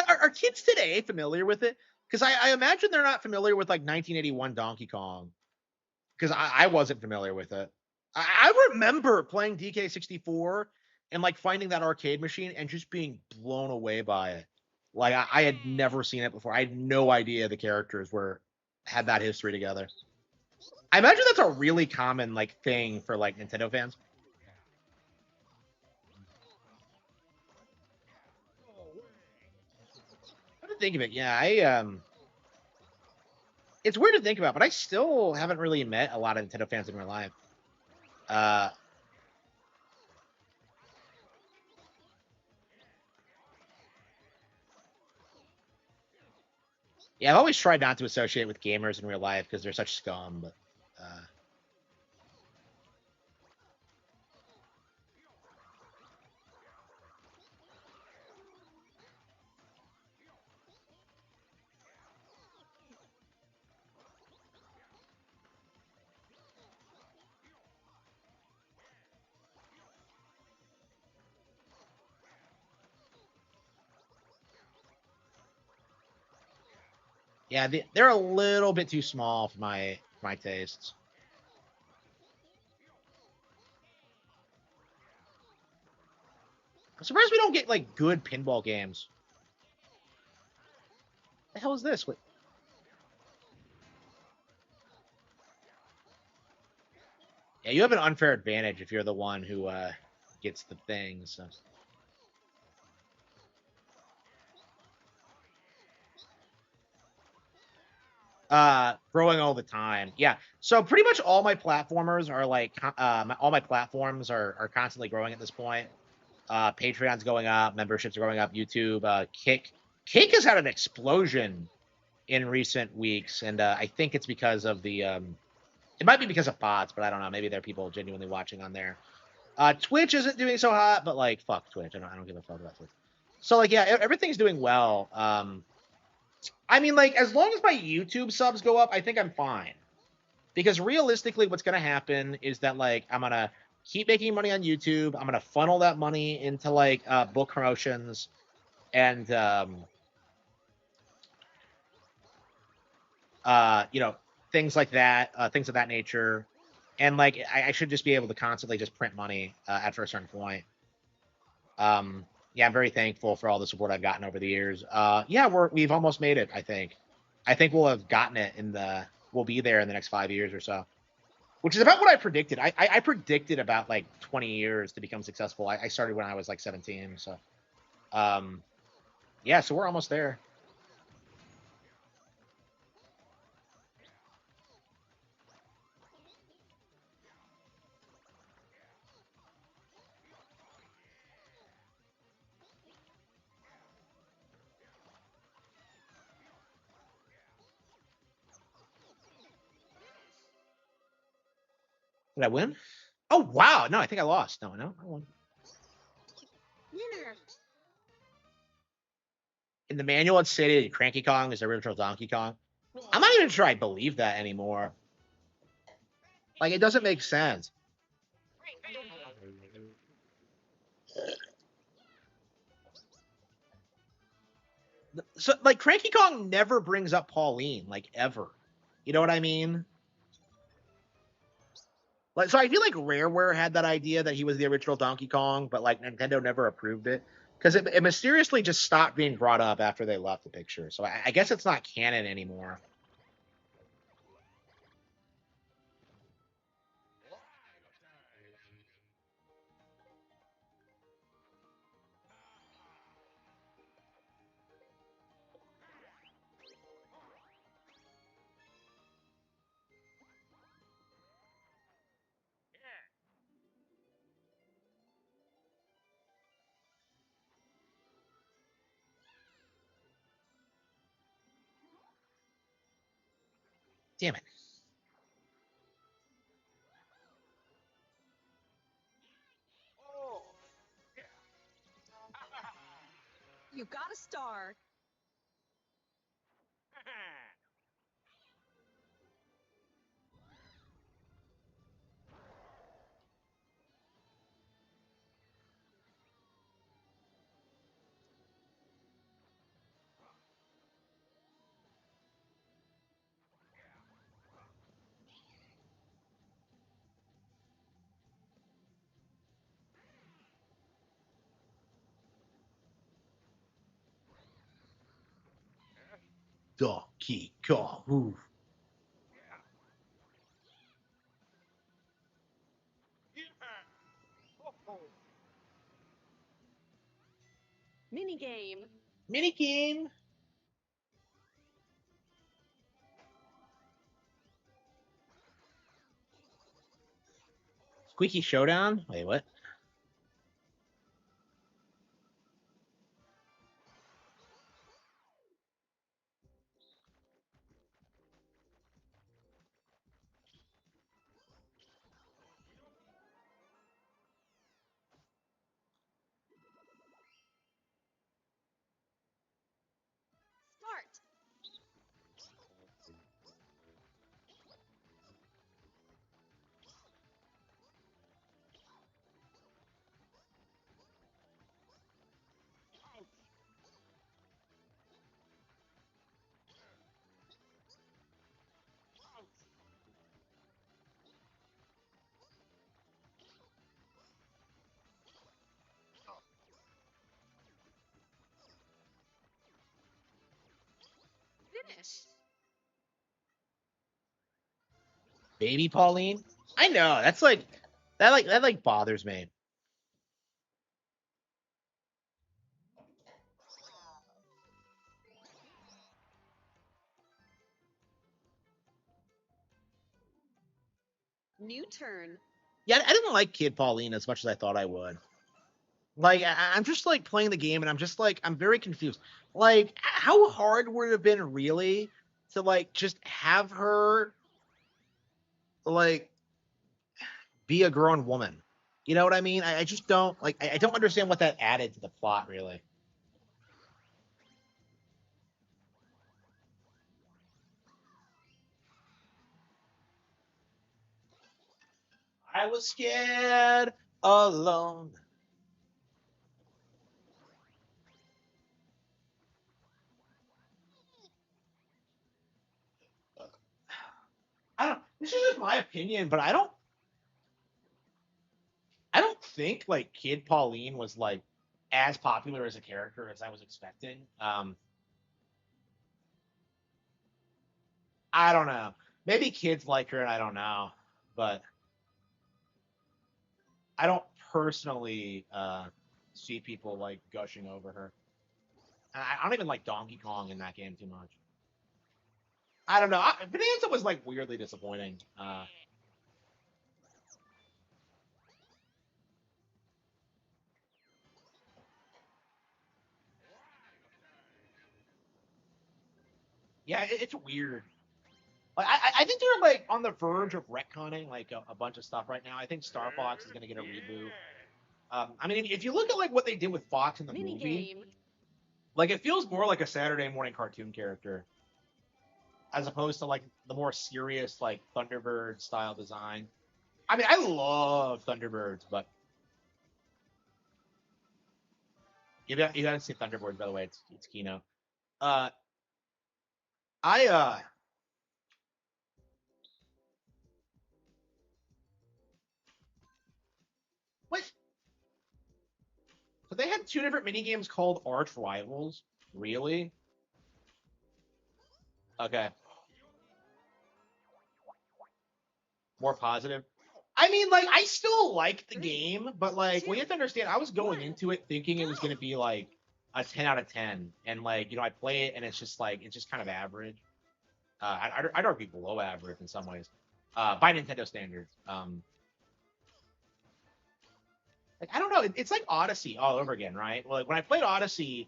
Are kids today familiar with it? Because I imagine they're not familiar with like 1981 Donkey Kong. Because I wasn't familiar with it. I remember playing DK64 and like finding that arcade machine and just being blown away by it. Like I had never seen it before. I had no idea the characters had that history together. I imagine that's a really common like thing for like Nintendo fans. What to think of it? Yeah, it's weird to think about, but I still haven't really met a lot of Nintendo fans in real life. Uh, yeah, I've always tried not to associate with gamers in real life because they're such scum. But yeah, they're a little bit too small for my tastes. I'm surprised we don't get like good pinball games. The hell is this? What? Yeah, you have an unfair advantage if you're the one who gets the thing. So. Growing all the time. Yeah. So pretty much all my platformers are like all my platforms are constantly growing at this point. Patreon's going up, memberships are going up, YouTube, Kick has had an explosion in recent weeks, and I think it's because of the it might be because of bots, but I don't know. Maybe there are people genuinely watching on there. Twitch isn't doing so hot, but like fuck Twitch. I don't give a fuck about Twitch. So like yeah, everything's doing well. I mean like as long as my YouTube subs go up, I think I'm fine. Because realistically, what's gonna happen is that like I'm gonna keep making money on YouTube. I'm gonna funnel that money into like book promotions and you know things like that, things of that nature. And like I should just be able to constantly just print money after a certain point. Yeah, I'm very thankful for all the support I've gotten over the years. Yeah, we've almost made it. I think. I think we'll have gotten it we'll be there in the next 5 years or so, which is about what I predicted. I predicted about like 20 years to become successful. I started when I was like 17, so um, yeah, so we're almost there. Did I win? Oh wow! No, I think I lost. No, I won. Winner. In the manual, it stated Cranky Kong is the original Donkey Kong. I'm not even sure I believe that anymore. Like, it doesn't make sense. So, like, Cranky Kong never brings up Pauline, like, ever. You know what I mean? Like, so I feel like Rareware had that idea that he was the original Donkey Kong, but like Nintendo never approved it because it mysteriously just stopped being brought up after they left the picture. So I guess it's not canon anymore. Damn it. You got a star. Donkey Kong. Ooh. Minigame. Minigame. Squeaky Showdown? Wait, what? Start. Finish. Baby Pauline? I know. That's like that bothers me. New turn. Yeah, I didn't like Kid Pauline as much as I thought I would. Like, I'm just like playing the game, and I'm just like I'm very confused. Like, how hard would it have been really to like just have her like be a grown woman? You know what I mean? I just don't like. I don't understand what that added to the plot, really. I was scared alone. I don't. This is just my opinion, but I don't think like Kid Pauline was like as popular as a character as I was expecting. I don't know. Maybe kids like her, and I don't know, but I don't personally see people like gushing over her. I don't even like Donkey Kong in that game too much. I don't know. Bonanza was like weirdly disappointing. Yeah, it's weird. Like, I think they're like on the verge of retconning like a bunch of stuff right now. I think Star Fox is gonna get a reboot. I mean, if you look at like what they did with Fox in the movie, Minigame. like it feels more like a Saturday morning cartoon character as opposed to like the more serious like Thunderbird style design. I mean, I love Thunderbirds, but you gotta see Thunderbirds by the way. It's Kino. Uh, I what? So they had two different mini games called Arch Rivals. Really? Okay, more positive. I mean, like, I still like the game, but like, what you have to understand, I was going into it thinking it was going to be like a 10 out of 10, and like, I play it and it's just like it's just kind of average. I'd argue below average in some ways, by Nintendo standards. Like I don't know, it's like Odyssey all over again, right? Like when I played Odyssey,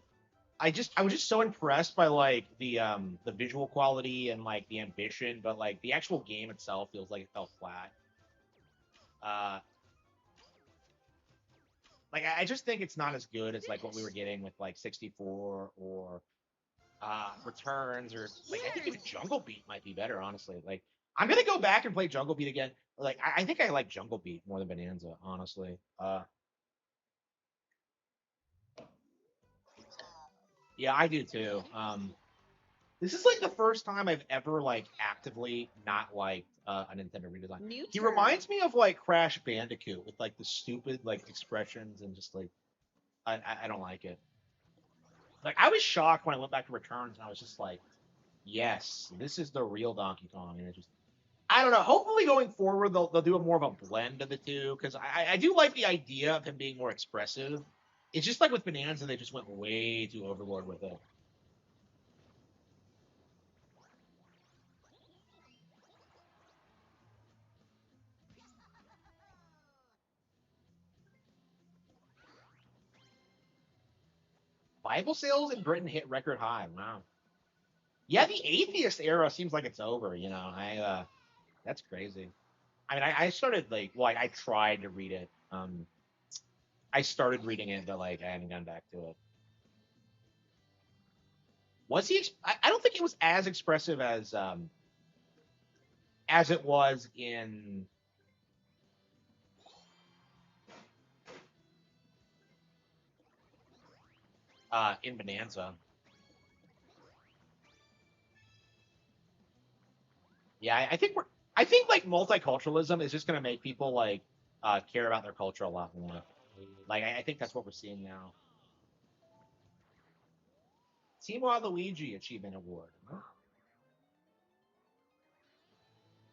I was just so impressed by like the visual quality and like the ambition, but like the actual game itself feels like it fell flat. Uh, like I just think it's not as good as like what we were getting with like 64 or Returns or like I think even Jungle Beat might be better, honestly. Like I'm gonna go back and play Jungle Beat again. Like I think I like Jungle Beat more than Bonanza, honestly. Yeah, I do too. This is like the first time I've ever like actively not liked a Nintendo redesign. New He turn. reminds me of like Crash Bandicoot with like the stupid like expressions and just like I don't like it. Like I was shocked when I went back to Returns and I was just like, Yes, this is the real Donkey Kong, and it just I don't know. Hopefully, going forward, they'll do a more of a blend of the two because I do like the idea of him being more expressive. It's just like with Bonanza, they just went way too overboard with it. Bible sales in Britain hit record high. Wow. Yeah, the atheist era seems like it's over. That's crazy. I mean, I started like, well, I tried to read it. I started reading it, but like I haven't gone back to it. Was he? I don't think it was as expressive as it was in Bonanza. Yeah, I think like multiculturalism is just gonna make people like care about their culture a lot more. Like I think that's what we're seeing now. Team Waluigi Achievement Award. Huh?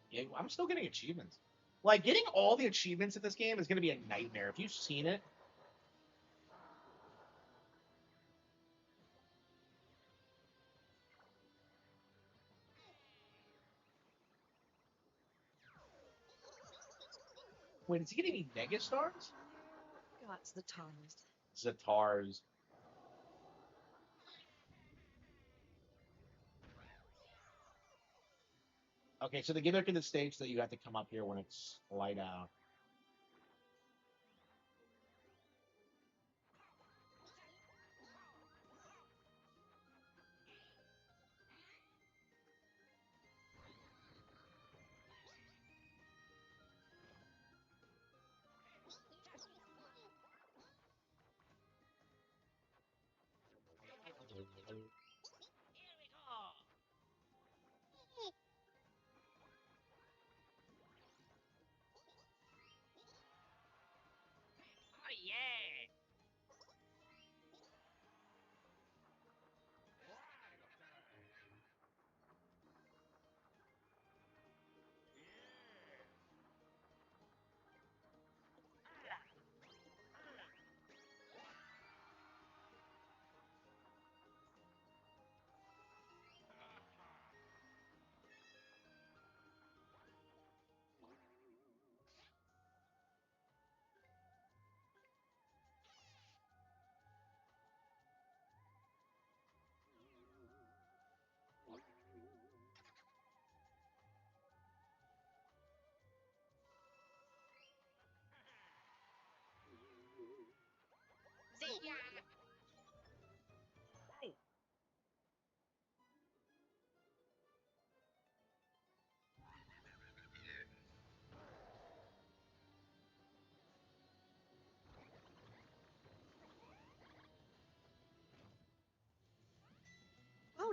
Yeah, I'm still getting achievements. Like getting all the achievements in this game is gonna be a nightmare. If you've seen it, wait, is he getting any mega stars? Got the tars. Zatars. Okay, so the gimmick in the stage that you have to come up here when it's light out.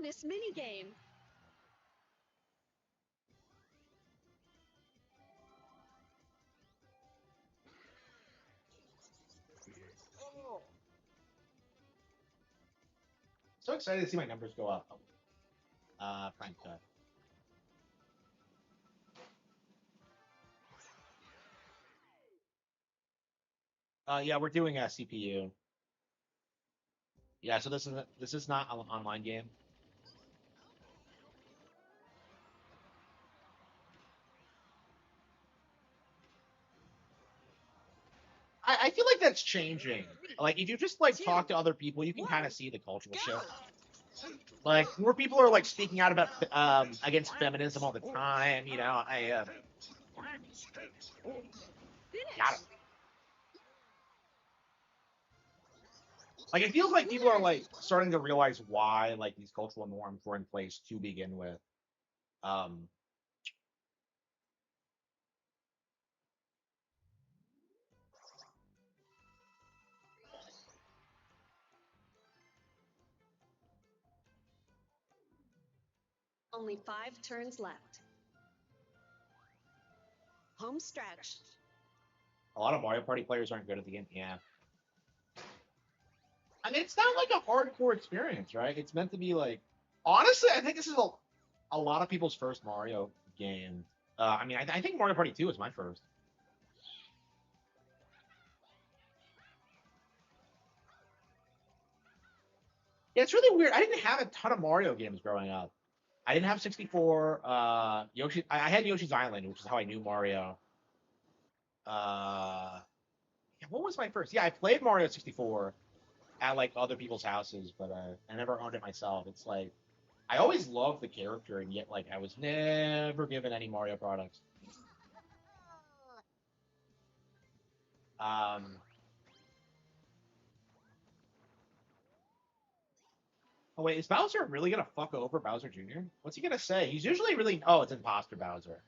Bonus minigame. So excited to see my numbers go up. Prime cut. Yeah, we're doing a CPU. Yeah, so this is not an online game. I feel like that's changing. Like if you just like talk to other people, you can kind of see the cultural shift. Like more people are like speaking out about against feminism all the time. Got it. Like it feels like people are like starting to realize why like these cultural norms were in place to begin with. Um, Only 5 turns left. Home stretch. a lot of Mario Party players aren't good at the game. Yeah. I mean, it's not like a hardcore experience, right? It's meant to be like. Honestly, I think this is a a lot of people's first Mario game. I mean, I think Mario Party 2 was my first. Yeah, it's really weird. I didn't have a ton of Mario games growing up. I didn't have 64. Yoshi. I had Yoshi's Island, which is how I knew Mario. Uh, yeah, what was my first? Yeah, I played Mario 64 at like other people's houses, but I never owned it myself. It's like I always loved the character, and yet like I was never given any Mario products. Um, oh wait, is Bowser really gonna fuck over Bowser Jr.? What's he gonna say? He's usually really. Oh, it's Imposter Bowser.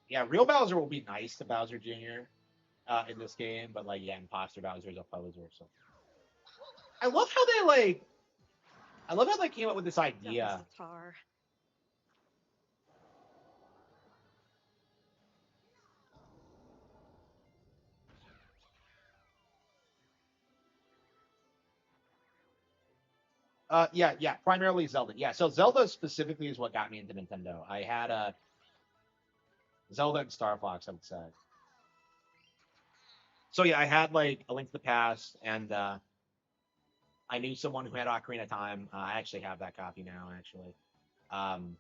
Yeah, real Bowser will be nice to Bowser Jr. In this game, but like yeah, Imposter Bowser is a poser. So I love how they like. I love how they came up with this idea. Tar. Yeah, primarily Zelda. Yeah, so Zelda specifically is what got me into Nintendo. I had Zelda and Star Fox, I would say. So yeah, I had like A Link to the Past, and I knew someone who had Ocarina of Time. I actually have that copy now, actually. Um,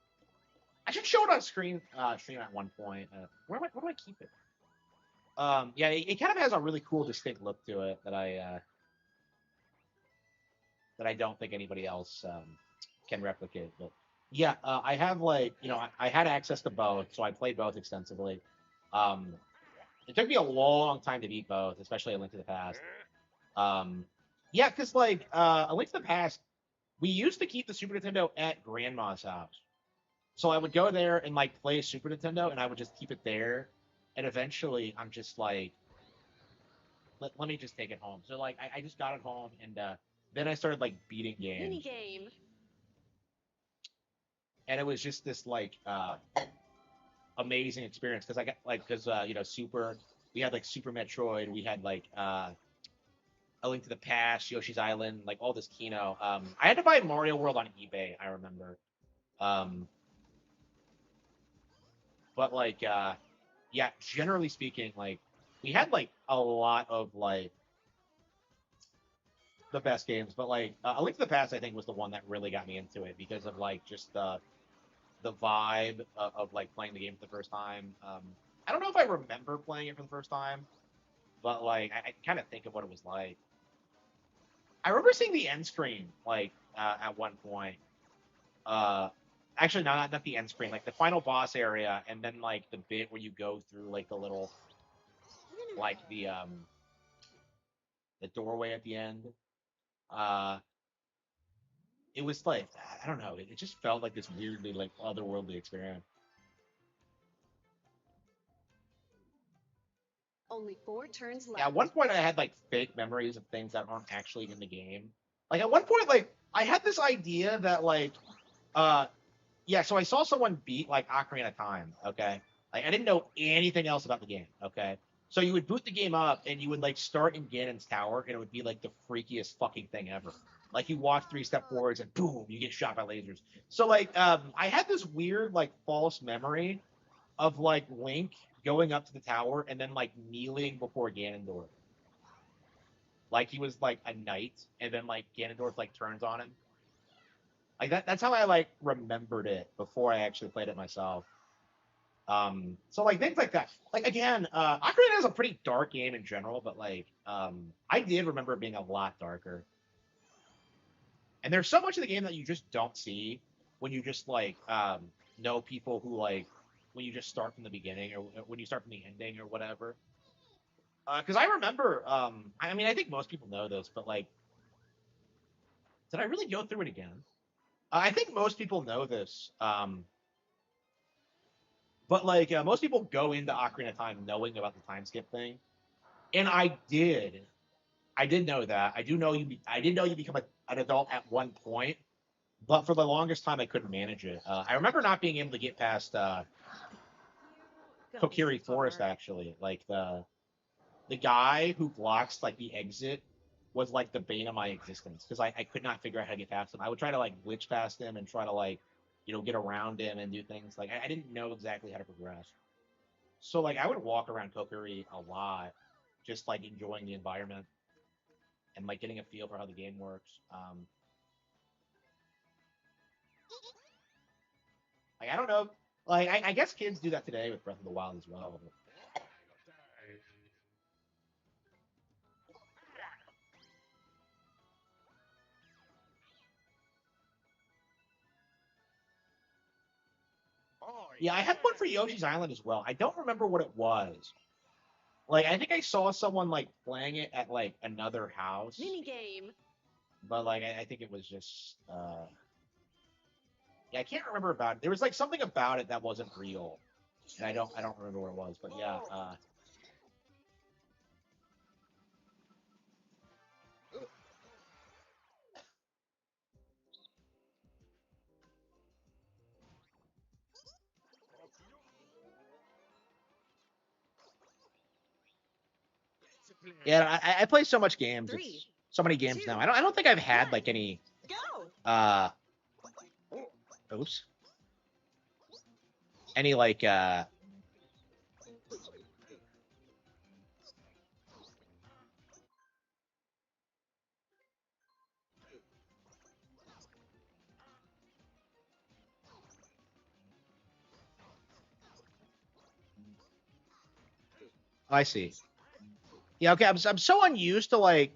I should show it on stream at one point. Where do I keep it? Yeah, it kind of has a really cool, distinct look to it that I don't think anybody else can replicate. But yeah, I have like I had access to both, so I played both extensively. Um, it took me a long time to beat both, especially A Link to the Past. Um, yeah, because like A Link to the Past, we used to keep the Super Nintendo at Grandma's house, so I would go there and like play Super Nintendo, and I would just keep it there. And eventually, I'm just like, let me just take it home. So like, I just got it home, and then I started like beating Mini games, game. and it was just this like amazing experience because I got like because Super, we had like Super Metroid, we had like A Link to the Past, Yoshi's Island, like all this Kino. I had to buy Mario World on eBay, I remember. Um, but like yeah, generally speaking, like we had like a lot of like the best games, but like A Link to the Past, I think was the one that really got me into it because of like just the vibe of like playing the game for the first time. I don't know if I remember playing it for the first time, but like I kind of think of what it was like. I remember seeing the end screen like at one point. Uh, Actually, no, not the end screen, like the final boss area, and then like the bit where you go through like the little like the doorway at the end. Uh, it was like I don't know, it just felt like this weirdly like otherworldly experience. Only 4 turns Yeah, left. at one point I had like fake memories of things that aren't actually in the game. Like at one point, like I had this idea that like uh yeah, so I saw someone beat like Ocarina of Time, okay? Like I didn't know anything else about the game, okay? So you would boot the game up and you would like start in Ganon's tower and it would be like the freakiest fucking thing ever. Like you walk 3 step forwards and boom, you get shot by lasers. So like I had this weird like false memory of like Link going up to the tower and then like kneeling before Ganondorf. Like he was like a knight and then like Ganondorf like turns on him. Like that's how I like remembered it before I actually played it myself. So like things like that. Like again, Ocarina is a pretty dark game in general, but like I did remember it being a lot darker. And there's so much of the game that you just don't see when you just like know people who like when you just start from the beginning or when you start from the ending or whatever. Because I remember, I mean, I think most people know this, but like, did I really go through it again? I think most people know this, but like most people go into Ocarina of Time knowing about the time skip thing, and I did. I did know that. I do know you. I did know you become an adult at one point, but for the longest time I couldn't manage it. I remember not being able to get past Kokiri Forest actually. Like the guy who blocks like the exit was like the bane of my existence because I could not figure out how to get past him. I would try to like glitch past him and try to like get around him and do things. Like I didn't know exactly how to progress. So like I would walk around Kokiri a lot, just like enjoying the environment and like getting a feel for how the game works. Like I don't know, like I guess kids do that today with Breath of the Wild as well. Yeah, I had one for Yoshi's Island as well. I don't remember what it was. Like I think I saw someone like playing it at like another house, Mini game. but like I think it was just yeah, I can't remember about it. There was like something about it that wasn't real, and I don't remember what it was. But yeah, yeah, I play so much games. It's so many games now. I don't think I've had like any oops, any like I see. Yeah, okay. I'm so unused to like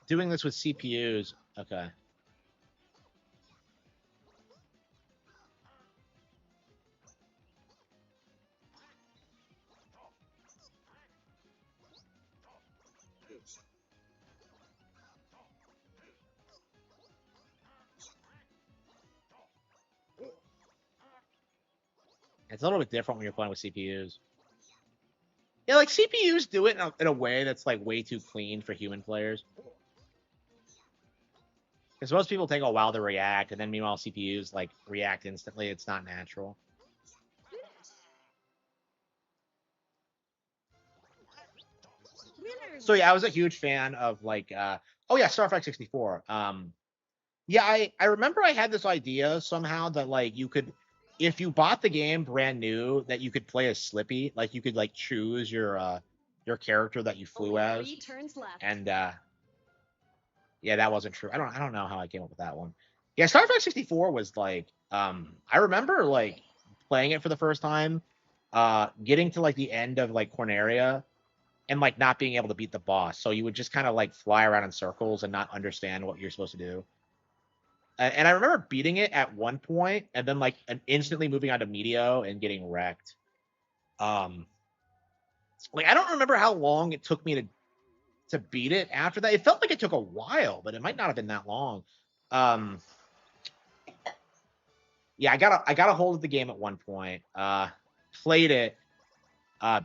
doing this with CPUs. Okay. It's a little bit different when you're playing with CPUs. Yeah, like CPUs do it in a way that's like way too clean for human players. Because most people take a while to react, and then meanwhile CPUs like react instantly. It's not natural. So yeah, I was a huge fan of like oh yeah, Star Fox 64. Yeah, I remember I had this idea somehow that like you could if you bought the game brand new that you could play as Slippy, like you could like choose your character that you flew Only as. 3 turns left. And yeah, that wasn't true. I don't know how I came up with that one. Yeah, Star Fox 64 was like I remember like playing it for the first time, getting to like the end of like Corneria and like not being able to beat the boss. So you would just kind of like fly around in circles and not understand what you're supposed to do. And I remember beating it at one point and then like instantly moving on to Meteo and getting wrecked. Um like I don't remember how long it took me to beat it after that. It felt like it took a while, but it might not have been that long. Um yeah, I got a hold of the game at one point. Played it,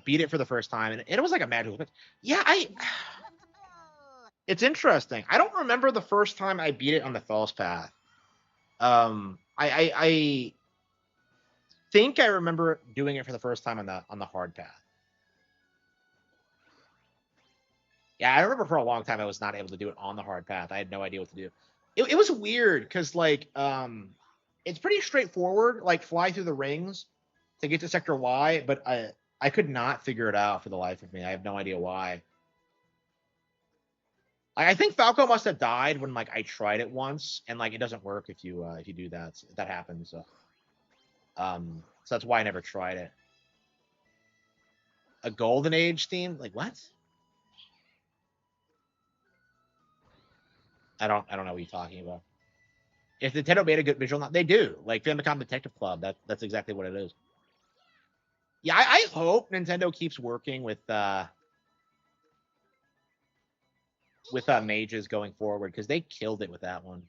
beat it for the first time, and it was like a magical. Yeah, it's interesting. I don't remember the first time I beat it on the false path. I think I remember doing it for the first time on the hard path. Yeah, I remember for a long time I was not able to do it on the hard path. I had no idea what to do. It was weird because like it's pretty straightforward, like fly through the rings to get to sector Y, but I could not figure it out for the life of me. I have no idea why. I think Falco must have died when like I tried it once, and like it doesn't work if you do that. That happens. So that's why I never tried it. A Golden Age theme? Like what? I don't know what you're talking about. If Nintendo made a good visual, they do. Like Famicom Detective Club. That's exactly what it is. Yeah, I hope Nintendo keeps working with mages going forward because they killed it with that one.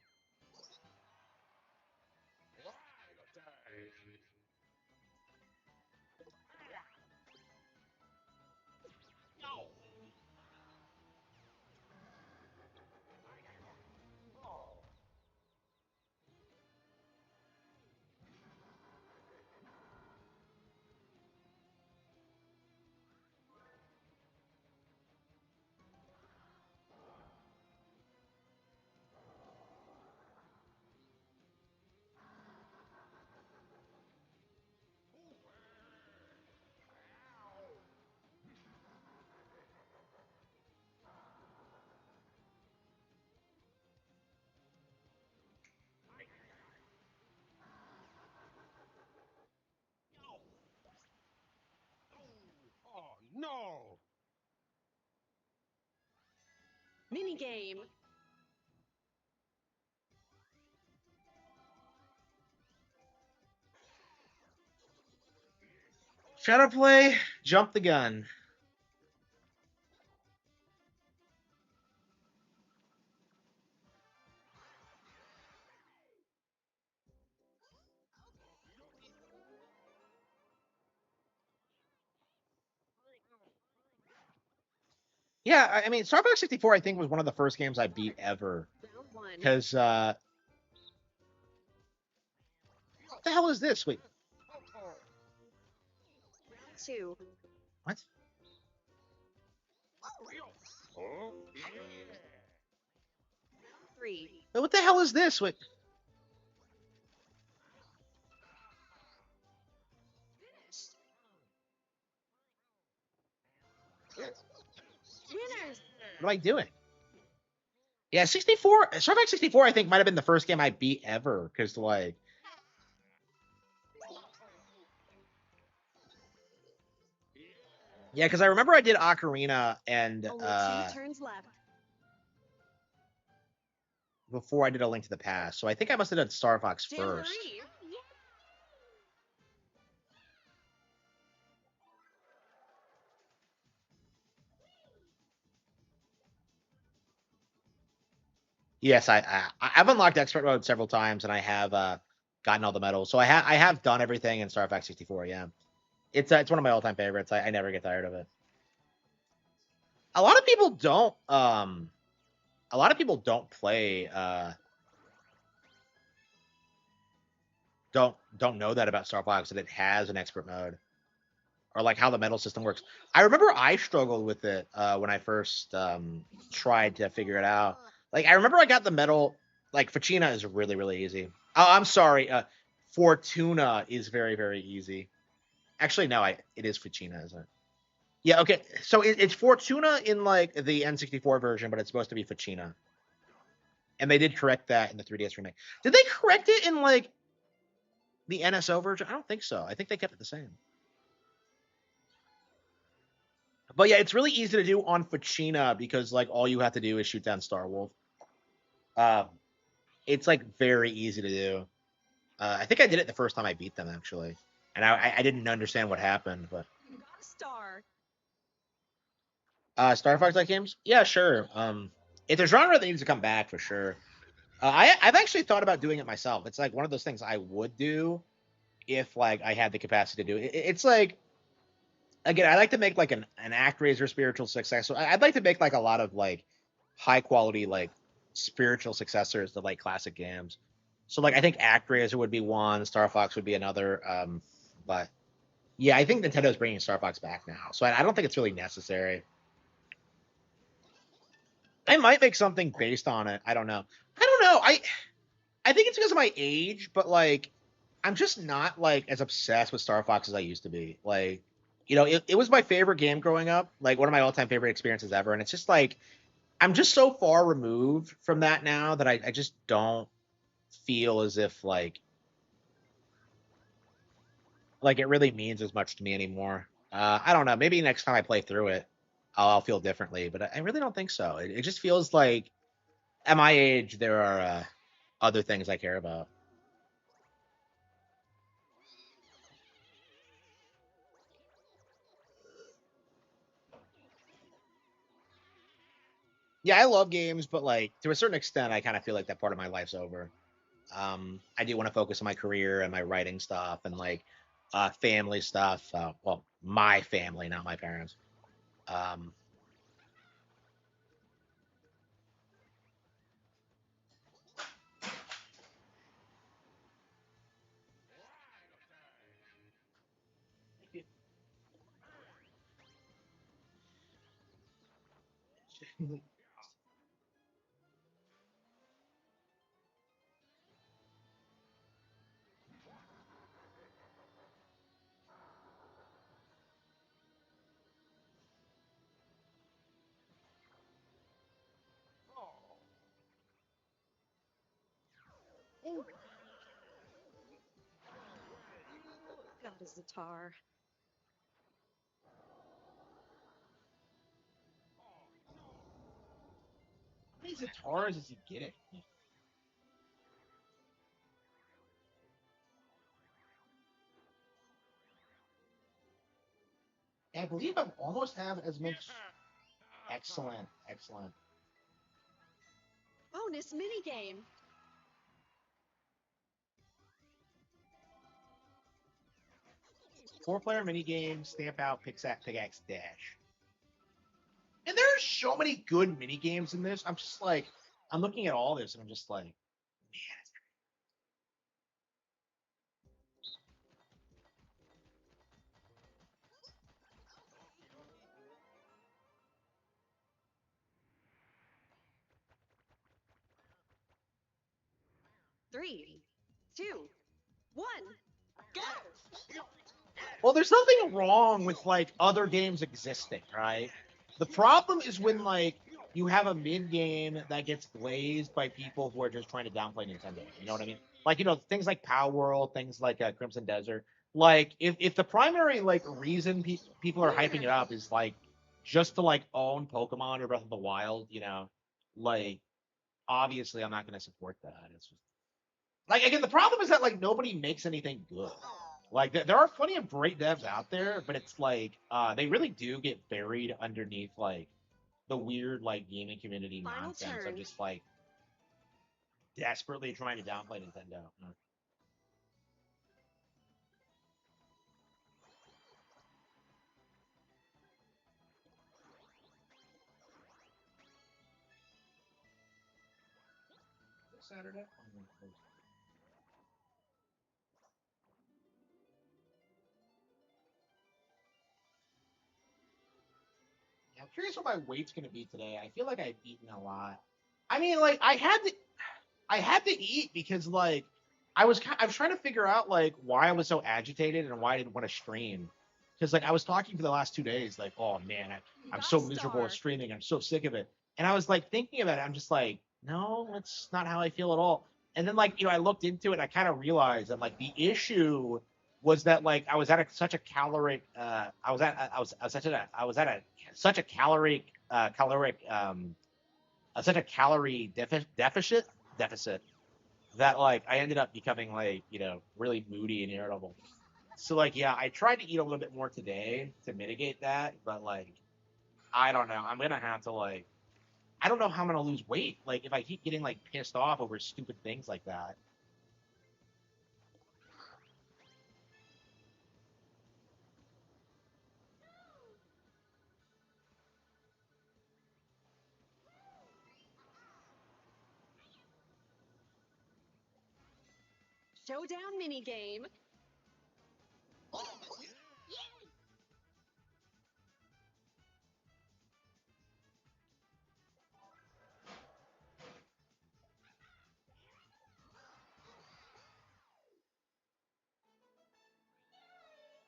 Minigame. Shadow play, jump the gun. Yeah, I mean, Star Fox 64, I think, was one of the first games I beat ever. Round one. Because, what the hell is this? Wait, Round two. what? Three. Wait, what the hell is this? Wait. Winners. What am I doing? Yeah, 64, Star Fox 64, I think, might have been the first game I beat ever. Because, like, yeah, because I remember I did Ocarina and Only two turns left. before I did A Link to the Past. So I think I must have done Star Fox first. Jamboree. Yes, I've unlocked expert mode several times, and I have gotten all the medals. So I have done everything in Star Fox 64. Yeah, it's one of my all time favorites. I never get tired of it. A lot of people don't a lot of people don't know that about Star Fox, that it has an expert mode, or like how the medal system works. I remember I struggled with it when I first tried to figure it out. Like I remember I got the medal. Like Fachina is really really easy. Oh, I'm sorry. Fortuna is very very easy. Actually, no, it is Fachina, isn't it? Yeah. Okay. So it's Fortuna in like the N64 version, but it's supposed to be Fachina. And they did correct that in the 3DS remake. Did they correct it in like the NSO version? I don't think so. I think they kept it the same. But yeah, it's really easy to do on Fachina because like all you have to do is shoot down Star Wolf. Uh, it's like very easy to do. I think I did it the first time I beat them actually, and I didn't understand what happened. But You got a star. Star Fox like games, yeah, sure. If there's genre that needs to come back for sure. I've actually thought about doing it myself. It's like one of those things I would do if like I had the capacity to do it. It's like again, I like to make like an ActRaiser spiritual successor. I'd like to make like a lot of like high quality like spiritual successors to like classic games. So like I think ActRaiser would be one, Star Fox would be another. But yeah, I think Nintendo's bringing Star Fox back now, so I don't think it's really necessary. I might make something based on it. I don't know. I don't know. I think it's because of my age, but like I'm just not like as obsessed with Star Fox as I used to be. Like, it was my favorite game growing up, like one of my all-time favorite experiences ever. And it's just like I'm just so far removed from that now that I just don't feel as if like it really means as much to me anymore. I don't know. Maybe next time I play through it, I'll feel differently, but I really don't think so. It just feels like at my age there are other things I care about. Yeah, I love games, but like to a certain extent, I kind of feel like that part of my life's over. I do want to focus on my career and my writing stuff and like family stuff. Well, my family, not my parents. Um, Got a Zatar. Zatars is he getting? I believe I almost have as much. Excellent, excellent. Bonus minigame. Four-player minigame, stamp out, pickaxe, dash. And there are so many good minigames in this. I'm just like, I'm looking at all this and I'm just like, man, 3, 2, 1, go! well, there's nothing wrong with like other games existing, right? The problem is when like you have a mid game that gets glazed by people who are just trying to downplay Nintendo. You know what I mean? Like things like Power World, things like Crimson Desert. Like if the primary like reason people are hyping it up is like just to like own Pokemon or Breath of the Wild, like obviously I'm not going to support that. It's just like again the problem is that like nobody makes anything good. Like there are plenty of great devs out there, but it's like they really do get buried underneath like the weird like gaming community Final nonsense of turn. just like desperately trying to downplay Nintendo. Saturday. Yeah, I'm curious what my weight's gonna be today. I feel like I've eaten a lot. I mean, like I had to eat because like I was trying to figure out like why I was so agitated and why I didn't want to stream. Because like I was talking for the last 2 days, like, oh man, I'm so miserable at streaming. I'm so sick of it. And I was like thinking about it. I'm just like, no, that's not how I feel at all. And then like I looked into it. And I kind of realized that like the issue was that like I was at such a caloric. I was at such a such a calorie deficit that like I ended up becoming like really moody and irritable. So like yeah, I tried to eat a little bit more today to mitigate that, but like I don't know. I'm gonna have to like I don't know how I'm gonna lose weight. Like if I keep getting like pissed off over stupid things like that. Showdown minigame.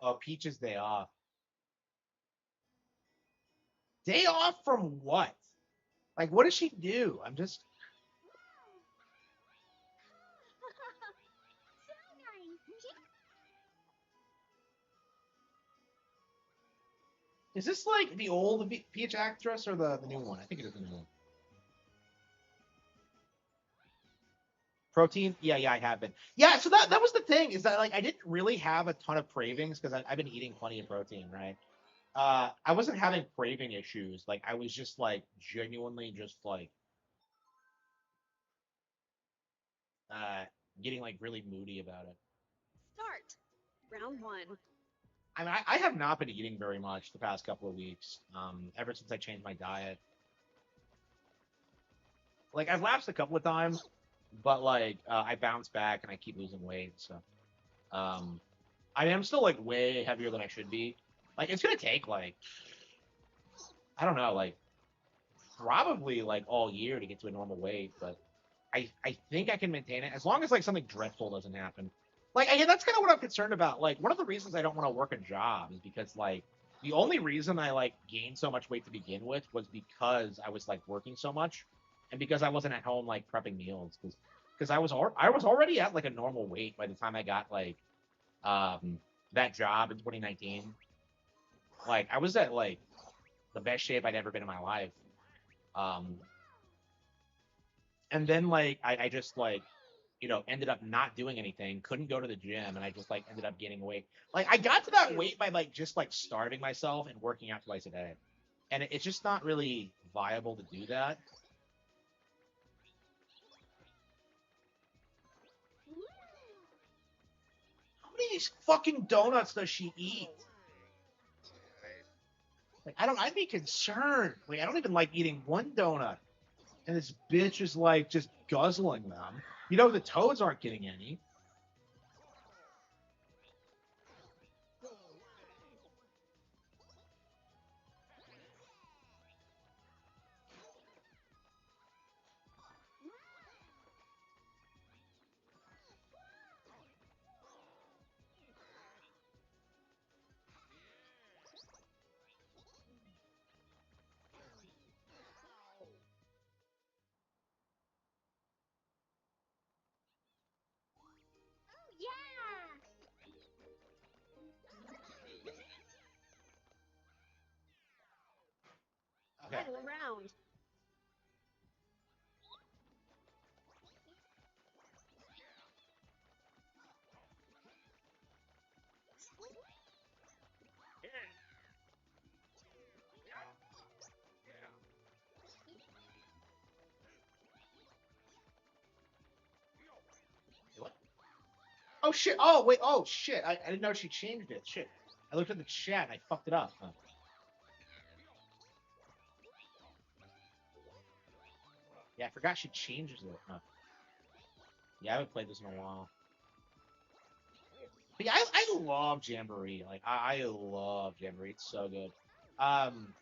Oh, Peach's day off. Day off from what? Like what does she do? I'm just Is this like the old Peach actress or the new one? I think it is the new one. Protein? Yeah, yeah, I have been. Yeah, so that was the thing is that like I didn't really have a ton of cravings because I've been eating plenty of protein, right? I wasn't having craving issues. Like I was just like genuinely just like uh getting like really moody about it. Start. Round 1. I mean, I have not been eating very much the past couple of weeks. Ever since I changed my diet. Like I've lapsed a couple of times, but like I bounce back and I keep losing weight. So um, I mean, I'm still like way heavier than I should be. Like it's gonna take like I don't know, like probably like all year to get to a normal weight, but I think I can maintain it as long as like something dreadful doesn't happen. Like that's kind of what I'm concerned about. Like one of the reasons I don't want to work a job is because like the only reason I like gained so much weight to begin with was because I was like working so much, and because I wasn't at home like prepping meals because I was already at like a normal weight by the time I got like um that job in 2019. Like I was at like the best shape I'd ever been in my life. Um, and then like I just like ended up not doing anything, couldn't go to the gym, and I just like ended up gaining weight. Like I got to that weight by like just like starving myself and working out twice a day, and it's just not really viable to do that. How many fucking donuts does she eat? Like I'd be concerned. Like I don't even like eating one donut, and this bitch is like just guzzling them. The toads aren't getting any. Yeah! Okay. Final round. What? Oh shit! Oh wait! Oh shit! I didn't know she changed it. Shit! I looked at the chat and I fucked it up. Huh. Yeah, I forgot she changes it. Huh. Yeah, I haven't played this in a while. But yeah, I love Jamboree. Like I love Jamboree. It's so good. Um,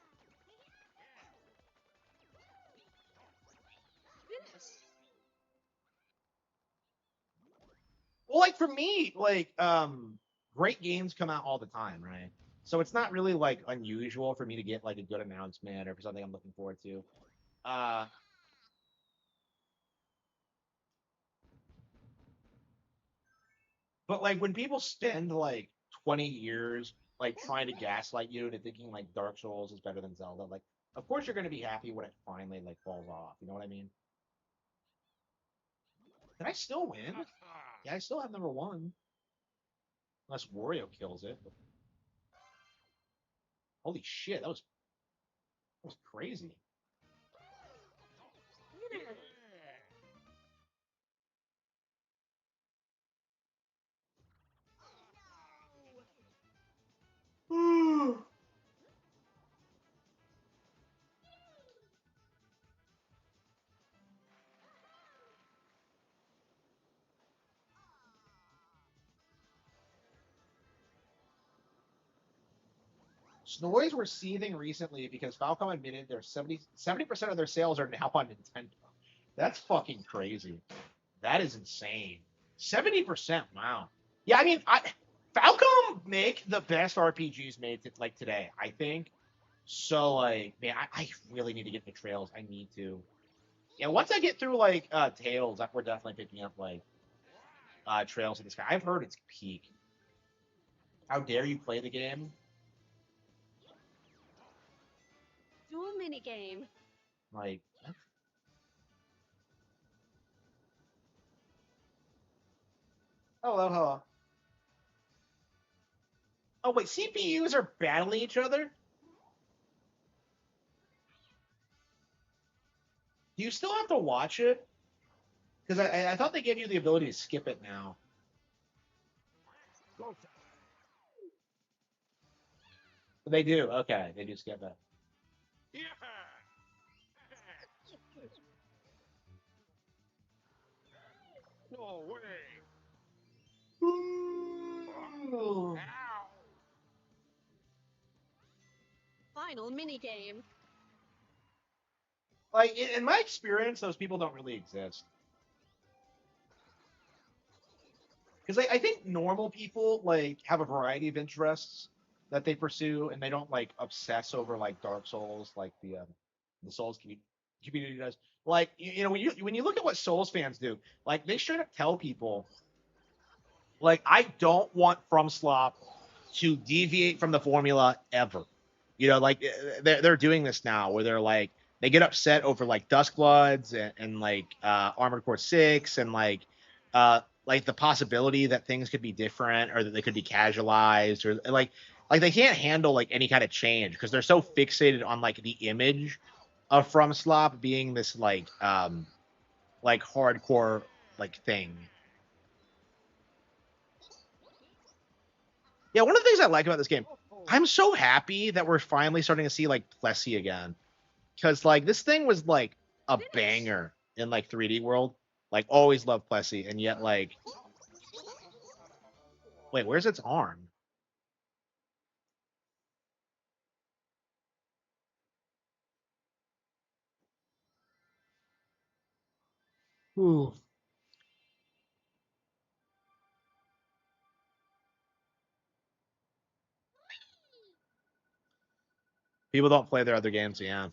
well, like for me, like great games come out all the time, right? So it's not really like unusual for me to get like a good announcement or for something I'm looking forward to. Uh, but like when people spend like 20 years like trying to gaslight you into thinking like Dark Souls is better than Zelda, like of course you're gonna be happy when it finally like falls off. You know what I mean? Did I still win? Yeah, I still have number one. Unless Wario kills it. Holy shit, that was crazy. Snoys were seething recently because Falcom admitted their 70% of their sales are now on Nintendo. That's fucking crazy. That is insane. 70%. Wow. Yeah, I mean, Falcom make the best RPGs made like today, I think. So like, man, I really need to get the Trails. I need to. Yeah, once I get through like Tales, we're definitely picking up like Trails in the Sky. I've heard it's peak. How dare you play the game? Dual minigame. Like, hello, hello. Oh wait, CPUs are battling each other? Do you still have to watch it? Because I thought they gave you the ability to skip it now. They do. Okay, they do skip it. Yeah. No way. Ooh. Final minigame. Like in my experience, those people don't really exist. Because I think normal people like have a variety of interests that they pursue, and they don't like obsess over like Dark Souls like the Souls community does. Like when you look at what Souls fans do, like they straight up tell people like I don't want FromSlop to deviate from the formula ever. Like they're doing this now where they're like they get upset over like Duskbloods and like Armored Core 6 and like the possibility that things could be different or that they could be casualized or like they can't handle like any kind of change because they're so fixated on like the image of From Slop being this like hardcore like thing. Yeah, one of the things I like about this game, I'm so happy that we're finally starting to see like Plessy again. Because like this thing was like a banger in like 3D world. Like always loved Plessy, and yet like wait, where's its arm? Ooh. People don't play their other games, yeah.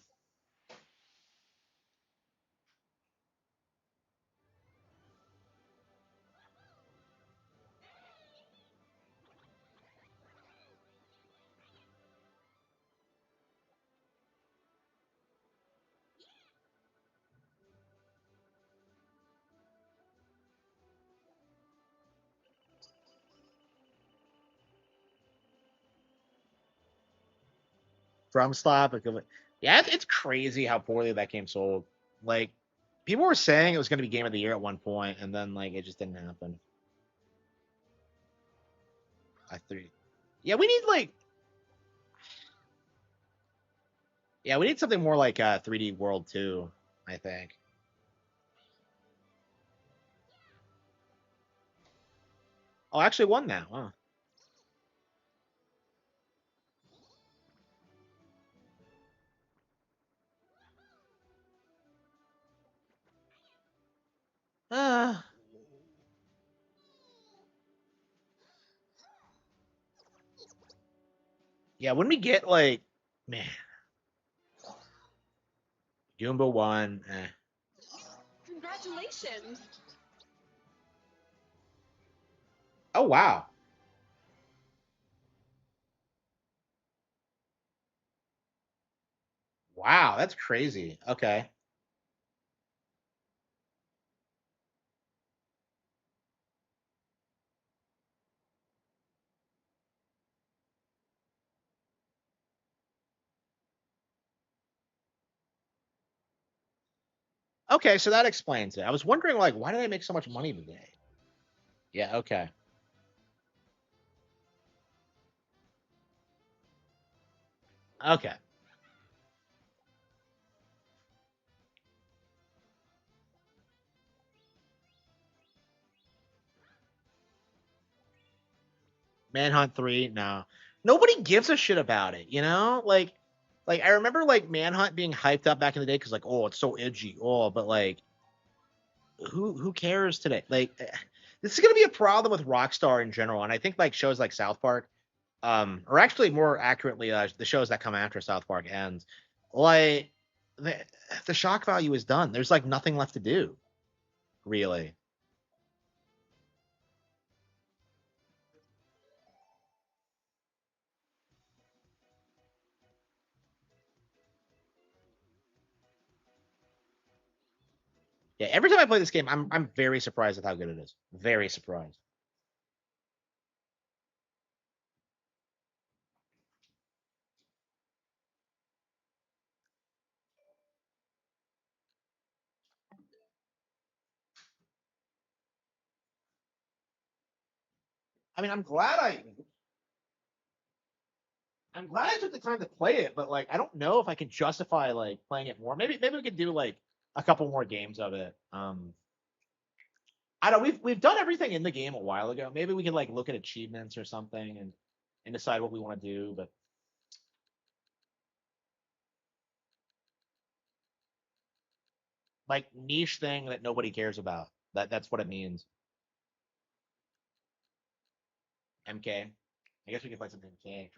From Slop, yeah, it's crazy how poorly that game sold. Like people were saying it was going to be game of the year at one point, and then like it just didn't happen. I three. Yeah, we need like yeah, we need something more like 3D World 2, I think. Oh, actually won now, huh? Uh, yeah, when we get like man, Goomba 1, Congratulations. Oh wow. Wow, that's crazy. Okay. Okay, so that explains it. I was wondering like why did they make so much money today? Yeah, okay. Okay. Manhunt 3, no. Nobody gives a shit about it, you know? Like I remember like Manhunt being hyped up back in the day cuz like oh, it's so edgy. Oh, but like who cares today? Like this is going to be a problem with Rockstar in general and I think like shows like South Park or actually more accurately the shows that come after South Park ends like the, the shock value is done. There's like nothing left to do, really. Yeah, every time I play this game, I'm very surprised at how good it is. Very surprised. I mean, I'm glad I took the time to play it, but like I don't know if I can justify like playing it more. Maybe we could do like a couple more games of it. I don't. We've done everything in the game a while ago. Maybe we can like look at achievements or something and decide what we want to do. But like niche thing that nobody cares about. That's what it means. MK. I guess we could play some MK.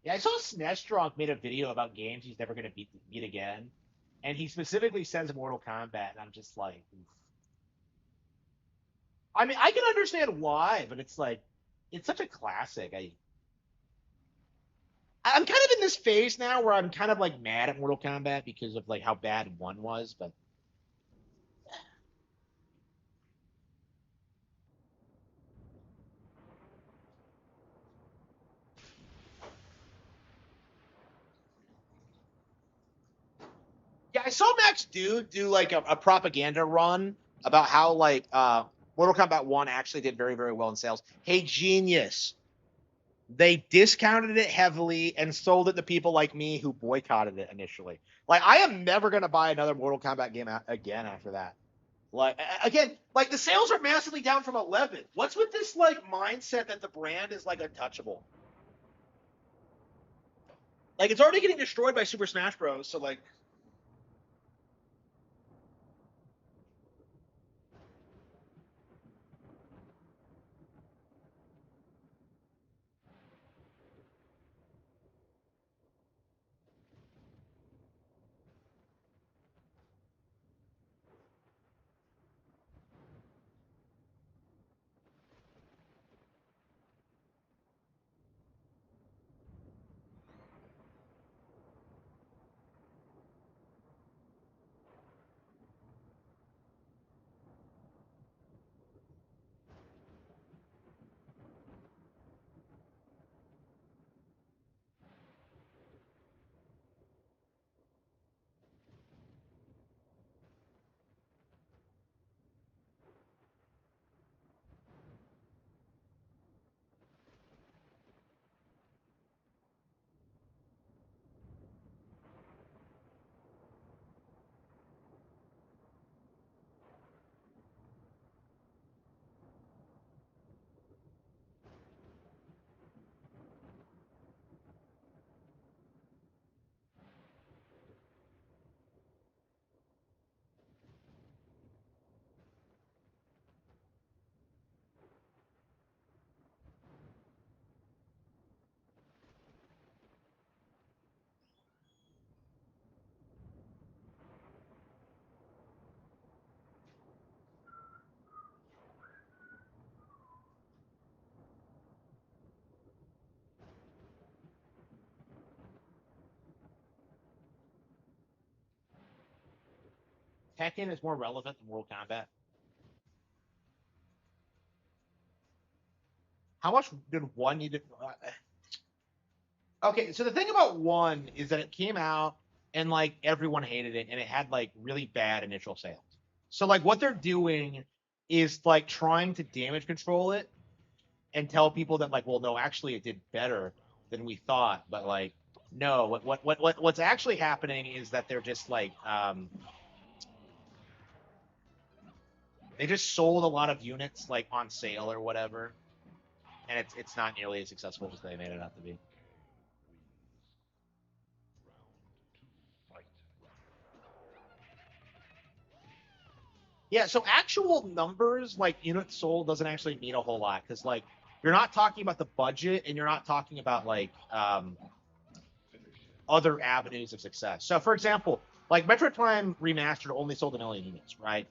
Yeah, I saw Snestrong made a video about games he's never gonna beat again, and he specifically says Mortal Kombat, and I'm just like, oof. I mean, I can understand why, but it's like, it's such a classic. I'm kind of in this phase now where I'm kind of like mad at Mortal Kombat because of like how bad one was, but yeah, I saw Max do like a propaganda run about how like Mortal Kombat 1 actually did very, very well in sales. Hey, genius. They discounted it heavily and sold it to people like me who boycotted it initially. Like, I am never going to buy another Mortal Kombat game again after that. Like, again, like the sales are massively down from 11. What's with this like mindset that the brand is like untouchable? Like, it's already getting destroyed by Super Smash Bros. So like, Tekken is more relevant than Mortal Kombat. How much did one need to? Okay, so the thing about one is that it came out and like everyone hated it and it had like really bad initial sales. So like what they're doing is like trying to damage control it and tell people that like, well, no, actually it did better than we thought, but like no, what's actually happening is that they're just like they just sold a lot of units like on sale or whatever, and it's not nearly as successful as they made it out to be. Yeah, so actual numbers like units sold doesn't actually mean a whole lot because like you're not talking about the budget and you're not talking about like other avenues of success. So for example, like Metroid Prime Remastered only sold 1 million units, right?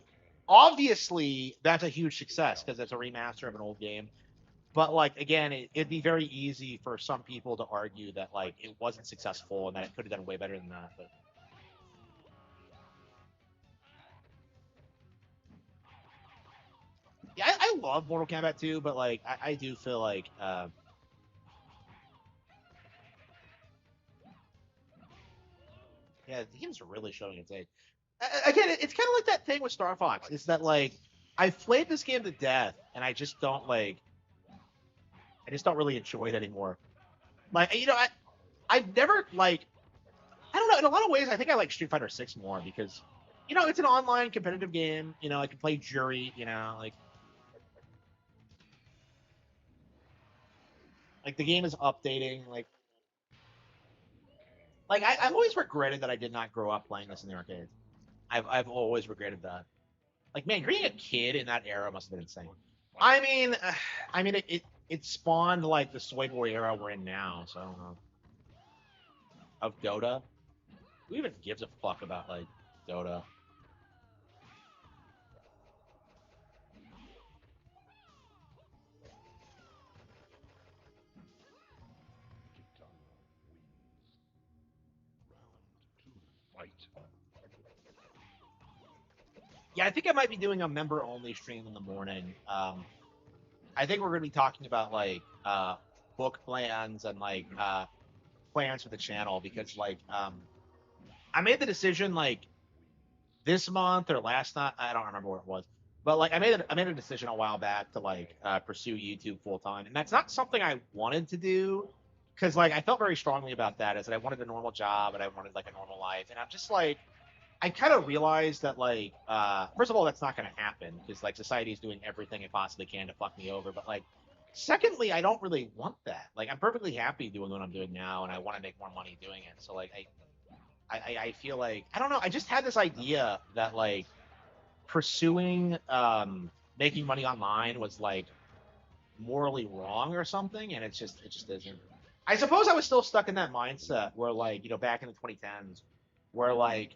Obviously, that's a huge success because it's a remaster of an old game. But like again, it'd be very easy for some people to argue that like it wasn't successful and that it could have done way better than that. But yeah, I love Mortal Kombat 2, but like I do feel like yeah, the game's really showing its age. Again, it's kind of like that thing with Star Fox. Is that like I've played this game to death, and I just don't like. I just don't really enjoy it anymore. Like I've never like I don't know. In a lot of ways, I think I like Street Fighter 6 more because it's an online competitive game. I can play jury. Like the game is updating. Like I've always regretted that I did not grow up playing this in the arcade. I've always regretted that. Like, man, being a kid in that era must have been insane. I mean, it spawned like the soy boy era we're in now. So I don't know. Of Dota, who even gives a fuck about like Dota? Yeah, I think I might be doing a member only stream in the morning. I think we're gonna be talking about like book plans and like plans for the channel because like I made the decision like this month or last night. I don't remember what it was, but like I made a decision a while back to like pursue YouTube full time, and that's not something I wanted to do because like I felt very strongly about that. Is that I wanted a normal job and I wanted like a normal life, and I'm just like I kind of realized that like first of all that's not going to happen because like society is doing everything it possibly can to fuck me over, but like secondly I don't really want that. Like I'm perfectly happy doing what I'm doing now, and I want to make more money doing it. So like I feel like I don't know. I just had this idea that like pursuing making money online was like morally wrong or something, and it just isn't. I suppose I was still stuck in that mindset where like back in the 2010s, where like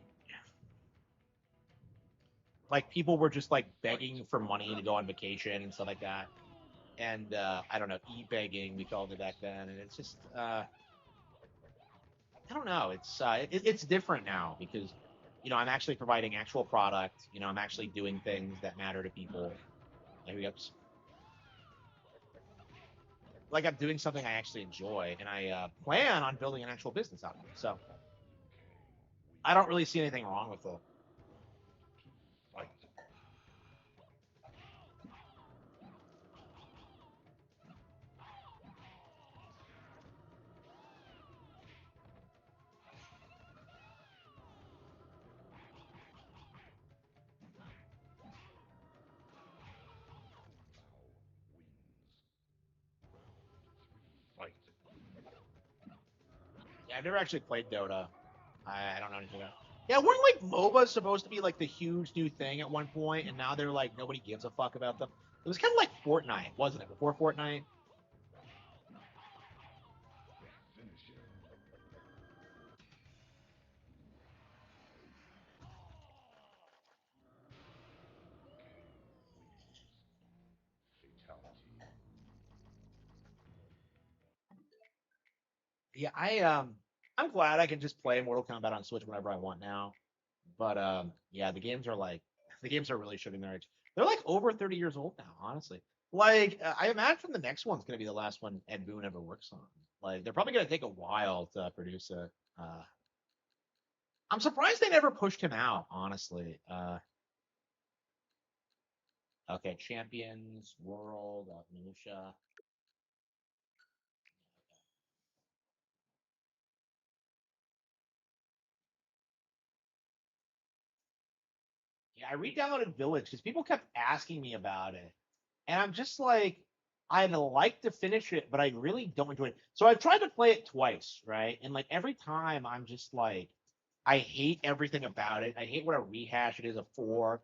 people were just like begging for money to go on vacation and stuff like that, and I don't know, e-begging we called it back then, and it's just I don't know. It's different now because I'm actually providing actual product. I'm actually doing things that matter to people. Like I'm doing something I actually enjoy, and I plan on building an actual business out of it. So I don't really see anything wrong with it. Like, like, yeah, I've never actually played Dota. I don't know anything about. Yeah, weren't like MOBAs supposed to be like the huge new thing at one point, and now they're like nobody gives a fuck about them. It was kind of like Fortnite, wasn't it? Before Fortnite. Yeah, I'm glad I can just play Mortal Kombat on Switch whenever I want now. But yeah, the games are really showing their age. They're like over 30 years old now, honestly. Like I imagine the next one's gonna be the last one Ed Boon ever works on. Like they're probably gonna take a while to produce it. I'm surprised they never pushed him out, honestly. Okay, Champions, World, Minutia. Yeah, I re-downloaded Village because people kept asking me about it, and I'm just like, I'd like to finish it, but I really don't enjoy it. So I've tried to play it twice, right? And like every time, I'm just like, I hate everything about it. I hate what a rehash it is of four.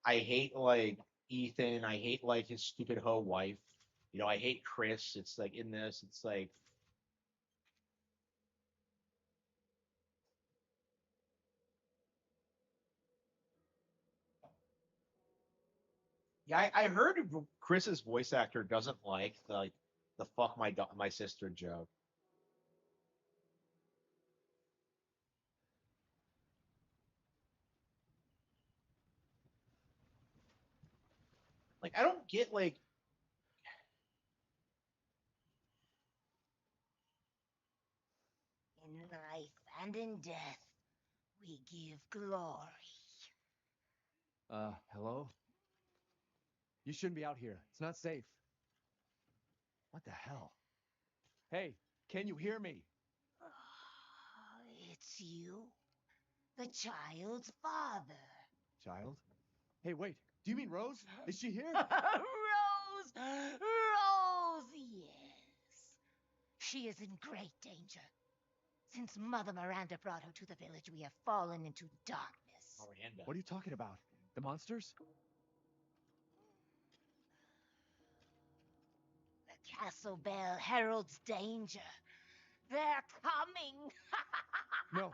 I hate like Ethan. I hate like his stupid hoe wife. I hate Chris. It's like in this, it's like, yeah, I heard Chris's voice actor doesn't like the fuck my sister joke. Like I don't get like In life and in death, we give glory. Hello? You shouldn't be out here. It's not safe. What the hell? Hey, can you hear me? It's you, the child's father. Child? Hey, wait. Do you mean Rose? Is she here? Rose! Rose, yes. She is in great danger. Since Mother Miranda brought her to the village, we have fallen into darkness. Miranda. What are you talking about? The monsters? The castle bell heralds danger. They're coming. No.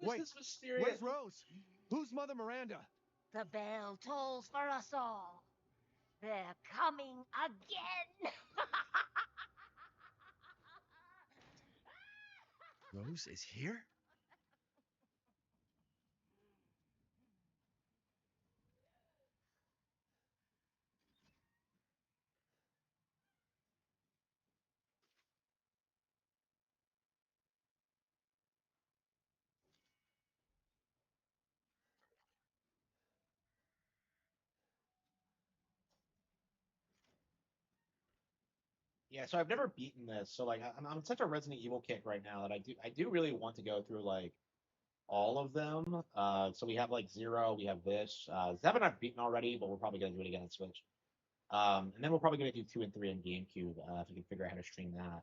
Wait. This mysterious. Where's Rose? Who's Mother Miranda? The bell tolls for us all. They're coming again. Rose is here? Yeah, so I've never beaten this, so like I'm on such a Resident Evil kick right now that I do really want to go through like all of them. So we have like Zero, we have this. Seven I've beaten already, but we're probably gonna do it again on Switch. And then we're probably gonna do two and three on GameCube if we can figure out how to stream that.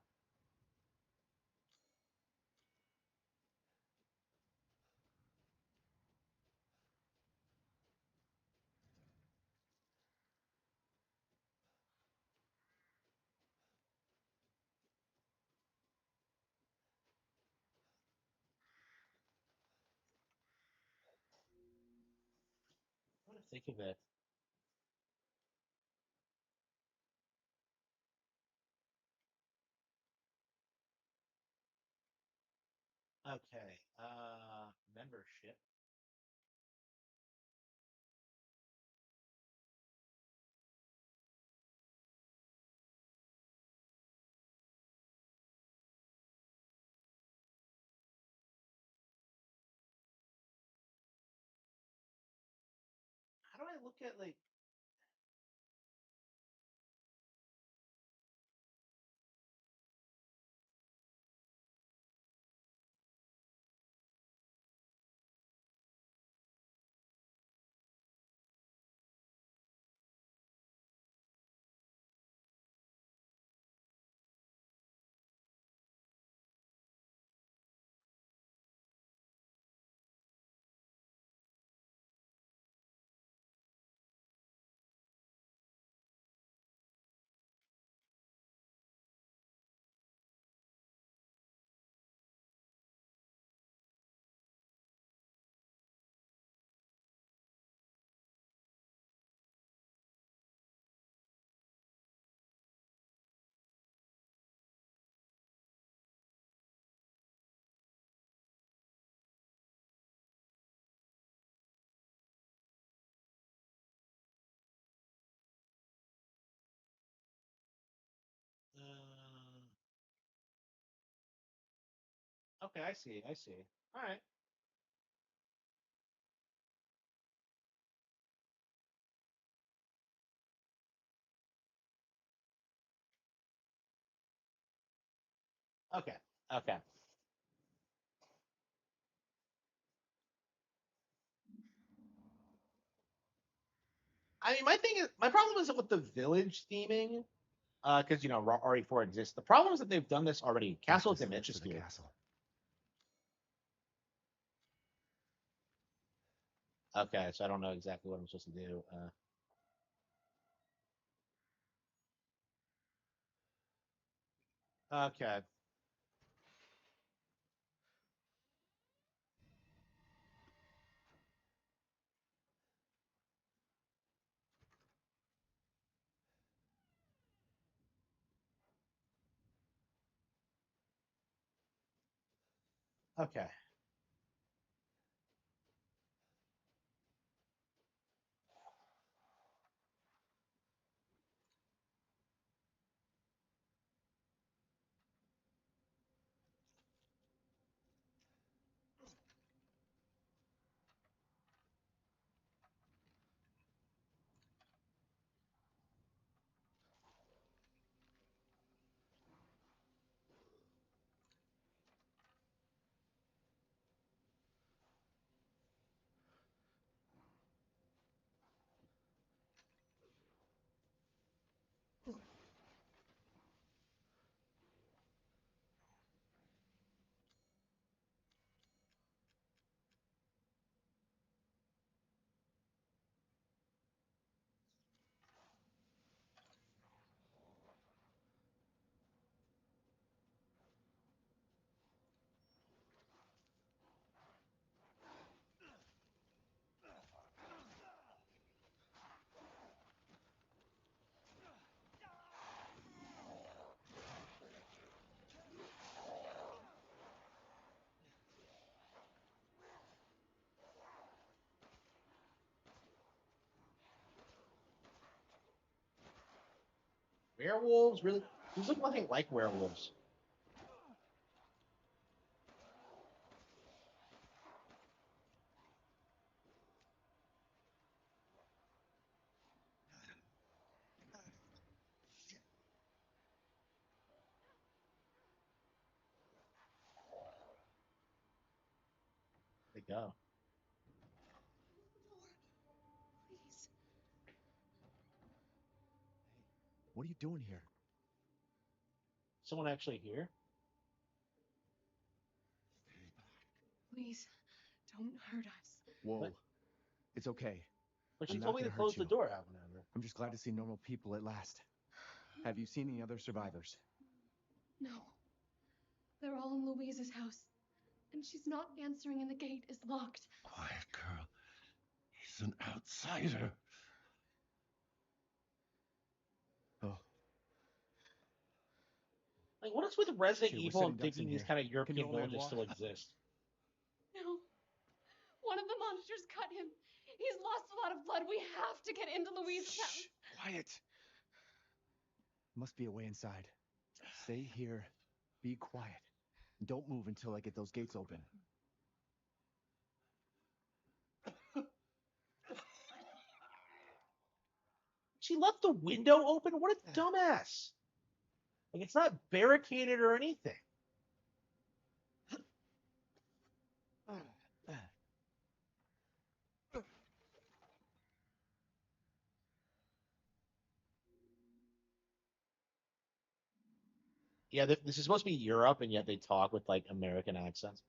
What to think of it? Okay. Membership. How do I look at like? Okay, I see. I see. All right. Okay. Okay. I mean, my problem isn't with the village theming, because RE4 exists. The problem is that they've done this already. Castle Dimensions here. Castle. Okay, so I don't know exactly what I'm supposed to do. Okay. Okay. Werewolves? Really? These look nothing like werewolves. go. Please. Hey, what are you doing here? Someone actually here? Please, don't hurt us. Whoa. What? It's okay. But she I'm told not me to gonna close hurt the you. door out whenever. I'm just glad to see normal people at last. Have you seen any other survivors? No. They're all in Louise's house. And she's not answering and the gate is locked. Quiet, girl. He's an outsider. Oh, Like, what is with Resident Shit, we're Evil sitting and ducks thinking in these here. kind of Can European you hold my villages wa- still exist? No. One of the monsters cut him. He's lost a lot of blood. We have to get into Louise's house. Shh, quiet. Must be a way inside. Stay here. Be quiet. Don't move until I get those gates open. She left the window open? What a dumbass. Like, it's not barricaded or anything. Yeah, this is supposed to be Europe, and yet they talk with, like, American accents.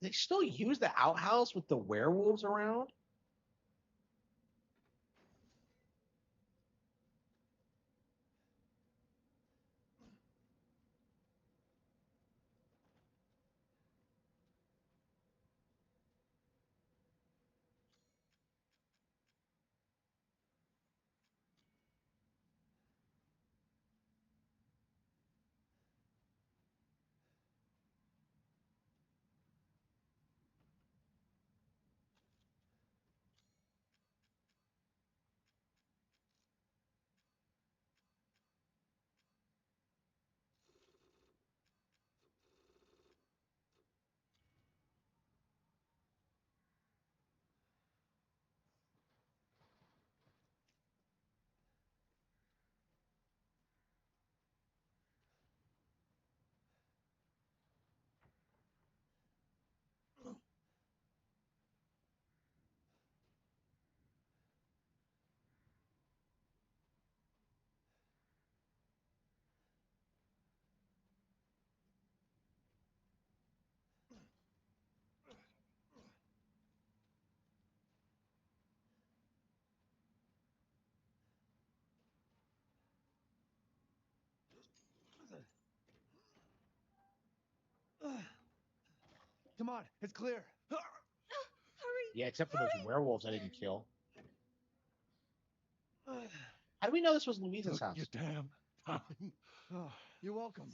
They still use the outhouse with the werewolves around? Come on, it's clear. Hurry! Yeah, except for those Hurry! werewolves I didn't kill. How do we know this was Louisa's Took house? your damn time. Oh, you're welcome.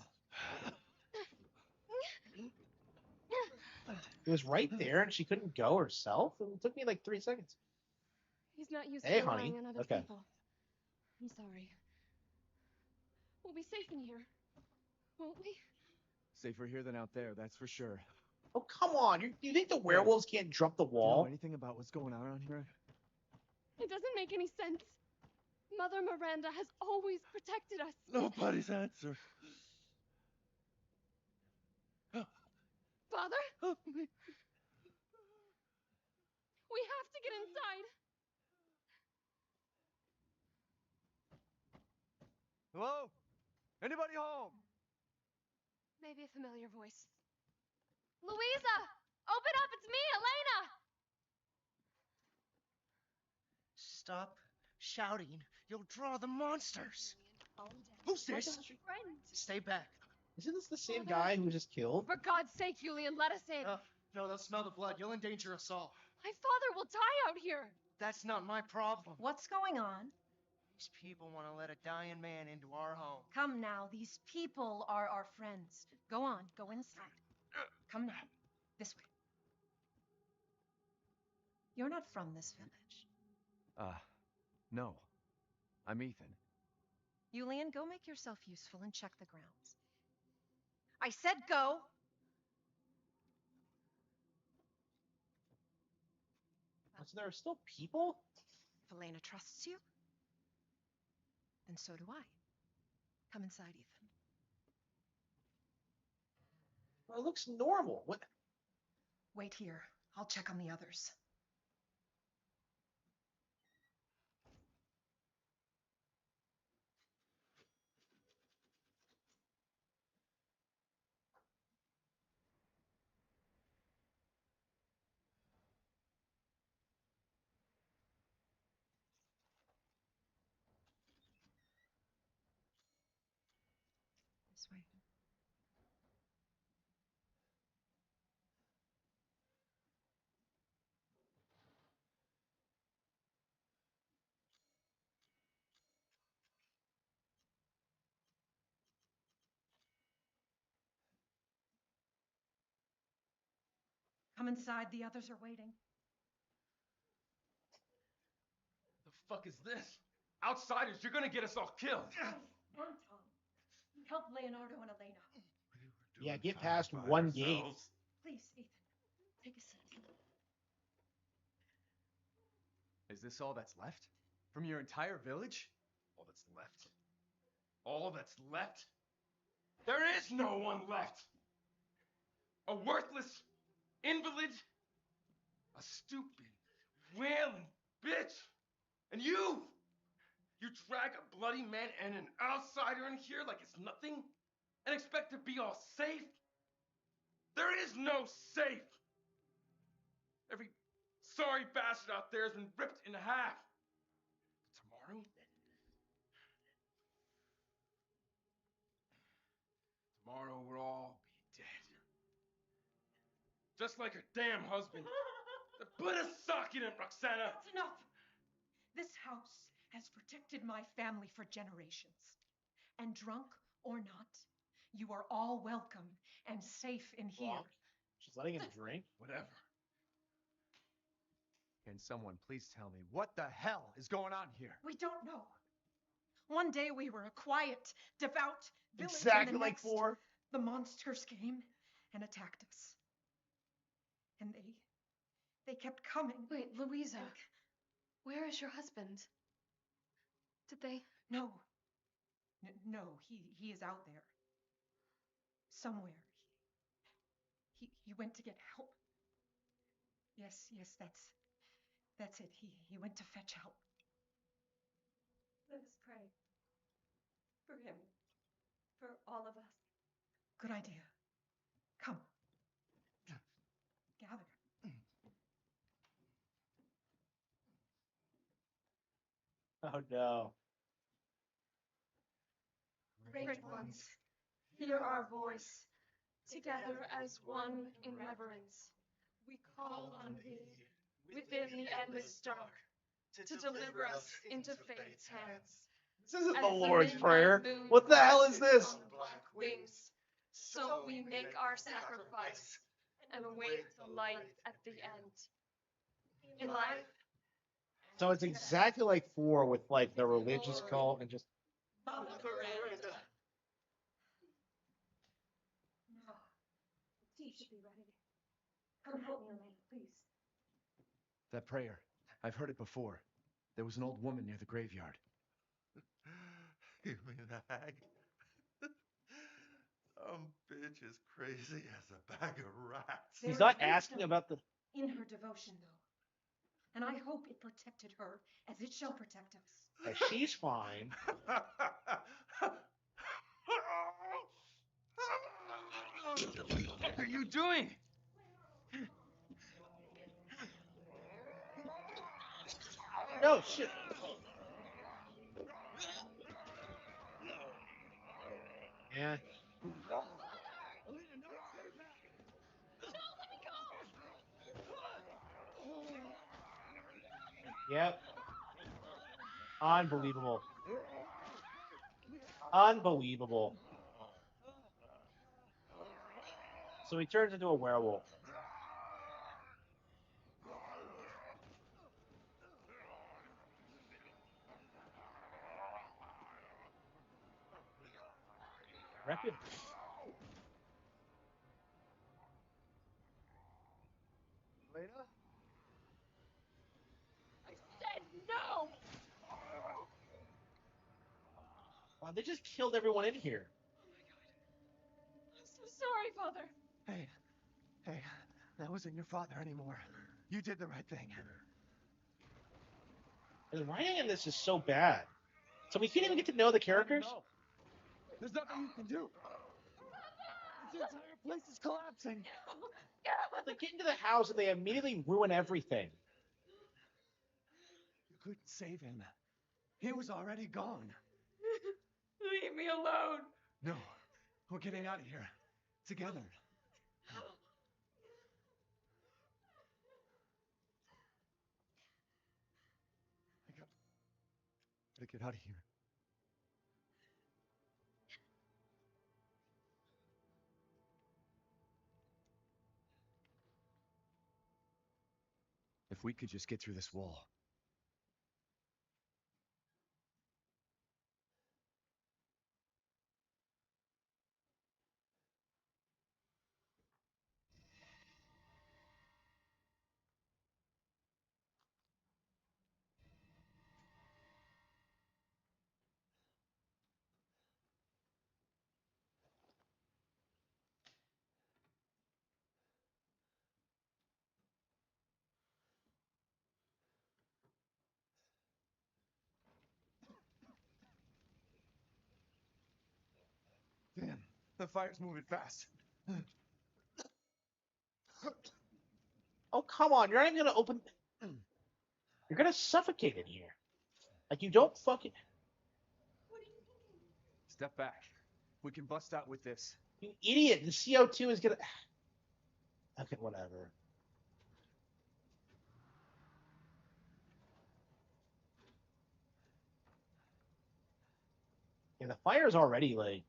It was right there, and she couldn't go herself? It took me like 3 seconds. He's not used Hey, to honey. relying on other Okay. people. I'm sorry. We'll be safe in here, won't we? Safer here than out there, that's for sure. Oh, come on. You think the werewolves can't jump the Do you know wall? anything about what's going on around here? It doesn't make any sense. Mother Miranda has always protected us. Nobody's answer. Father, Help me. we have to get inside. Hello? Anybody home? Maybe a familiar voice. Louisa! Open up! It's me, Elena! Stop shouting. You'll draw the monsters. Calm down. Who's this? Friend. Stay back. Isn't this the same Father. guy who was just killed? For God's sake, Julian, let us in. No, they'll smell the blood. You'll endanger us all. My father will die out here. That's not my problem. What's going on? These people want to let a dying man into our home. Come now, these people are our friends. Go on, go inside. Come now, this way. You're not from this village. No. I'm Ethan. Julian, go make yourself useful and check the grounds. I said go. So there are still people? If Elena trusts you, then so do I. Come inside, Ethan. Well, it looks normal. What? Wait here. I'll check on the others. This way. Come inside. The others are waiting. The fuck is this? Outsiders, you're gonna get us all killed. Anton, help Leonardo and Elena. Yeah, get past one gate. Please, Ethan, take a seat. Is this all that's left? From your entire village? All that's left? All that's left? There is no one left! A worthless invalid, a stupid, wailing bitch, and you! You drag a bloody man and an outsider in here like it's nothing, and expect to be all safe? There is no safe! Every sorry bastard out there has been ripped in half. Tomorrow? Tomorrow we'll all be dead. Just like her damn husband. Put a sock in it, Roxana! That's enough! This house has protected my family for generations. And drunk or not, you are all welcome and safe in here. Drunk? She's letting him drink? Whatever. Can someone please tell me what the hell is going on here? We don't know. One day we were a quiet, devout village. Exactly and the like next, 4. The monsters came and attacked us. And they kept coming. Wait, Louisa. Where is your husband? Did they? No. No, he is out there. Somewhere. He went to get help. Yes, that's it. He went to fetch help. Let us pray. For him. For all of us. Good idea. Come. Gather. Oh no. Great ones, hear our voice. Together as one in reverence, we call on thee within the endless dark to deliver us into fate's hands. This isn't As the Lord's midnight Prayer. moon What the hell is rises this? on black wings, so we make our sacrifice and await the light at the end. In life, So it's exactly like 4 with like the religious cult and just on the veranda. No. Tea should be ready. Come help me, Elena, please. That prayer. I've heard it before. There was an old woman near the graveyard. You mean the hag? Some bitch is crazy as a bag of rats. he's not asking about the In her devotion, though. And I hope it protected her as it shall protect us. she's fine. What are you doing? No shit. Yeah. Yep. Unbelievable. Unbelievable. So he turns into a werewolf. Reckon. They just killed everyone in here. I'm so sorry, Father. Hey, that wasn't your father anymore. You did the right thing. And the writing in this is so bad. So we can't even get to know the characters? No. There's nothing you can do. This entire place is collapsing. They get into the house and they immediately ruin everything. You couldn't save him. He was already gone. Leave me alone. No, we're getting out of here. Together. I gotta get out of here. If we could just get through this wall. Damn, the fire's moving fast. Oh, come on. You're not even going to open... You're going to suffocate in here. Like, you don't fucking... Step back. We can bust out with this. You idiot. The CO2 is going to... Okay, whatever. Yeah, the fire's already, like...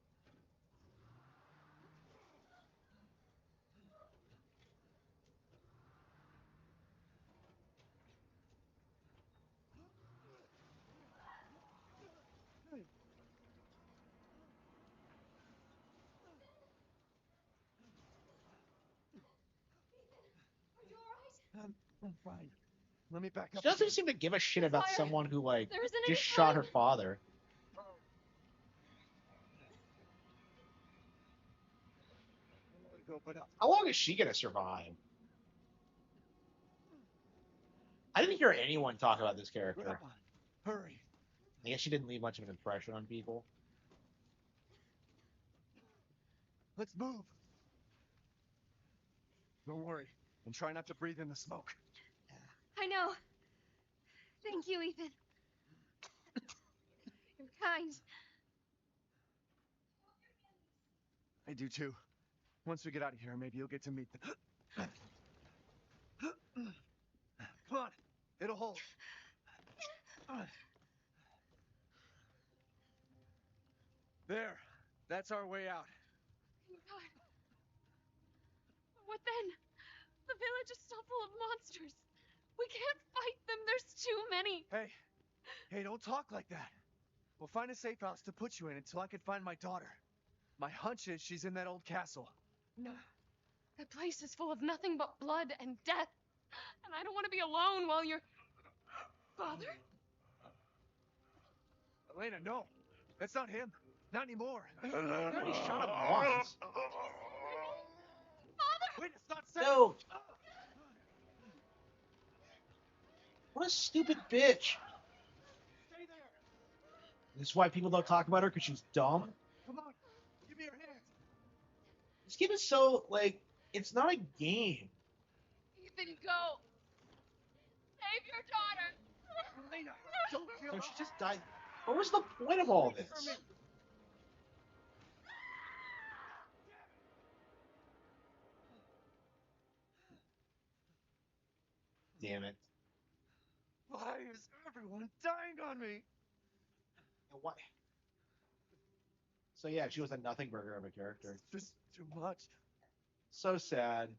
I'm fine. Let me back She up. doesn't seem to give a shit about Fire. someone who, like, There isn't just any shot her time. father. How long is she going to survive? I didn't hear anyone talk about this character. Hurry. I guess she didn't leave much of an impression on people. Let's move. Don't worry. And try not to breathe in the smoke. I know. Thank you, Ethan. You're kind. I do too. Once we get out of here, maybe you'll get to meet them. Come on. It'll hold. There. That's our way out. God. What then? The village is so full of monsters. We can't fight them. There's too many. Hey, don't talk like that. We'll find a safe house to put you in until I can find my daughter. My hunch is she's in that old castle. No. That place is full of nothing but blood and death. And I don't want to be alone while you're... Father? Elena, no. That's not him. Not anymore. You already shot him once. Father! Wait, it's not safe. No. What a stupid bitch. Stay there. This is why people don't talk about her, because she's dumb. Come on. Give me your hand. This game is so, like, it's not a game. Ethan, go. Save your daughter. Elena, don't kill No, her. she just died. What was the point of all this? Damn it. Why is everyone dying on me? And why? So yeah, she was a nothing burger of a character. This is too much. So sad.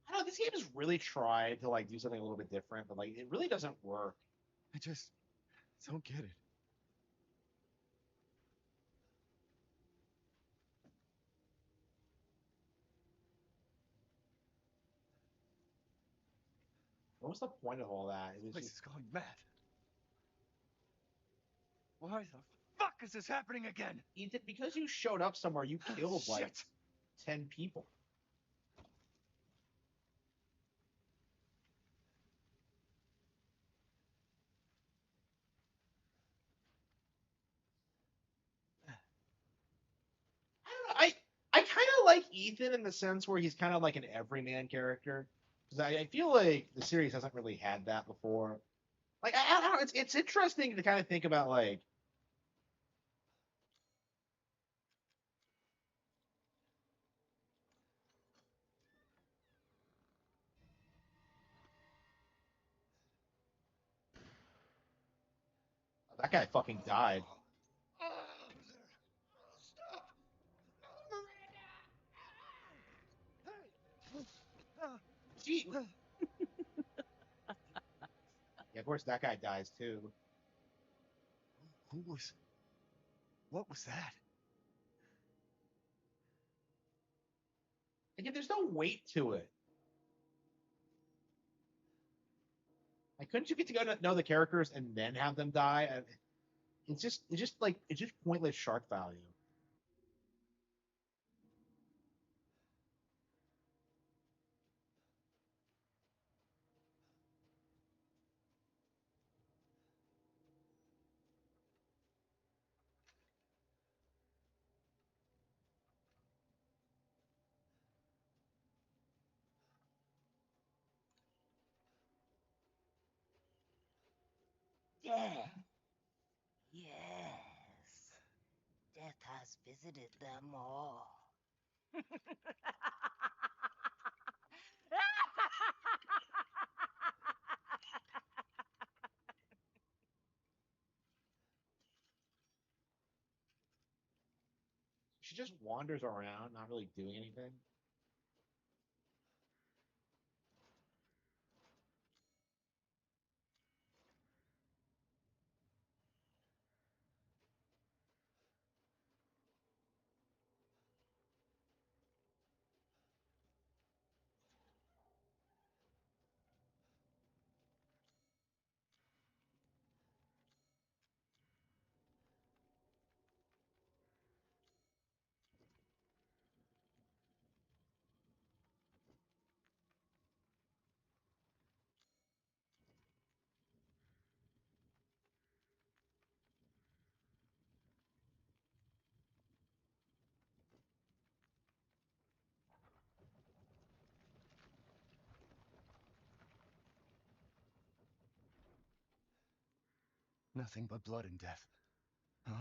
I don't know, this game has really tried to like do something a little bit different, but like it really doesn't work. I just don't get it. What was the point of all that? It was Place just is going mad. Why the fuck is this happening again? Ethan, because you showed up somewhere, you killed like Shit. 10 people. I kind of like Ethan in the sense where he's kind of like an everyman character because I feel like the series hasn't really had that before. Like I don't know, it's interesting to kind of think about like that guy fucking died. Gee. Yeah, of course that guy dies too. Who was? What was that? Again, there's no weight to it. Like, couldn't you get to go to know the characters and then have them die? It's just pointless shark value. Death. Yes. Death has visited them all. She just wanders around, not really doing anything. Nothing but blood and death. Huh?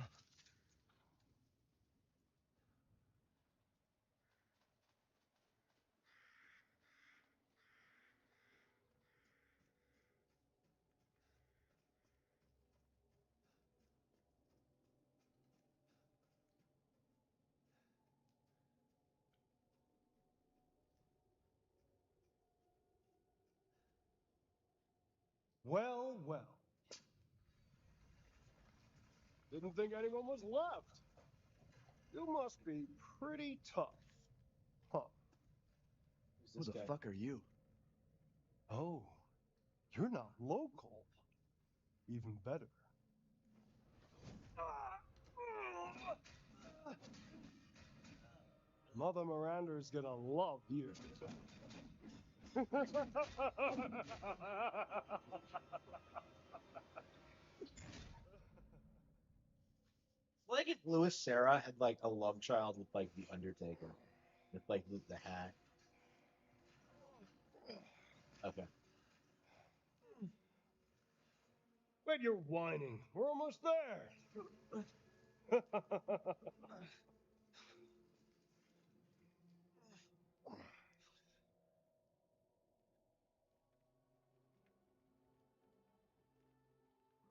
Well, well. Didn't think anyone was left. You must be pretty tough. Huh. Who the guy? fuck are you? Oh, you're not local. Even better. Mother Miranda's gonna love you. Like if Louis Sarah had like a love child with like the Undertaker, with like the hat. Okay. Wait, you're whining. We're almost there.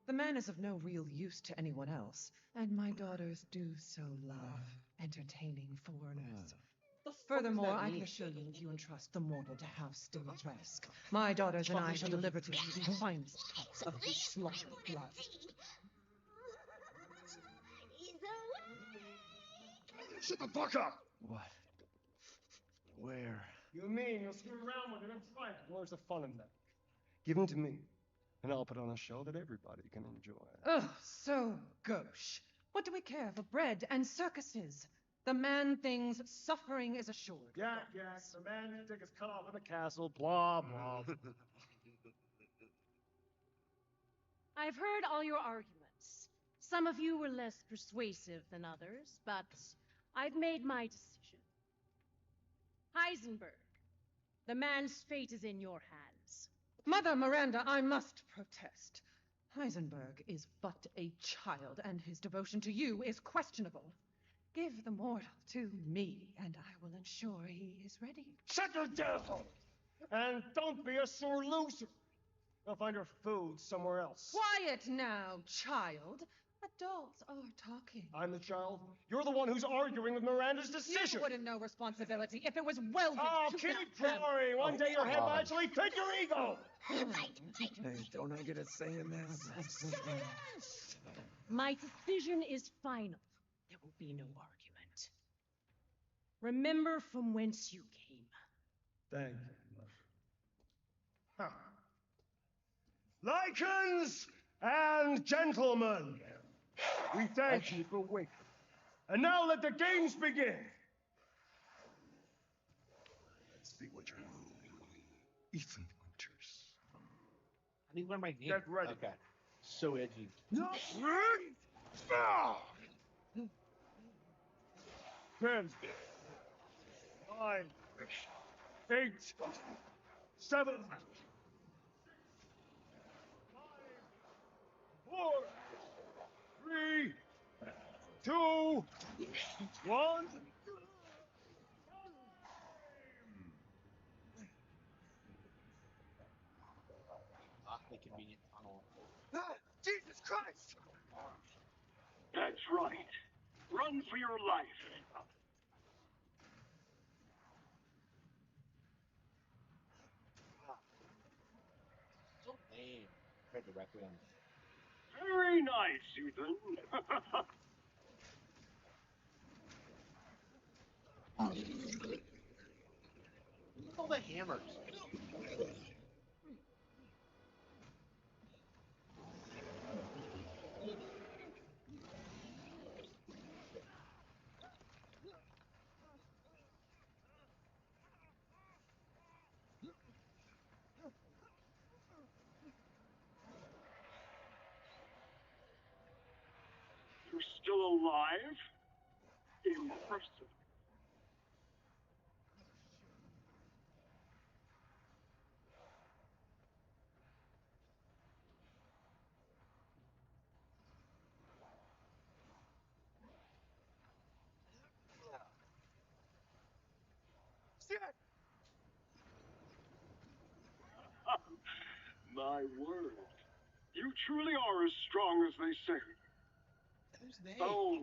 The man is of no real use to anyone else, and my daughters do so love entertaining foreigners. Furthermore, I can assure you if you entrust the mortal to House Dimitrescu, my daughters and I shall deliver to you the finest cuts of his slaughtered blood. Shut the fuck up! What? Where? You mean you'll screw around with him and try it? Where's the fun in that? Give them to me, and I'll put on a show that everybody can enjoy. Ugh, so gauche. What do we care for bread and circuses? The man thinks suffering is assured. Yak, the man who took his cut off in the castle, blah, blah. I've heard all your arguments. Some of you were less persuasive than others, but I've made my decision. Heisenberg, the man's fate is in your hands. Mother Miranda, I must protest. Heisenberg is but a child, and his devotion to you is questionable. Give the mortal to me, and I will ensure he is ready. Shut your damn hole! And don't be a sore loser. Go find your food somewhere else. Quiet now, child. Adults are talking. I'm the child. You're the one who's arguing with Miranda's decision. You wouldn't know responsibility if it was welded Oh, to keep the drawing. One day your head will actually fit your ego. Hey, don't I get a say in this? My decision is final. There will be no argument. Remember from whence you came. Thank you. Huh. Lycans and gentlemen, we thank you for waiting. And now let the games begin. Let's see what you're Ethan Winters. I need to learn my name. Get ready. Okay. So edgy. No. 10, 9, 8, 7, 4, 3, 2, 1. Awfully convenient tunnel. Jesus Christ! That's right. Run for your life. So lame. Compared to Requiem. Very nice, Ethan. All the hammers. You're still alive? Impressive. My word. You truly are as strong as they say. Who's they? Oh,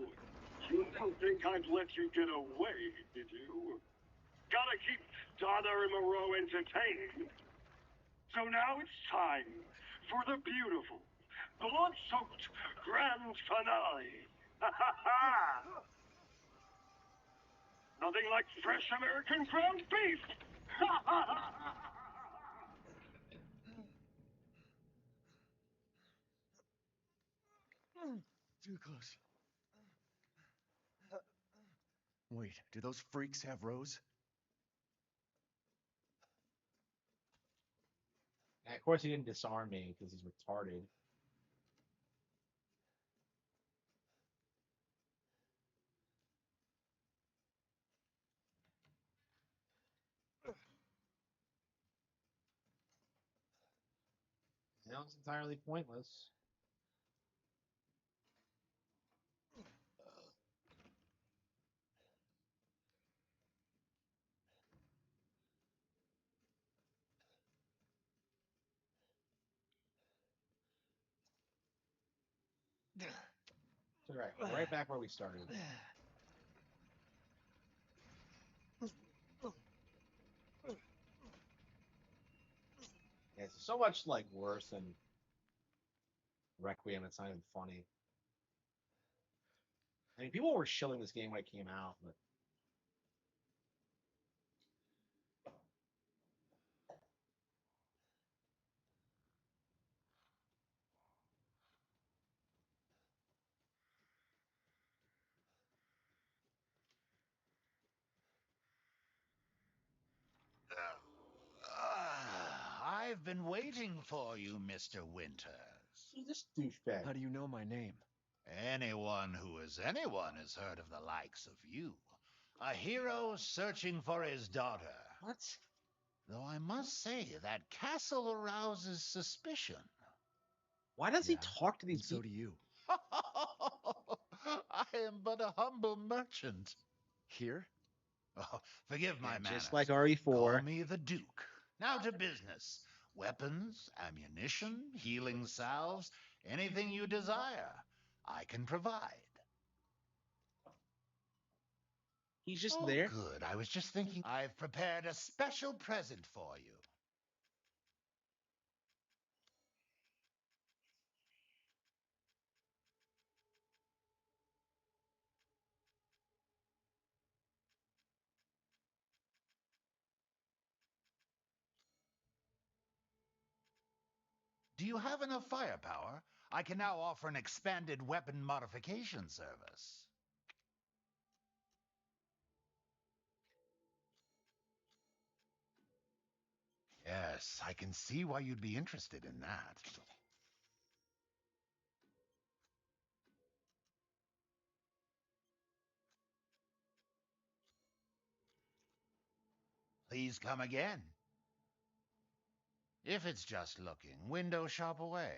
you didn't think I'd let you get away, did you? Gotta keep Donna and Moreau entertained. So now it's time for the beautiful, blood-soaked grand finale. Ha ha ha! Nothing like fresh American ground beef. Ha ha ha! Too close. Wait, do those freaks have Rose? And of course, he didn't disarm me because he's retarded. Now it's entirely pointless. It's all right. We're right back where we started. Yeah, it's so much like worse than Requiem. It's not even funny. I mean, people were shilling this game when it came out, but I've been waiting for you, Mr. Winters. This douchebag. How do you know my name? Anyone who is anyone has heard of the likes of you. A hero searching for his daughter. What? Though I must say, that castle arouses suspicion. Why does he talk to these And so people? do you. I am but a humble merchant. Here? Oh, forgive my manners. Just like RE4. Call me the Duke. Now to business. Weapons, ammunition, healing salves, anything you desire, I can provide. He's just Oh, there. good. I was just thinking I've prepared a special present for you. Do you have enough firepower? I can now offer an expanded weapon modification service. Yes, I can see why you'd be interested in that. Please come again. If it's just looking, window shop away.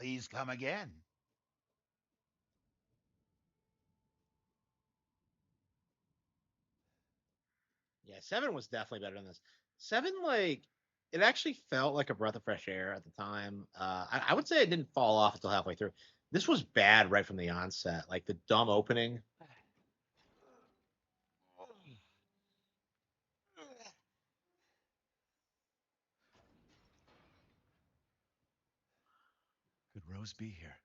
Please come again. Yeah, 7 was definitely better than this. 7, like, it actually felt like a breath of fresh air at the time. I would say it didn't fall off until halfway through. This was bad right from the onset. Like, the dumb opening. Could Rose be here?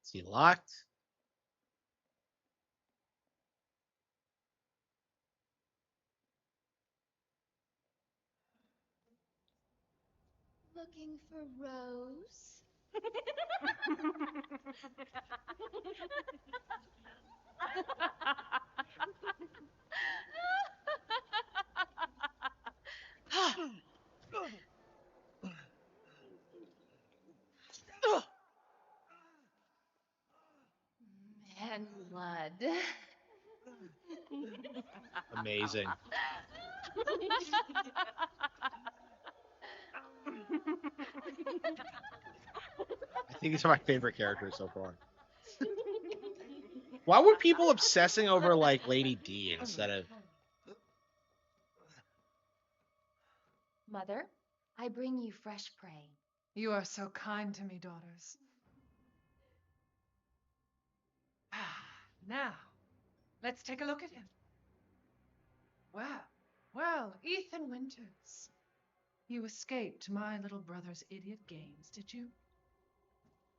Is he locked? Looking for Rose? And blood. Amazing. I think these are my favorite characters so far. Why were people obsessing over, like, Lady D instead of... Mother, I bring you fresh prey. You are so kind to me, daughters. Now, let's take a look at him. Well, Ethan Winters. You escaped my little brother's idiot games, did you?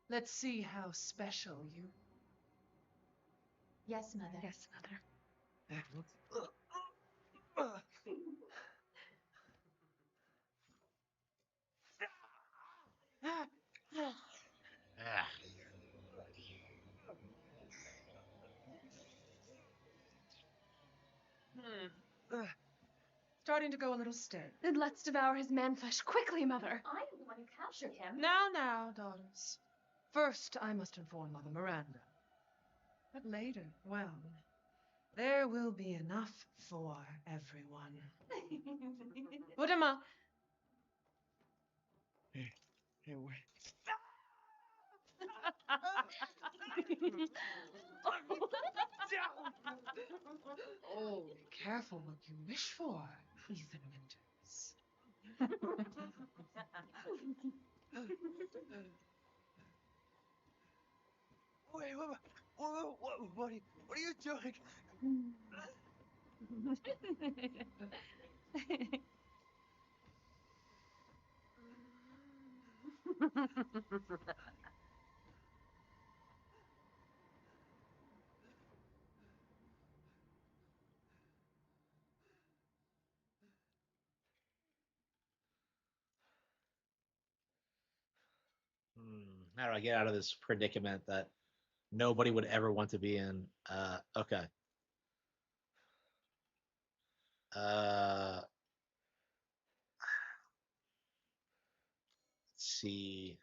Let's see how special you... Yes, Mother. Yes, Mother. starting to go a little stale. Then let's devour his man-flesh quickly, Mother. I'm the one who captured him. Now, daughters. First, I must inform Mother Miranda. But later, well, there will be enough for everyone. Urama. Hey, wait. Oh, be careful what you wish for, Ethan Winters. Wait, what are you doing? How do I get out of this predicament that nobody would ever want to be in? Okay. Let's see.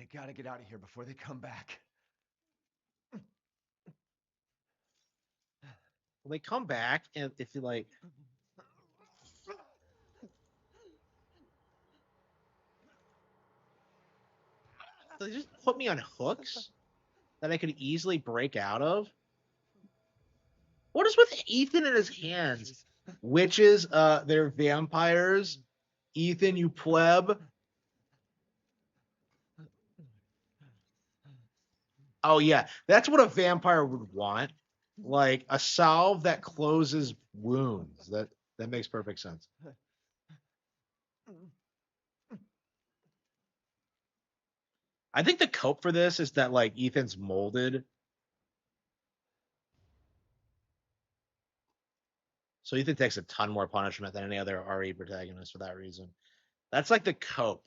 I gotta get out of here before they come back. Well, they come back, and if you like, they just put me on hooks that I could easily break out of. What is with Ethan in his hands? Witches, they're vampires. Ethan, you pleb. Oh yeah, that's what a vampire would want. Like a salve that closes wounds. That makes perfect sense. I think the cope for this is that like Ethan's molded. So Ethan takes a ton more punishment than any other RE protagonist for that reason. That's like the cope.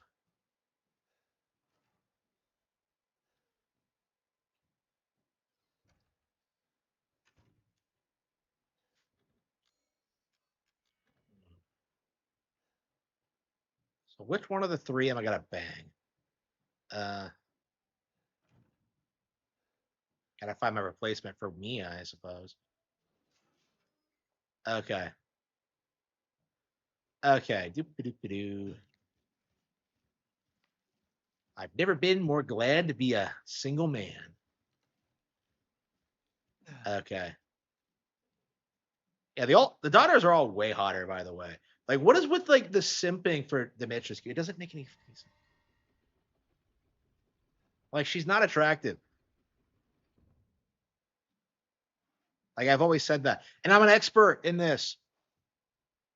So which one of the three am I gonna bang? Gotta find my replacement for Mia, I suppose. Okay. Okay. Doop-a-doop-a-doo. I've never been more glad to be a single man. Okay. Yeah, the daughters are all way hotter, by the way. Like, what is with like the simping for Demetrius? It doesn't make any sense. Like, she's not attractive. Like I've always said that, and I'm an expert in this.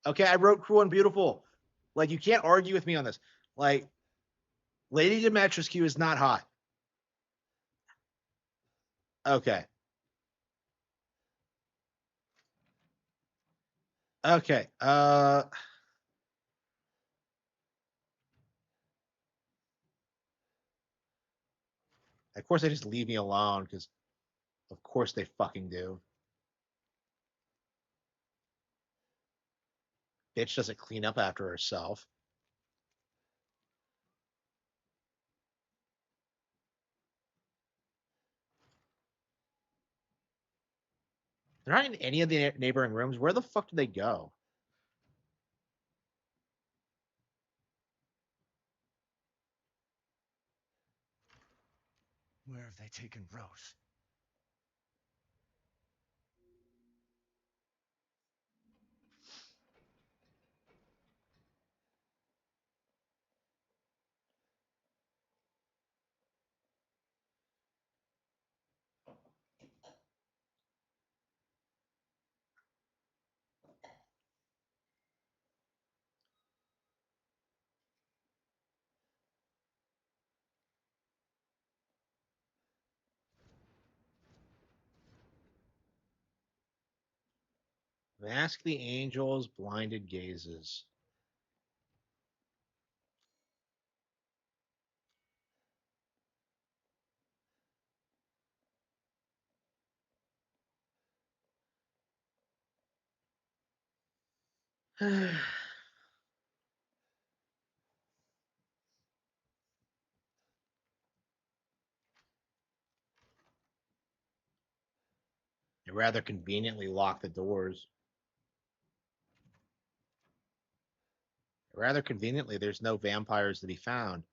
Okay, I wrote Cruel and Beautiful. Like, you can't argue with me on this. Like, Lady Demetrius is not hot. Okay. Okay. Of course they just leave me alone because of course they fucking do. Bitch doesn't clean up after herself. They're not in any of the neighboring rooms. Where the fuck do they go? Where have they taken Rose? Mask the angels, blinded gazes. They rather conveniently lock the doors. Rather conveniently, there's no vampires to be found.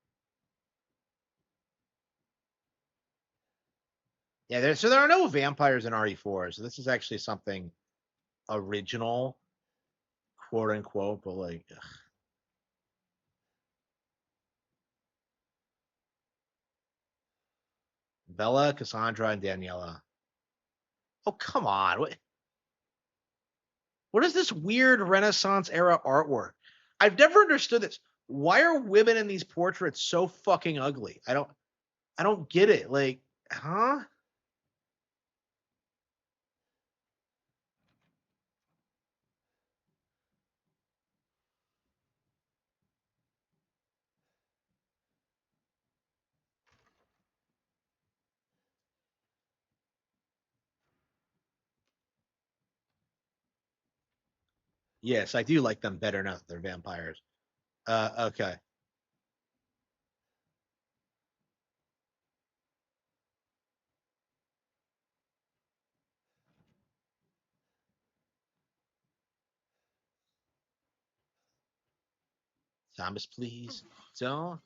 Yeah, so there are no vampires in RE4, so this is actually something original, quote unquote, but like, ugh. Bella, Cassandra, and Daniela. Oh, come on. What is this weird Renaissance era artwork? I've never understood this. Why are women in these portraits so fucking ugly? I don't get it. Like, huh? Yes, I do like them better now that they're vampires. Okay. Thomas, please don't.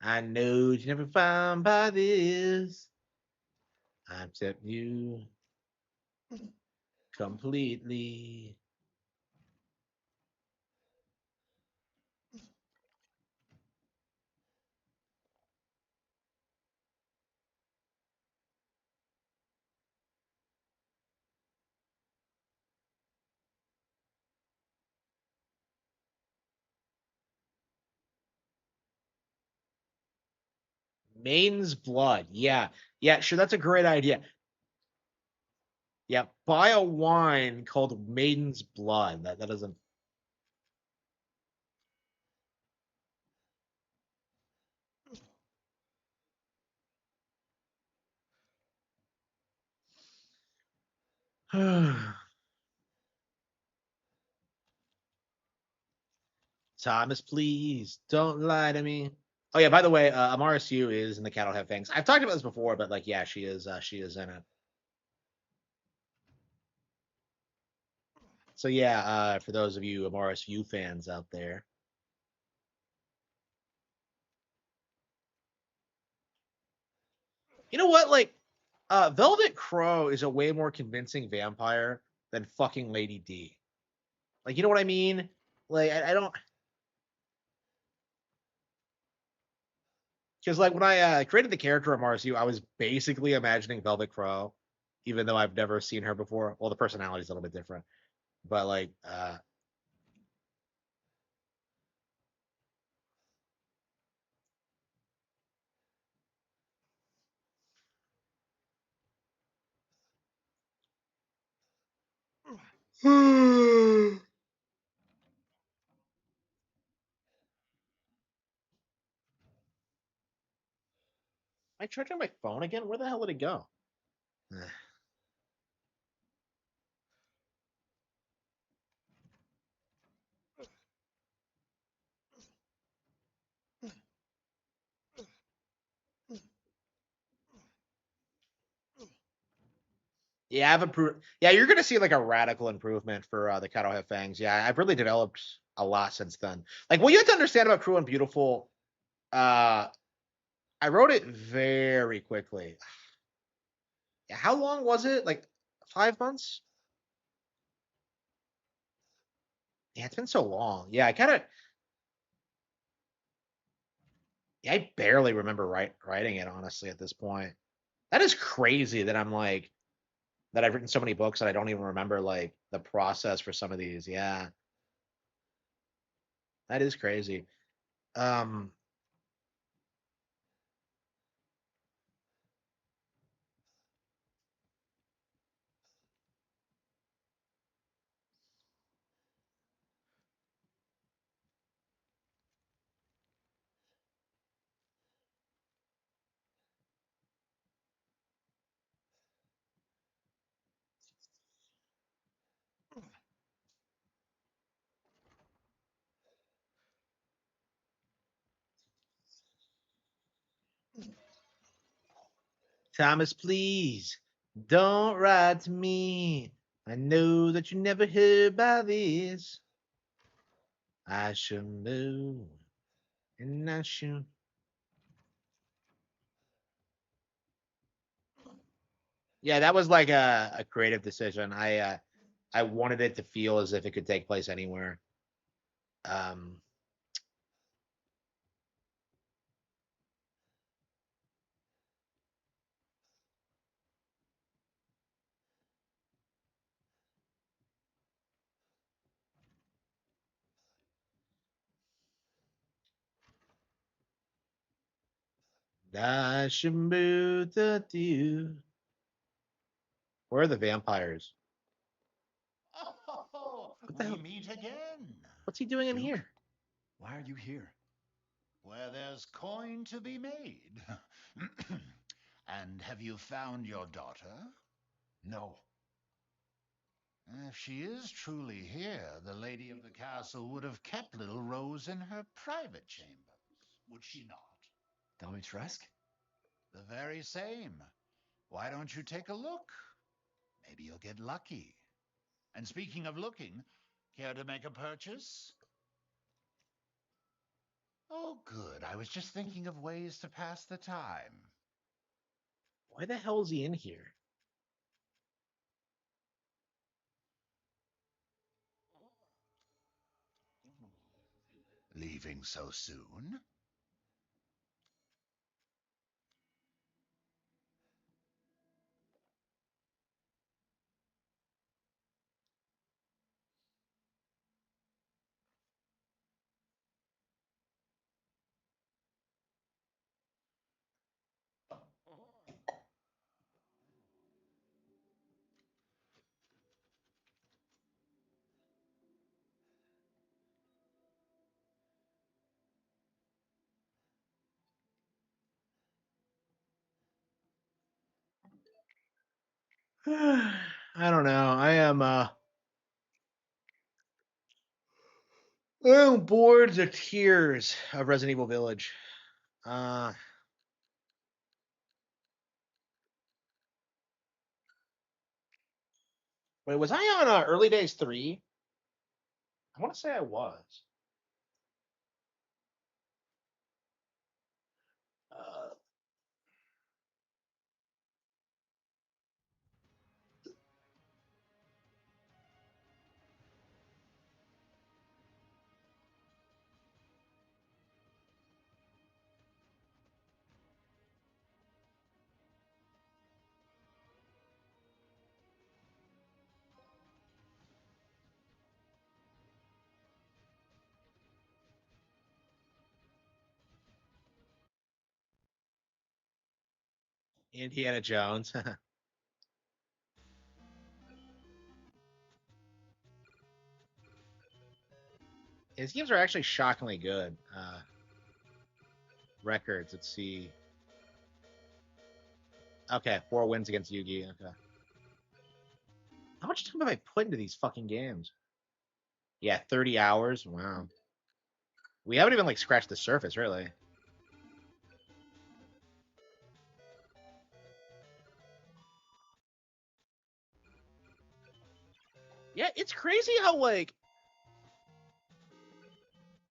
I know you never found by this. I'm accept you completely. Maiden's blood. Yeah. Yeah, sure. That's a great idea. Yeah. Buy a wine called Maiden's Blood. That doesn't. Thomas, please don't lie to me. Oh yeah, by the way, Amara Sue is in the Cattle Have Fangs. I've talked about this before, but like, yeah, she is. She is in it. So yeah, for those of you Amara Sue fans out there, you know what? Like, Velvet Crow is a way more convincing vampire than fucking Lady D. Like, you know what I mean? Like, I don't. Because like when I created the character of Marcy, I was basically imagining Velvet Crow, even though I've never seen her before. Well, the personality is a little bit different, but like, am I charging my phone again? Where the hell did it go? Yeah, I've improved. Yeah, you're gonna see like a radical improvement for the Cattle Have Fangs. Yeah, I've really developed a lot since then. Like, what you have to understand about Cruel and Beautiful, uh, I wrote it very quickly. Yeah, how long was it? Like 5 months? Yeah, it's been so long. Yeah, I kind of. Yeah, I barely remember writing it honestly at this point. That is crazy that I'm like that I've written so many books that I don't even remember like the process for some of these. Yeah, that is crazy. Um, Thomas, please don't write to me. I know that you never heard about this. I shall move, and I shall. Yeah, that was like a creative decision. I wanted it to feel as if it could take place anywhere. Um, I shall move the dew. Where are the vampires? Oh, What the we hell? meet again. What's he doing in Duke? here? Why are you here? Where there's coin to be made. And have you found your daughter? No. If she is truly here, the lady of the castle would have kept little Rose in her private chambers, would she not? Domitresk? The very same. Why don't you take a look? Maybe you'll get lucky. And speaking of looking, care to make a purchase? Oh, good. I was just thinking of ways to pass the time. Why the hell is he in here? Leaving so soon? I don't know. I'm bored to tears of Resident Evil Village. Uh Wait, was I on Early Days 3? I want to say I was. Uh, Indiana Jones. His games are actually shockingly good. Records, let's see. Okay, 4 wins against Yugi. Okay. How much time have I put into these fucking games? Yeah, 30 hours. Wow. We haven't even like scratched the surface, really. Yeah, it's crazy how like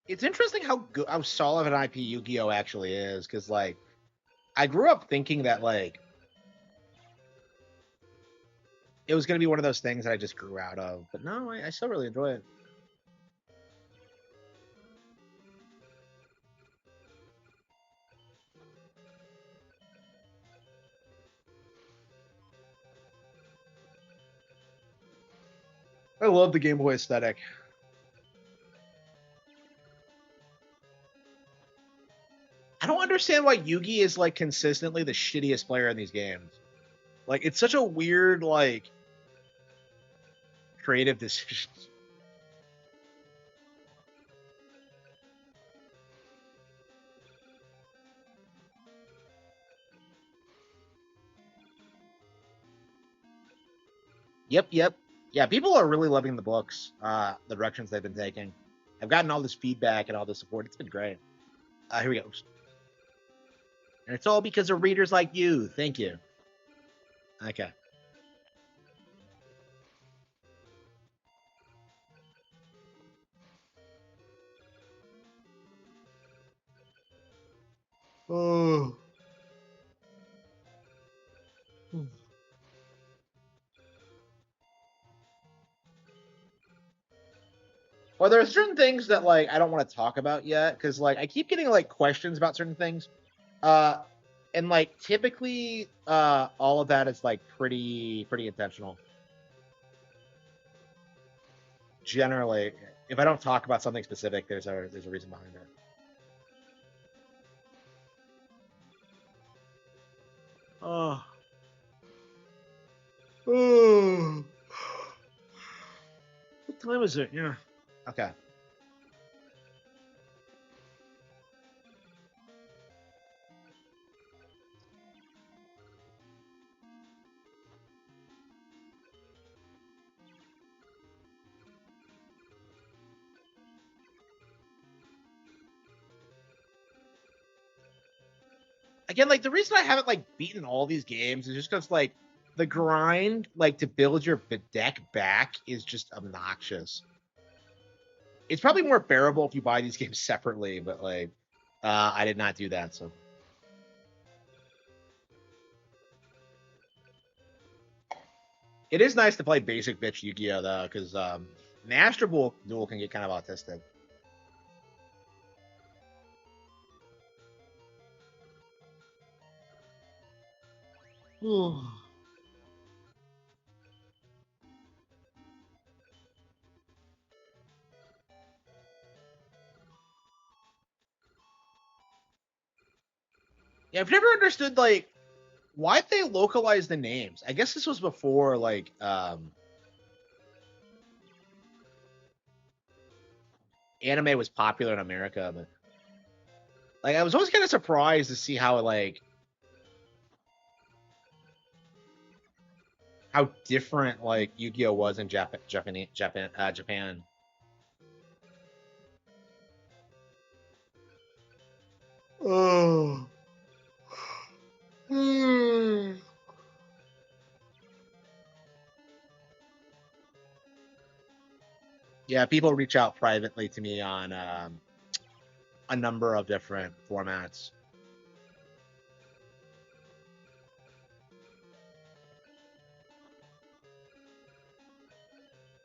it's interesting how good, how solid of an IP Yu-Gi-Oh actually is, because like I grew up thinking that like it was gonna be one of those things that I just grew out of, but no, I still really enjoy it. I love the Game Boy aesthetic. I don't understand why Yugi is like consistently the shittiest player in these games. Like it's such a weird like creative decision. Yep. Yeah, people are really loving the books, the directions they've been taking. I've gotten all this feedback and all this support. It's been great. Here we go. And it's all because of readers like you. Thank you. Okay. Oh. Well, there are certain things that like I don't want to talk about yet because like I keep getting like questions about certain things, uh, and like typically all of that is like pretty intentional. Generally, if I don't talk about something specific, there's a reason behind it. Oh. Oh. What time is it? Yeah. Okay. Again, like the reason I haven't like beaten all these games is just because like the grind, like to build your deck back, is just obnoxious. It's probably more bearable if you buy these games separately, but like I did not do that, so. It is nice to play basic bitch Yu-Gi-Oh though, because the Astro Duel can get kind of autistic. Yeah, I've never understood like why they localize the names. I guess this was before like anime was popular in America, but like I was always kind of surprised to see how like how different like Yu-Gi-Oh was in Japan. Oh. Yeah, people reach out privately to me on a number of different formats.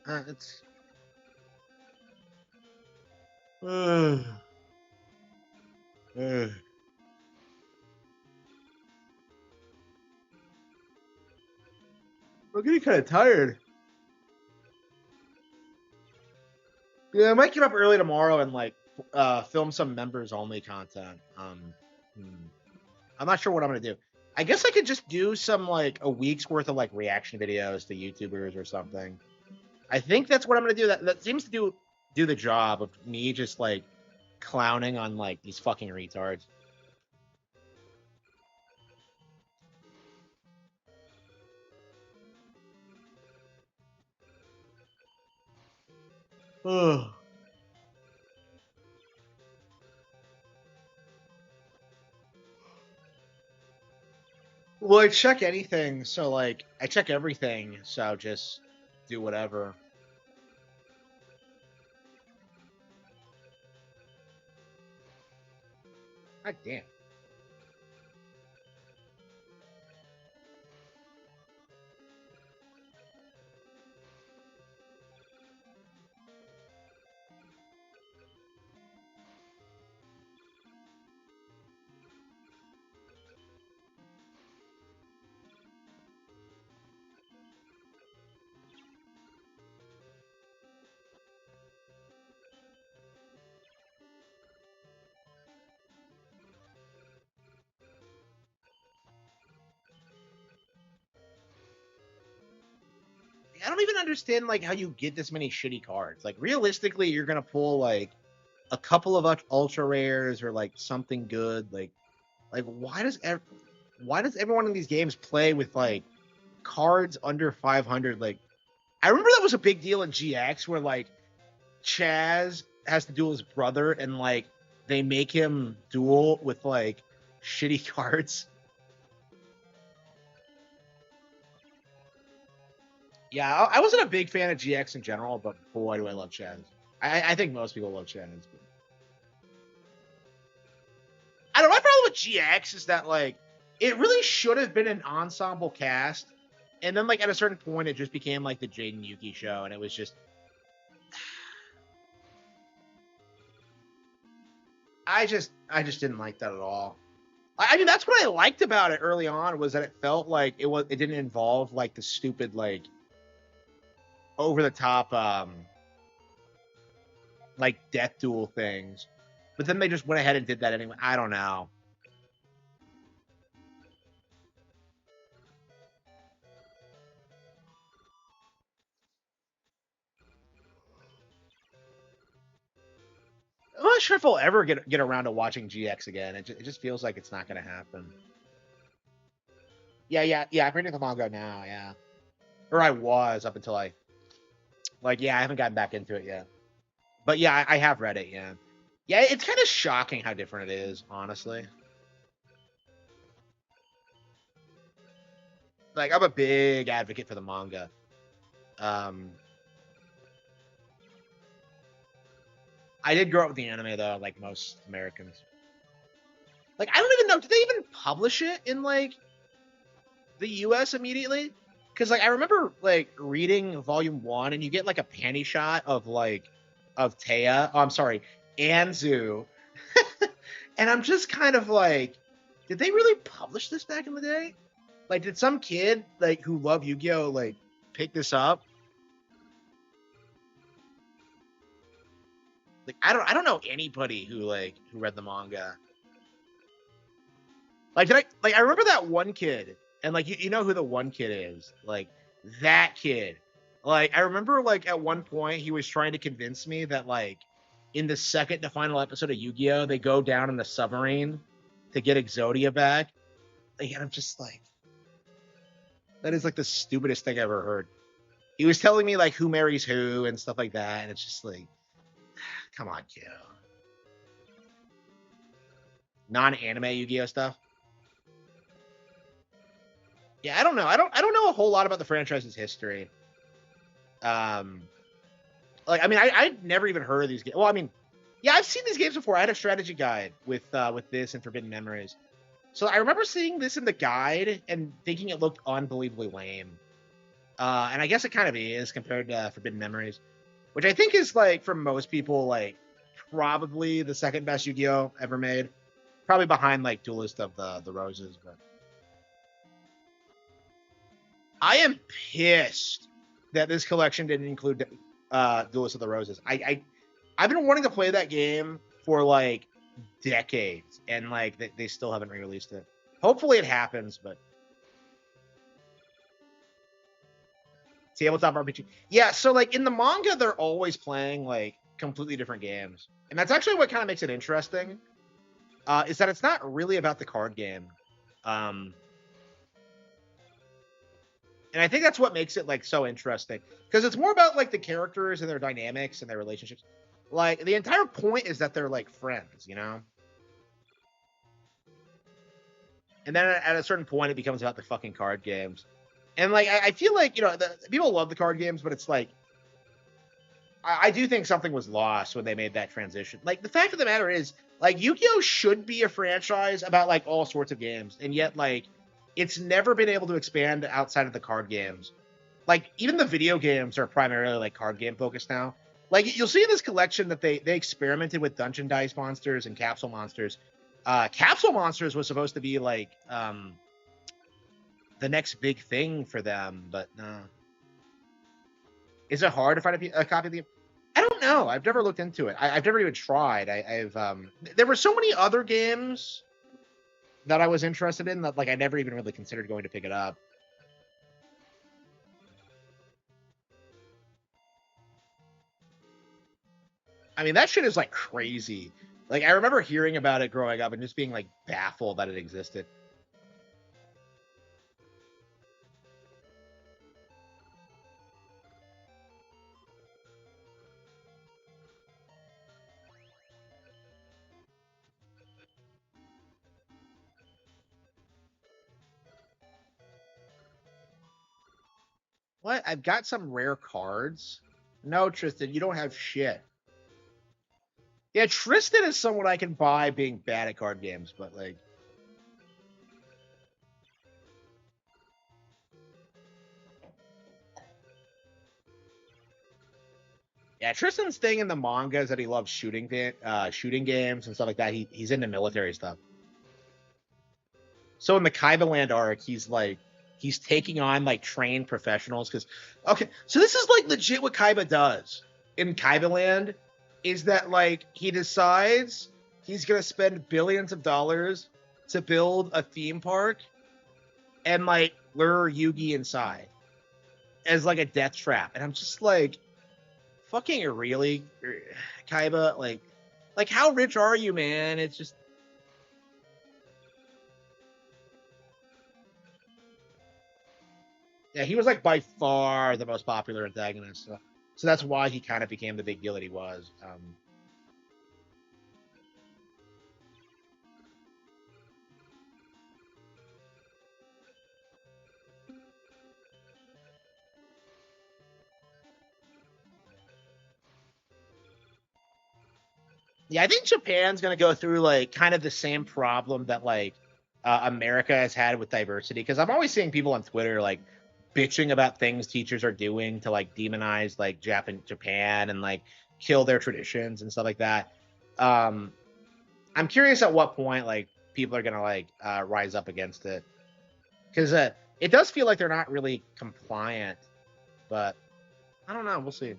It's I'm getting kind of tired. Yeah, I might get up early tomorrow and like film some members only content. I'm not sure what I'm gonna do. I guess I could just do some like a week's worth of like reaction videos to YouTubers or something. I think that's what I'm gonna do. That seems to do the job of me just like clowning on like these fucking retards. Ugh. Well, I check anything, so like I check everything, so just do whatever. God damn. I don't even understand like how you get this many shitty cards. Like realistically, you're gonna pull like a couple of ultra rares or like something good. Like why does everyone in these games play with like cards under 500? Like I remember that was a big deal in GX where like Chaz has to duel his brother and like they make him duel with like shitty cards. Yeah, I wasn't a big fan of GX in general, but boy, do I love Shadens. I think most people love Shadens. I don't know. My problem with GX is that like it really should have been an ensemble cast, and then like at a certain point, it just became like the Jaden Yuki show, and it was just. I just didn't like that at all. I mean, that's what I liked about it early on was that it felt like it didn't involve like the stupid like over the top like death duel things, but then they just went ahead and did that anyway. I don't know. I'm not sure if I'll ever get around to watching GX again. It just feels like it's not going to happen. Yeah. I'm reading the manga now. Yeah, or I was up until I I haven't gotten back into it yet. But yeah, I have read it. Yeah. It's kind of shocking how different it is, honestly. Like I'm a big advocate for the manga. I did grow up with the anime though, like most Americans. Like I don't even know, did they even publish it in like the US immediately? Because like I remember like reading volume 1 and you get like a panty shot of like of Taya. Oh, I'm sorry, Anzu. And I'm just kind of like, did they really publish this back in the day? Like, did some kid like who loved Yu-Gi-Oh like pick this up? Like, I don't know anybody who read the manga. Like, I remember that one kid, and like you know who the one kid is, like that kid. Like, I remember like at one point he was trying to convince me that like in the second to final episode of Yu-Gi-Oh, they go down in the submarine to get Exodia back. Like, and I'm just like, that is like the stupidest thing I ever heard. He was telling me like who marries who and stuff like that, and it's just like, come on, kiddo. Non-anime Yu-Gi-Oh stuff. Yeah, I don't know. I don't know a whole lot about the franchise's history. Like I mean, I'd never even heard of these games. Well, I mean, yeah, I've seen these games before. I had a strategy guide with this and Forbidden Memories. So I remember seeing this in the guide and thinking it looked unbelievably lame. And I guess it kind of is compared to Forbidden Memories, which I think is like for most people like probably the second best Yu-Gi-Oh ever made. Probably behind like Duelist of the Roses, but I am pissed that this collection didn't include Duelist of the Roses. I've been wanting to play that game for like decades, and like they still haven't re-released it. Hopefully it happens, but tabletop RPG. Yeah, so like in the manga, they're always playing like completely different games, and that's actually what kind of makes it interesting. Is that it's not really about the card game. And I think that's what makes it like so interesting because it's more about like the characters and their dynamics and their relationships. Like the entire point is that they're like friends, you know. And then at a certain point, it becomes about the fucking card games. And like I feel like people love the card games, but it's like I do think something was lost when they made that transition. Like the fact of the matter is, like Yu-Gi-Oh should be a franchise about like all sorts of games, and yet like it's never been able to expand outside of the card games. Like even the video games are primarily like card game focused now. Like you'll see in this collection that they experimented with Dungeon Dice monsters and Capsule monsters. Capsule monsters was supposed to be like the next big thing for them, but no. Is it hard to find a copy of the? I don't know. I've never looked into it. I've never even tried. I've there were so many other games that I was interested in that like I never even really considered going to pick it up. I mean, that shit is like crazy. Like I remember hearing about it growing up and just being like baffled that it existed. What? I've got some rare cards. No, Tristan, you don't have shit. Yeah, Tristan is someone I can buy being bad at card games, but like. Yeah, Tristan's thing in the manga is that he loves shooting games and stuff like that. He's into military stuff. So in the Kaiba Land arc, he's taking on like trained professionals because okay, so this is like legit what Kaiba does in Kaiba Land is that like he decides he's gonna spend billions of dollars to build a theme park and like lure Yugi inside as like a death trap, and I'm just like, fucking really, Kaiba, like how rich are you, man? It's just. Yeah, he was like by far the most popular antagonist. So that's why he kind of became the big deal that he was. Yeah, I think Japan's gonna go through like kind of the same problem that like America has had with diversity. Because I'm always seeing people on Twitter like bitching about things teachers are doing to like demonize like Japan and like kill their traditions and stuff like that. Um, I'm curious at what point like people are gonna like rise up against it because it does feel like they're not really compliant, but I don't know. We'll see.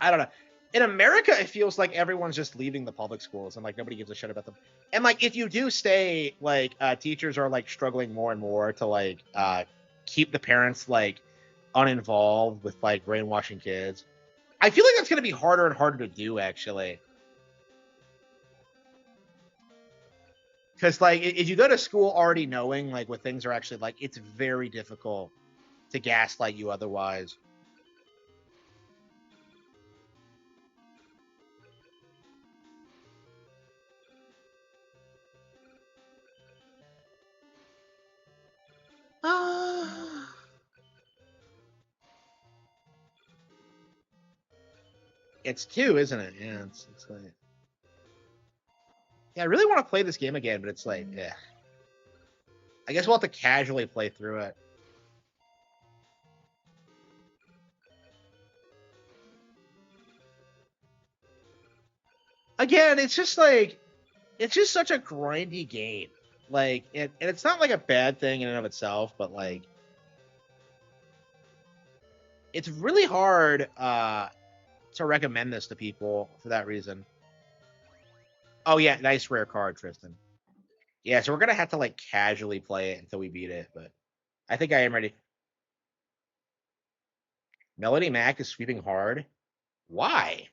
I don't know. In America, it feels like everyone's just leaving the public schools and like nobody gives a shit about them. And like if you do stay, like teachers are like struggling more and more to like keep the parents like uninvolved with like brainwashing kids. I feel like that's going to be harder and harder to do actually. Because like if you go to school already knowing like what things are actually like, it's very difficult to gaslight you otherwise. It's two, isn't it? Yeah, it's like. Yeah, I really want to play this game again, but it's like, yeah. I guess we'll have to casually play through it. Again, it's just like it's just such a grindy game. Like and it's not like a bad thing in and of itself, but like it's really hard to recommend this to people for that reason. Oh yeah, nice rare card, Tristan. Yeah, so we're gonna have to like casually play it until we beat it, but I think I am ready. Melody Mac is sweeping hard. Why?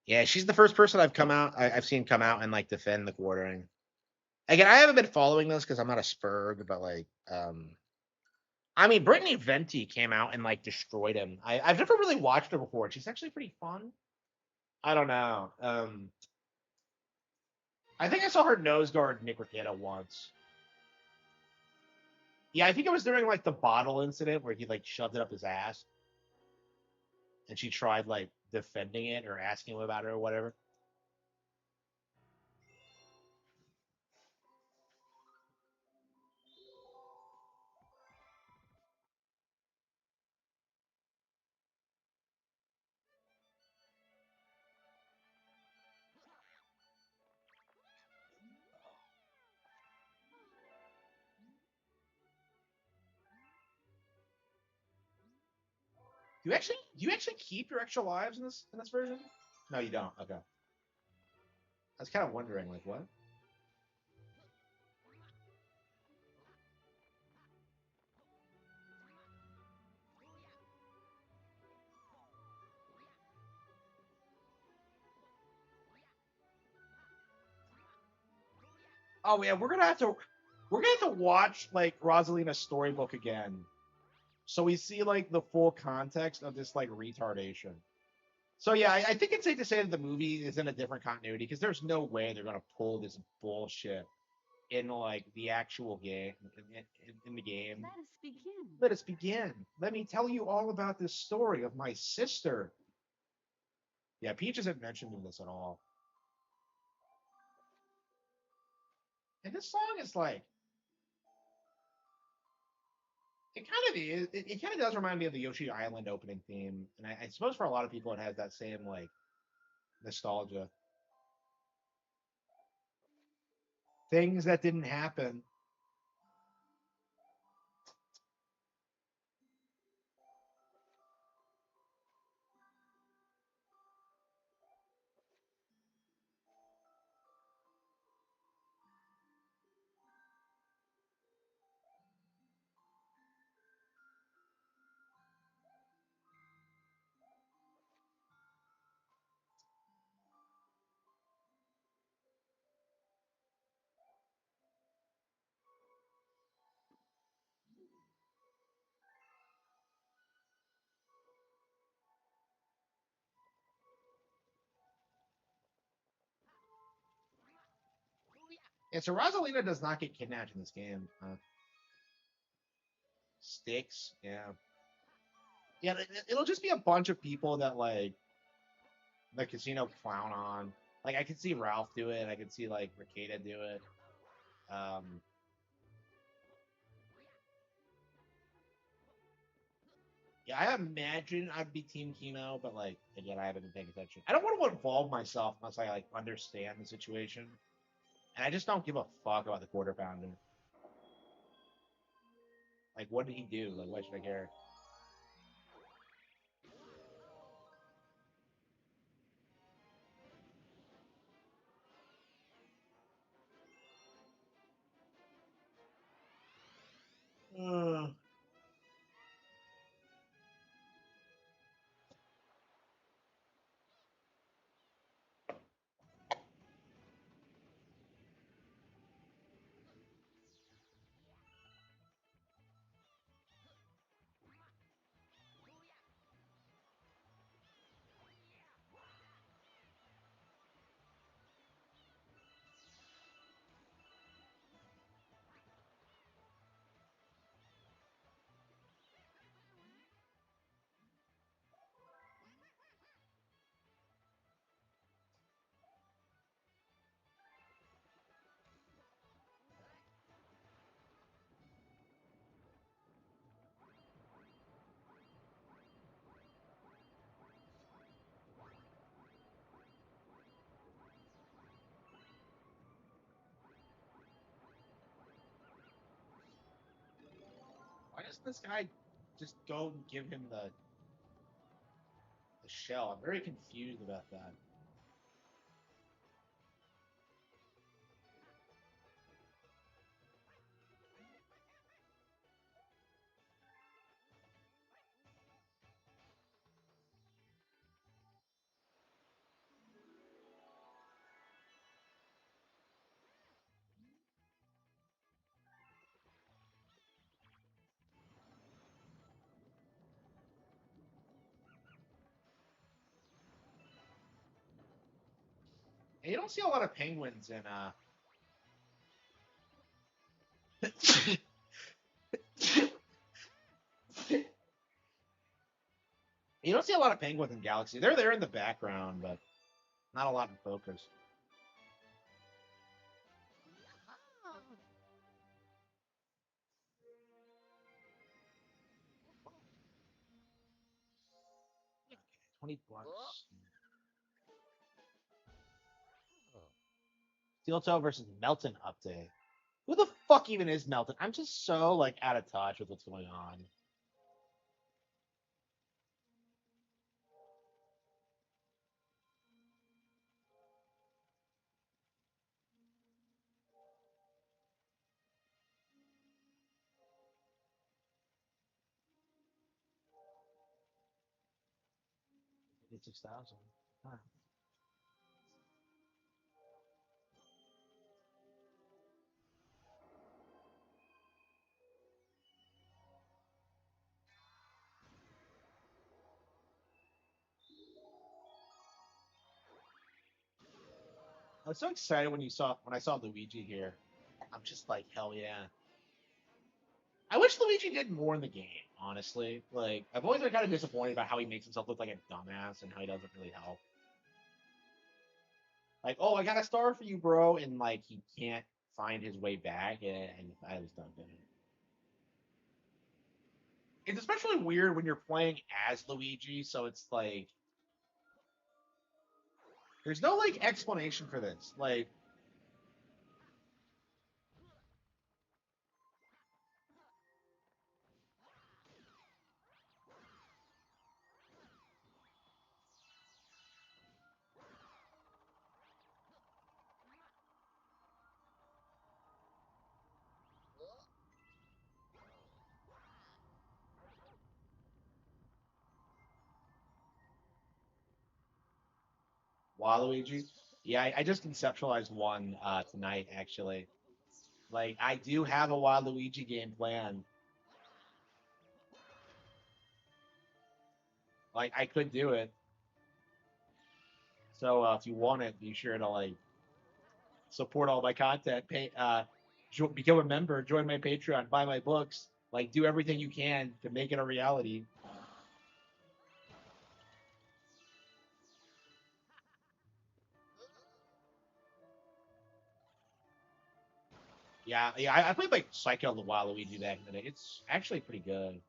Yeah, she's the first person I've seen come out and like defend the quartering. Again, I haven't been following this because I'm not a Spurg, but like, I mean, Brittany Venti came out and like destroyed him. I've never really watched her before. She's actually pretty fun. I don't know. I think I saw her nose guard Nick Ricketta once. Yeah, I think it was during like the bottle incident where he like shoved it up his ass, and she tried like defending it or asking him about it or whatever. Do you actually keep your extra lives in this version? No, you don't. Okay. I was kind of wondering, like, what? Oh yeah, we're gonna have to watch like Rosalina's storybook again, so we see like the full context of this like retardation. So yeah, I think it's safe to say that the movie is in a different continuity because there's no way they're gonna pull this bullshit in like the actual game in the game. Let us begin. Let us begin. Let me tell you all about this story of my sister. Yeah, Peach isn't mentioned in this at all. And this song is like, it kind of is. It kind of does remind me of the Yoshi Island opening theme, and I suppose for a lot of people it has that same like nostalgia. Things that didn't happen. And so Rosalina does not get kidnapped in this game. Sticks, yeah, yeah. It'll just be a bunch of people that like the casino clown on. Like I could see Ralph do it. I could see like Ricada do it. Um, yeah, I imagine I'd be Team Chemo, but like again, I haven't been paying attention. I don't want to involve myself unless I like understand the situation, and I just don't give a fuck about the quarter pounder. Like, what did he do? Like, why should I care? Why doesn't this guy just go and give him the shell? I'm very confused about that. And you don't see a lot of penguins in you don't see a lot of penguins in Galaxy. They're there in the background, but not a lot in focus. Okay, 20 bucks. Steel Toe versus Melton update. Who the fuck even is Melton? I'm just so like out of touch with what's going on. It's 6,000. Huh. I was so excited when I saw Luigi here. I'm just like, hell yeah. I wish Luigi did more in the game, honestly. Like, I've always been kind of disappointed about how he makes himself look like a dumbass and how he doesn't really help. Like, oh, I got a star for you, bro, and like he can't find his way back, and I was done with it. It's especially weird when you're playing as Luigi, so it's like there's no like explanation for this. Like, Waluigi. Yeah, I just conceptualized one tonight actually. Like, I do have a Waluigi game planned. Like, I could do it. So if you want it, be sure to like support all my content. Become a member, join my Patreon, buy my books. Like, do everything you can to make it a reality. Yeah, yeah. I played like Psycho Waluigi back in the day. It's actually pretty good.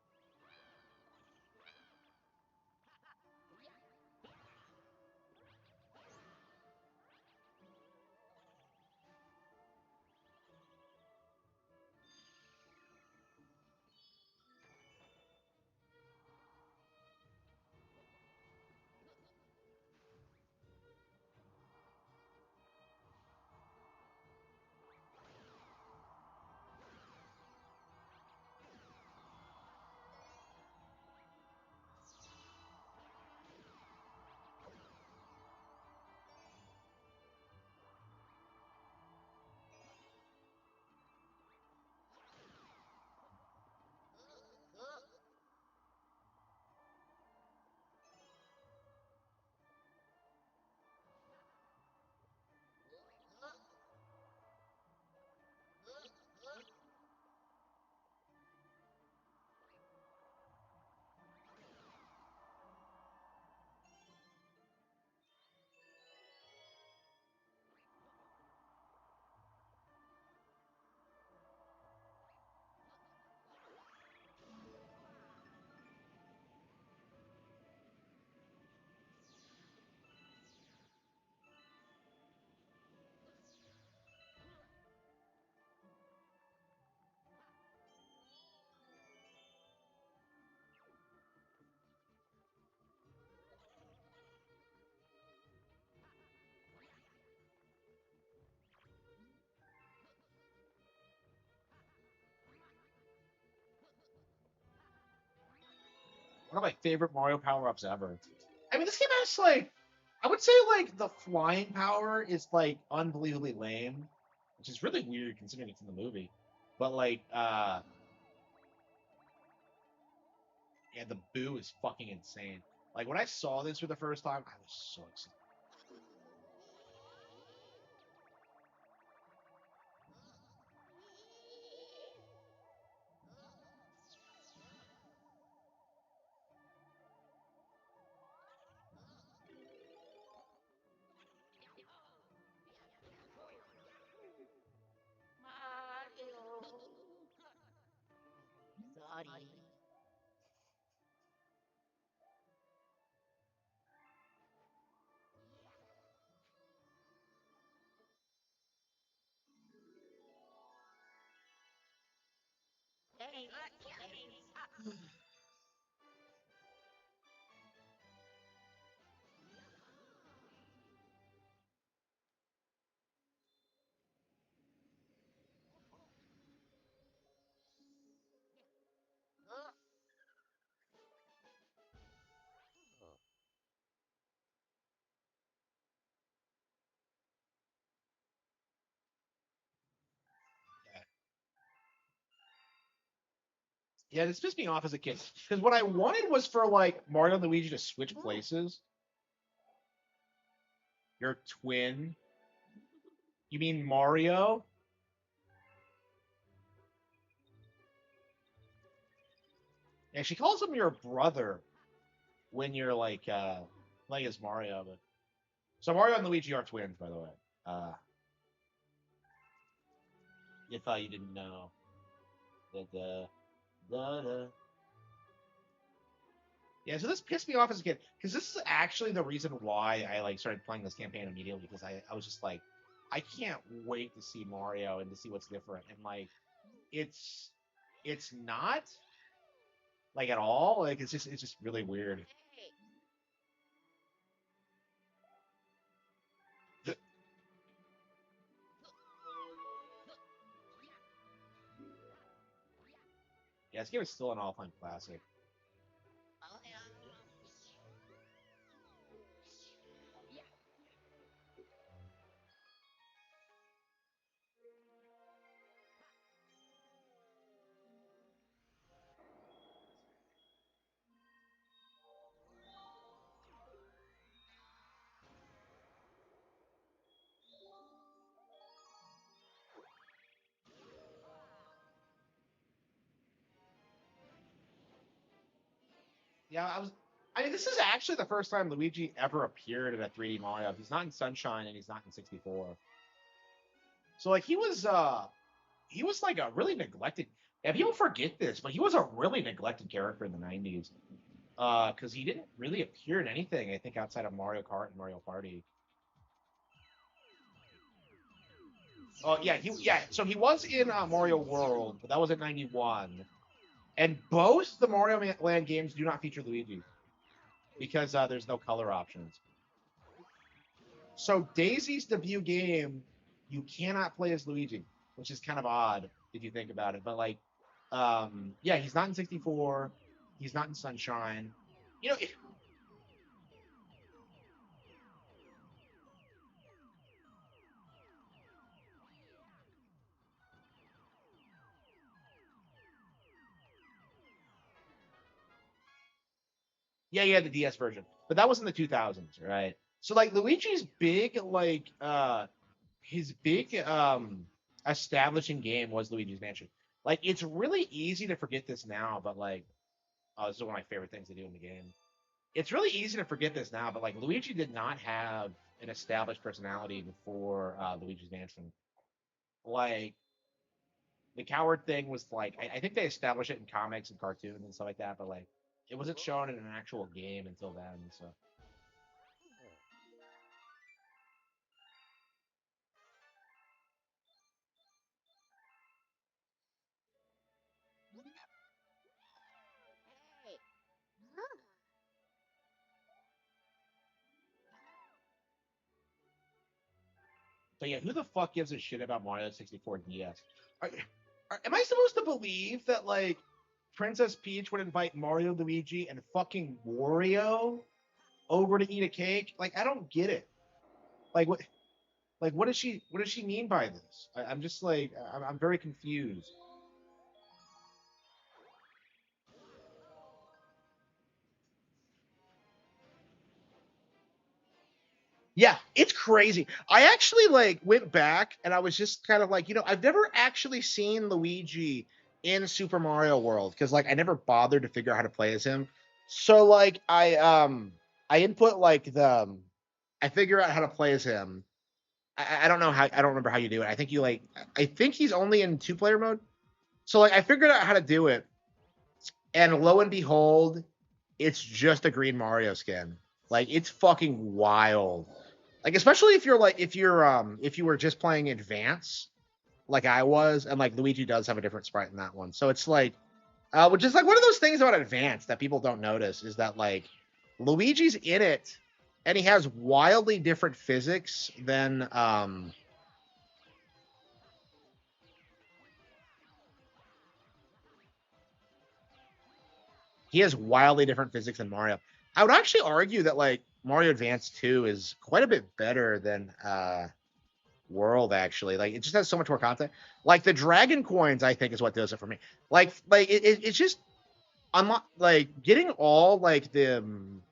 One of my favorite Mario power ups ever. I mean, this game has like, I would say like the flying power is like unbelievably lame, which is really weird considering it's in the movie. But like, yeah, the boo is fucking insane. Like when I saw this for the first time, I was so excited. Sorry. Yeah, this pissed me off as a kid because what I wanted was for like Mario and Luigi to switch places. Your twin? You mean Mario? And she calls him your brother when you're like playing as Mario. But so Mario and Luigi are twins, by the way. If you didn't know. Da, da, da. Yeah, so this pissed me off as a kid because this is actually the reason why I like started playing this campaign immediately because I was just like, I can't wait to see Mario and to see what's different and like it's not like at all like it's just really weird. Yeah, this game is still an all-time classic. Yeah, I mean, this is actually the first time Luigi ever appeared in a 3D Mario. He's not in Sunshine and he's not in 64. So like he was like a really neglected. Yeah, people forget this, but he was a really neglected character in the 90s. Because he didn't really appear in anything, I think, outside of Mario Kart and Mario Party. Oh yeah, So he was in Mario World, but that was in '91. And both the Mario Land games do not feature Luigi because there's no color options. So Daisy's debut game, you cannot play as Luigi, which is kind of odd if you think about it. But like, yeah, he's not in 64. He's not in Sunshine. You know, yeah, the DS version, but that was in the 2000s, right? So like Luigi's big like his big establishing game was Luigi's Mansion. Like it's really easy to forget this now, but like oh, this is one of my favorite things to do in the game. It's really easy to forget this now, but like Luigi did not have an established personality before Luigi's Mansion. Like the coward thing was like I think they established it in comics and cartoons and stuff like that, but like it wasn't shown in an actual game until then. So So yeah, who the fuck gives a shit about Mario 64 DS? Am I supposed to believe that like Princess Peach would invite Mario, Luigi, and fucking Wario over to eat a cake? Like I don't get it. Like what? Like what does she? What does she mean by this? I'm just like I'm very confused. Yeah, it's crazy. I actually like went back and I was just kind of like, I've never actually seen Luigi in Super Mario World because like I never bothered to figure out how to play as him. So like I input like I figure out how to play as him. I don't know how I don't remember how you do it. I think you like I think he's only in 2-player mode. So like I figured out how to do it, and lo and behold, it's just a green Mario skin. Like it's fucking wild. Like especially if you were just playing advance like I was, and like Luigi does have a different sprite in that one. So it's like which is like one of those things about advance that people don't notice is that like Luigi's in it and he has wildly different physics than he has wildly different physics than Mario. I would actually argue that like Mario Advance 2 is quite a bit better than World actually. Like it just has so much more content. Like the dragon coins, I think, is what does it for me. Like it's just unlock like getting all the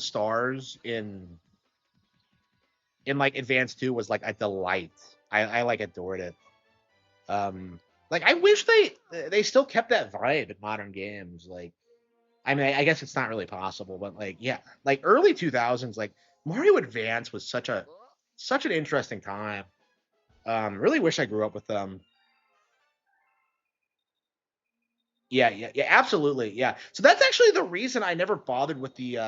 stars in like Advance 2 was like a delight. I like adored it. Like I wish they still kept that vibe in modern games. Like I mean, I guess it's not really possible, but like yeah, like early 2000s, like Mario Advance was such an interesting time. Really wish I grew up with them. Yeah, absolutely, yeah. So that's actually the reason I never bothered with the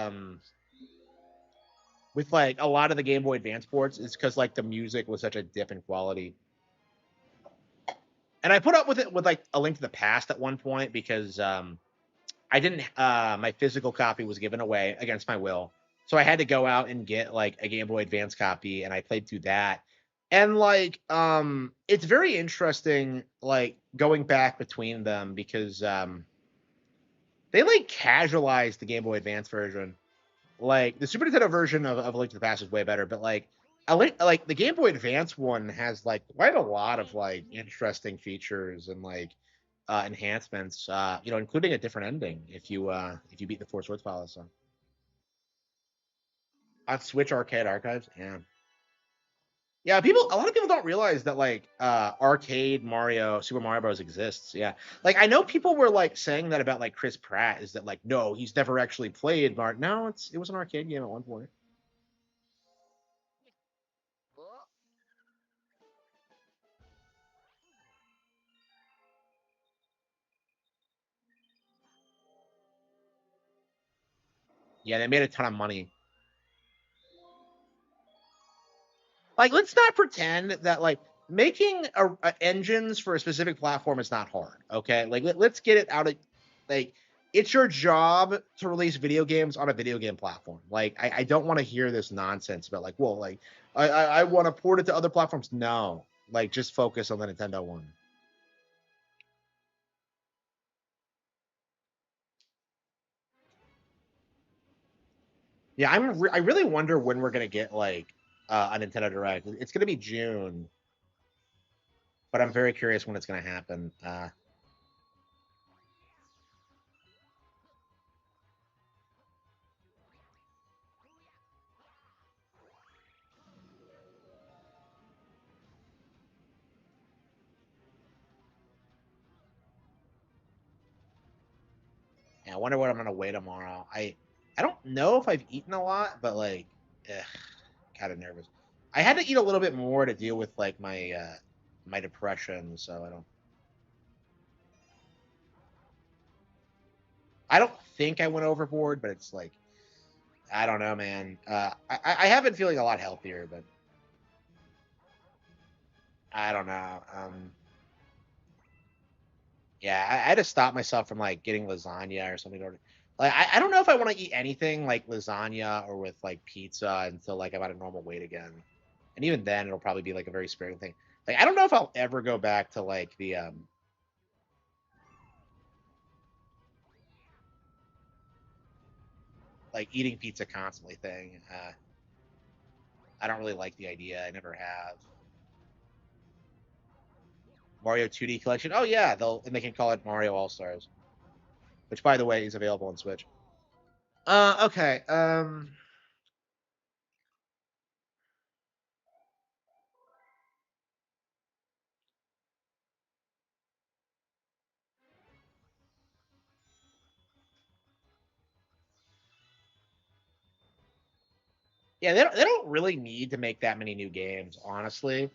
with like a lot of the Game Boy Advance ports is because like the music was such a dip in quality. And I put up with it with like A Link to the Past at one point because I didn't my physical copy was given away against my will. So I had to go out and get like a Game Boy Advance copy and I played through that. And like it's very interesting like going back between them because they like casualized the Game Boy Advance version. Like the Super Nintendo version of Link to the Past is way better, but like the Game Boy Advance one has like quite a lot of like interesting features and like enhancements, including a different ending if you beat the Four Swords Palace on Switch Arcade Archives. Yeah. Yeah, a lot of people don't realize that like arcade Mario, Super Mario Bros. Exists. Yeah, like I know people were like saying that about like Chris Pratt is that like no, he's never actually played Mario. No, it was an arcade game at one point. Yeah, they made a ton of money. Like, let's not pretend that like making engines for a specific platform is not hard. Okay, like let's get it out of like it's your job to release video games on a video game platform. Like, I don't want to hear this nonsense about like, well, like I want to port it to other platforms. No, like just focus on the Nintendo one. Yeah, I really wonder when we're gonna get like a Nintendo Direct. It's gonna be June, but I'm very curious when it's gonna happen. Yeah, I wonder what I'm gonna weigh tomorrow. I don't know if I've eaten a lot, but like, kind of nervous. I had to eat a little bit more to deal with like my depression, so I don't think I went overboard, but it's like I don't know, man. I have been feeling a lot healthier, but I don't know. Yeah, I had to stop myself from like getting lasagna or something. Or like I don't know if I want to eat anything like lasagna or with like pizza until like I'm at a normal weight again. And even then, it'll probably be like a very sparing thing. Like I don't know if I'll ever go back to like the like eating pizza constantly thing. I don't really like the idea. I never have. Mario 2D collection. Oh yeah, they can call it Mario All Stars, which by the way is available on Switch. Okay. Yeah, they don't really need to make that many new games, honestly.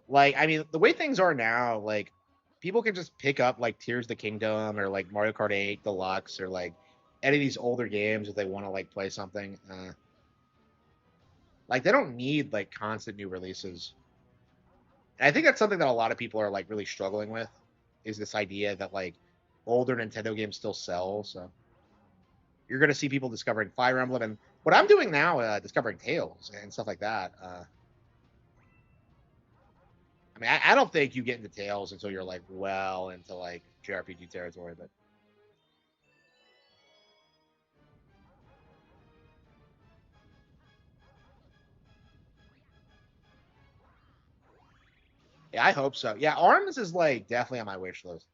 Like, I mean, the way things are now, like people can just pick up like Tears of the Kingdom or like Mario Kart 8 Deluxe or like any of these older games if they want to like play something. Like they don't need like constant new releases. And I think that's something that a lot of people are like really struggling with is this idea that like older Nintendo games still sell. So you're gonna see people discovering Fire Emblem and what I'm doing now, discovering Tales and stuff like that. I mean, I don't think you get into Tales until you're like well into like JRPG territory, but yeah, I hope so. Yeah, Arms is like definitely on my wish list.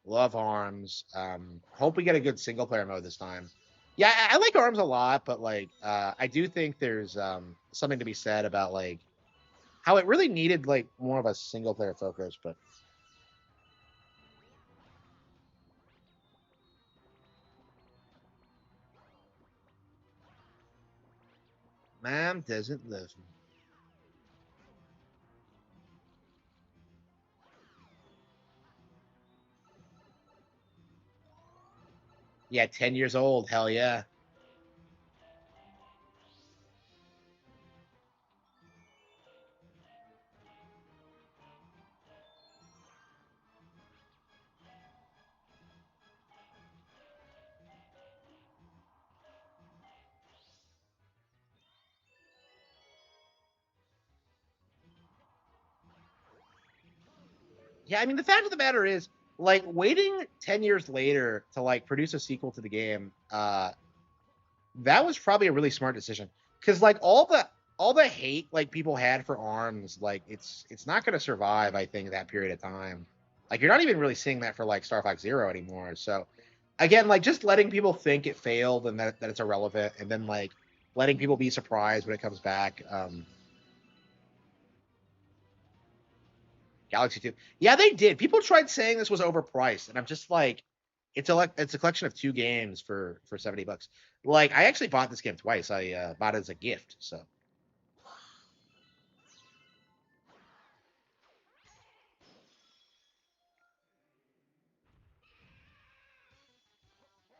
Love Arms. Hope we get a good single player mode this time. Yeah, I like Arms a lot, but like I do think there's something to be said about like how it really needed like more of a single player focus, but Mom doesn't love me. Yeah, 10 years old. Hell yeah. Yeah, I mean the fact of the matter is, like waiting 10 years later to like produce a sequel to the game, that was probably a really smart decision. Because like all the hate like people had for Arms, like it's not gonna survive, I think, that period of time. Like you're not even really seeing that for like Star Fox Zero anymore. So again, like just letting people think it failed and that it's irrelevant, and then like letting people be surprised when it comes back. Galaxy 2. Yeah, they did. People tried saying this was overpriced, and I'm just like, it's a collection of two games for $70. Like, I actually bought this game twice. I bought it as a gift. So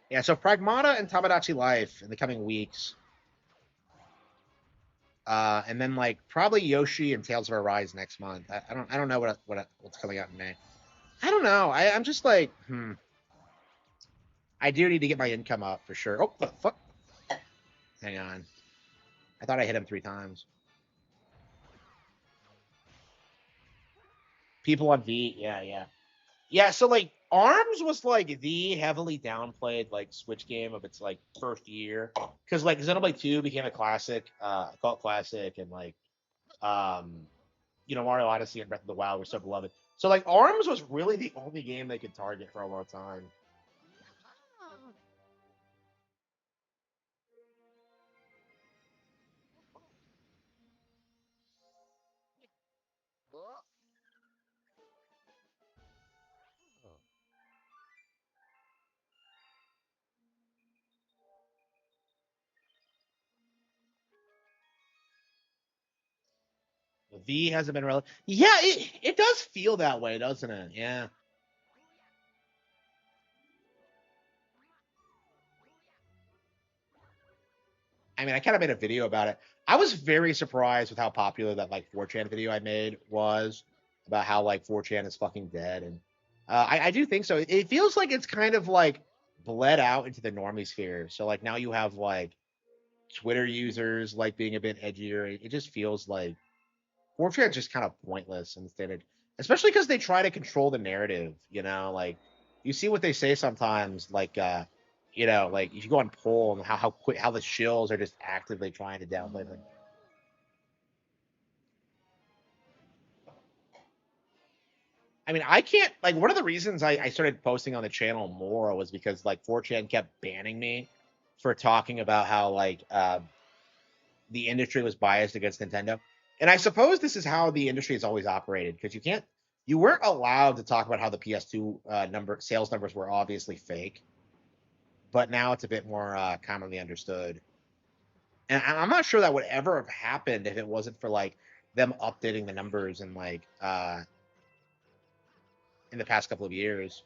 yeah, so Pragmata and Tamagotchi Life in the coming weeks, and then like probably Yoshi and Tales of Arise next month. I don't know what's coming out in May. I don't know. I'm just like, I do need to get my income up for sure. Oh, the fuck! Hang on. I thought I hit him 3 times. People on V, yeah, yeah. Yeah, so like Arms was like the heavily downplayed like Switch game of its like first year, because like Xenoblade 2 became a classic, cult classic, and like um Mario Odyssey and Breath of the Wild were so beloved. So like Arms was really the only game they could target for a long time. V hasn't been relevant. Yeah, it does feel that way, doesn't it? Yeah. I mean, I kind of made a video about it. I was very surprised with how popular that like 4chan video I made was, about how like 4chan is fucking dead, and I do think so. It feels like it's kind of like bled out into the normie sphere. So like now you have like Twitter users like being a bit edgier. It just feels like 4chan just kind of pointless instead of, especially because they try to control the narrative. Like you see what they say sometimes, like like if you go on poll and how quick how the shills are just actively trying to downplay them. I mean, I can't like one of the reasons I started posting on the channel more was because like 4chan kept banning me for talking about how like the industry was biased against Nintendo. And I suppose this is how the industry has always operated, because you weren't allowed to talk about how the PS2 sales numbers were obviously fake, but now it's a bit more commonly understood. And I'm not sure that would ever have happened if it wasn't for like them updating the numbers and like in the past couple of years.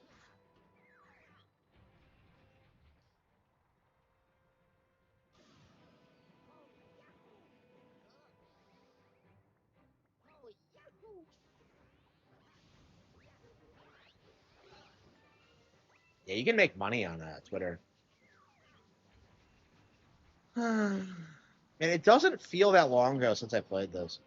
Yeah, you can make money on Twitter. And it doesn't feel that long ago since I played this.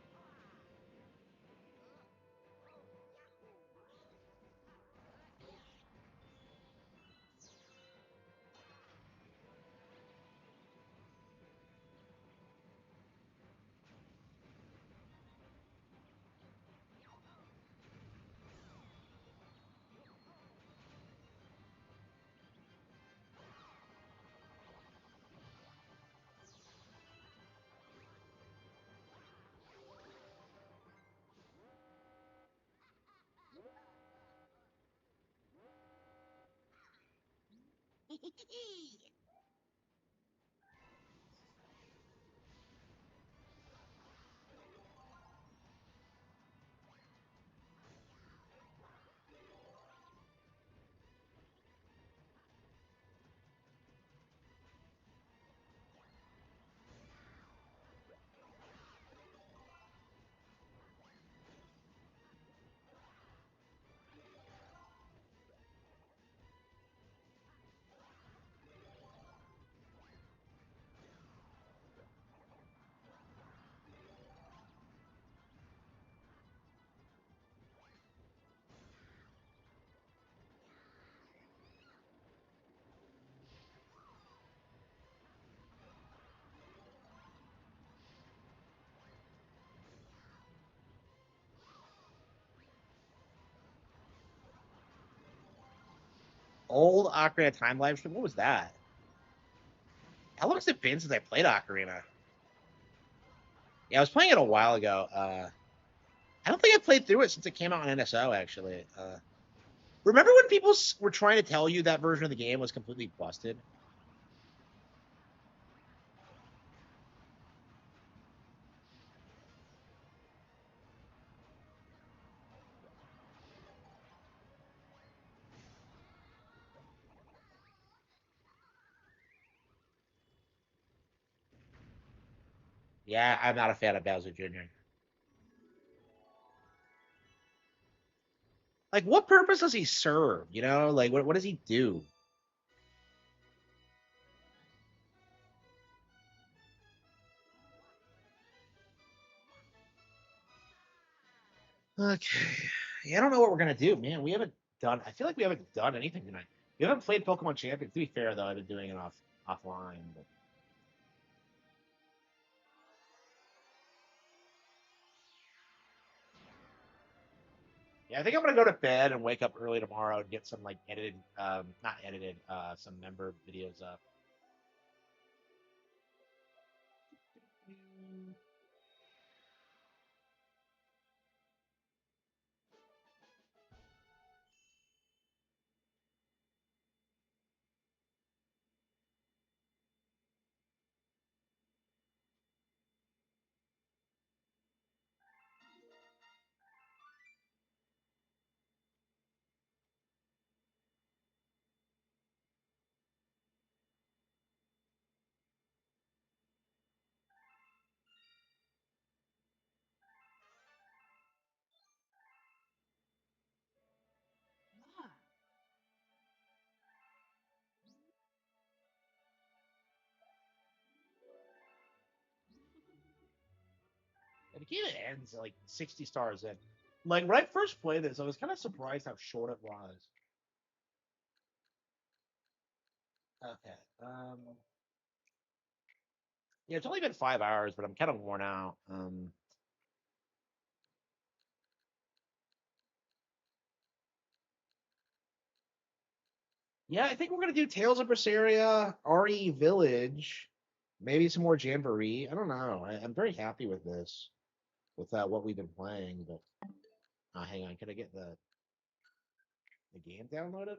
Old Ocarina of Time live stream. What was that? How long has it been since I played Ocarina? Yeah, I was playing it a while ago. I don't think I played through it since it came out on NSO. Actually, remember when people were trying to tell you that version of the game was completely busted? Yeah, I'm not a fan of Bowser Jr. Like, what purpose does he serve? You know, like, what does he do? Okay. Yeah, I don't know what we're gonna do, man. We haven't done. I feel like we haven't done anything tonight. We haven't played Pokemon Champions. To be fair, though, I've been doing it offline. But yeah, I think I'm gonna go to bed and wake up early tomorrow and get some like edited, not edited, some member videos up. And the game ends at like 60 stars in. Like when I first played this, I was kind of surprised how short it was. Okay. Yeah, it's only been 5 hours, but I'm kind of worn out. Yeah, I think we're gonna do Tales of Berseria, RE Village, maybe some more Jamboree. I don't know. I'm very happy with this, with what we've been playing. But hang on, can I get the game downloaded?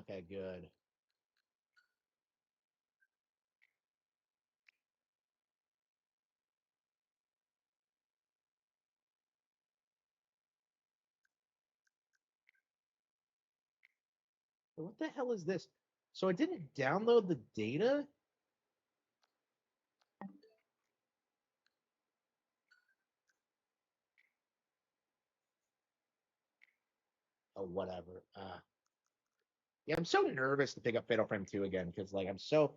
Okay, good. What the hell is this? So I didn't download the data? Oh, whatever. Yeah, I'm so nervous to pick up Fatal Frame 2 again because like I'm so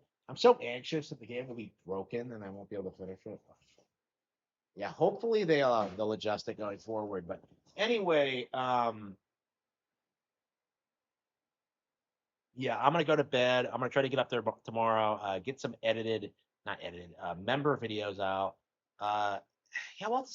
anxious that the game will be broken and I won't be able to finish it. Yeah, hopefully they'll adjust it going forward. But anyway, yeah, I'm gonna go to bed. I'm gonna try to get up there tomorrow, get some edited, not edited, member videos out. Yeah, well,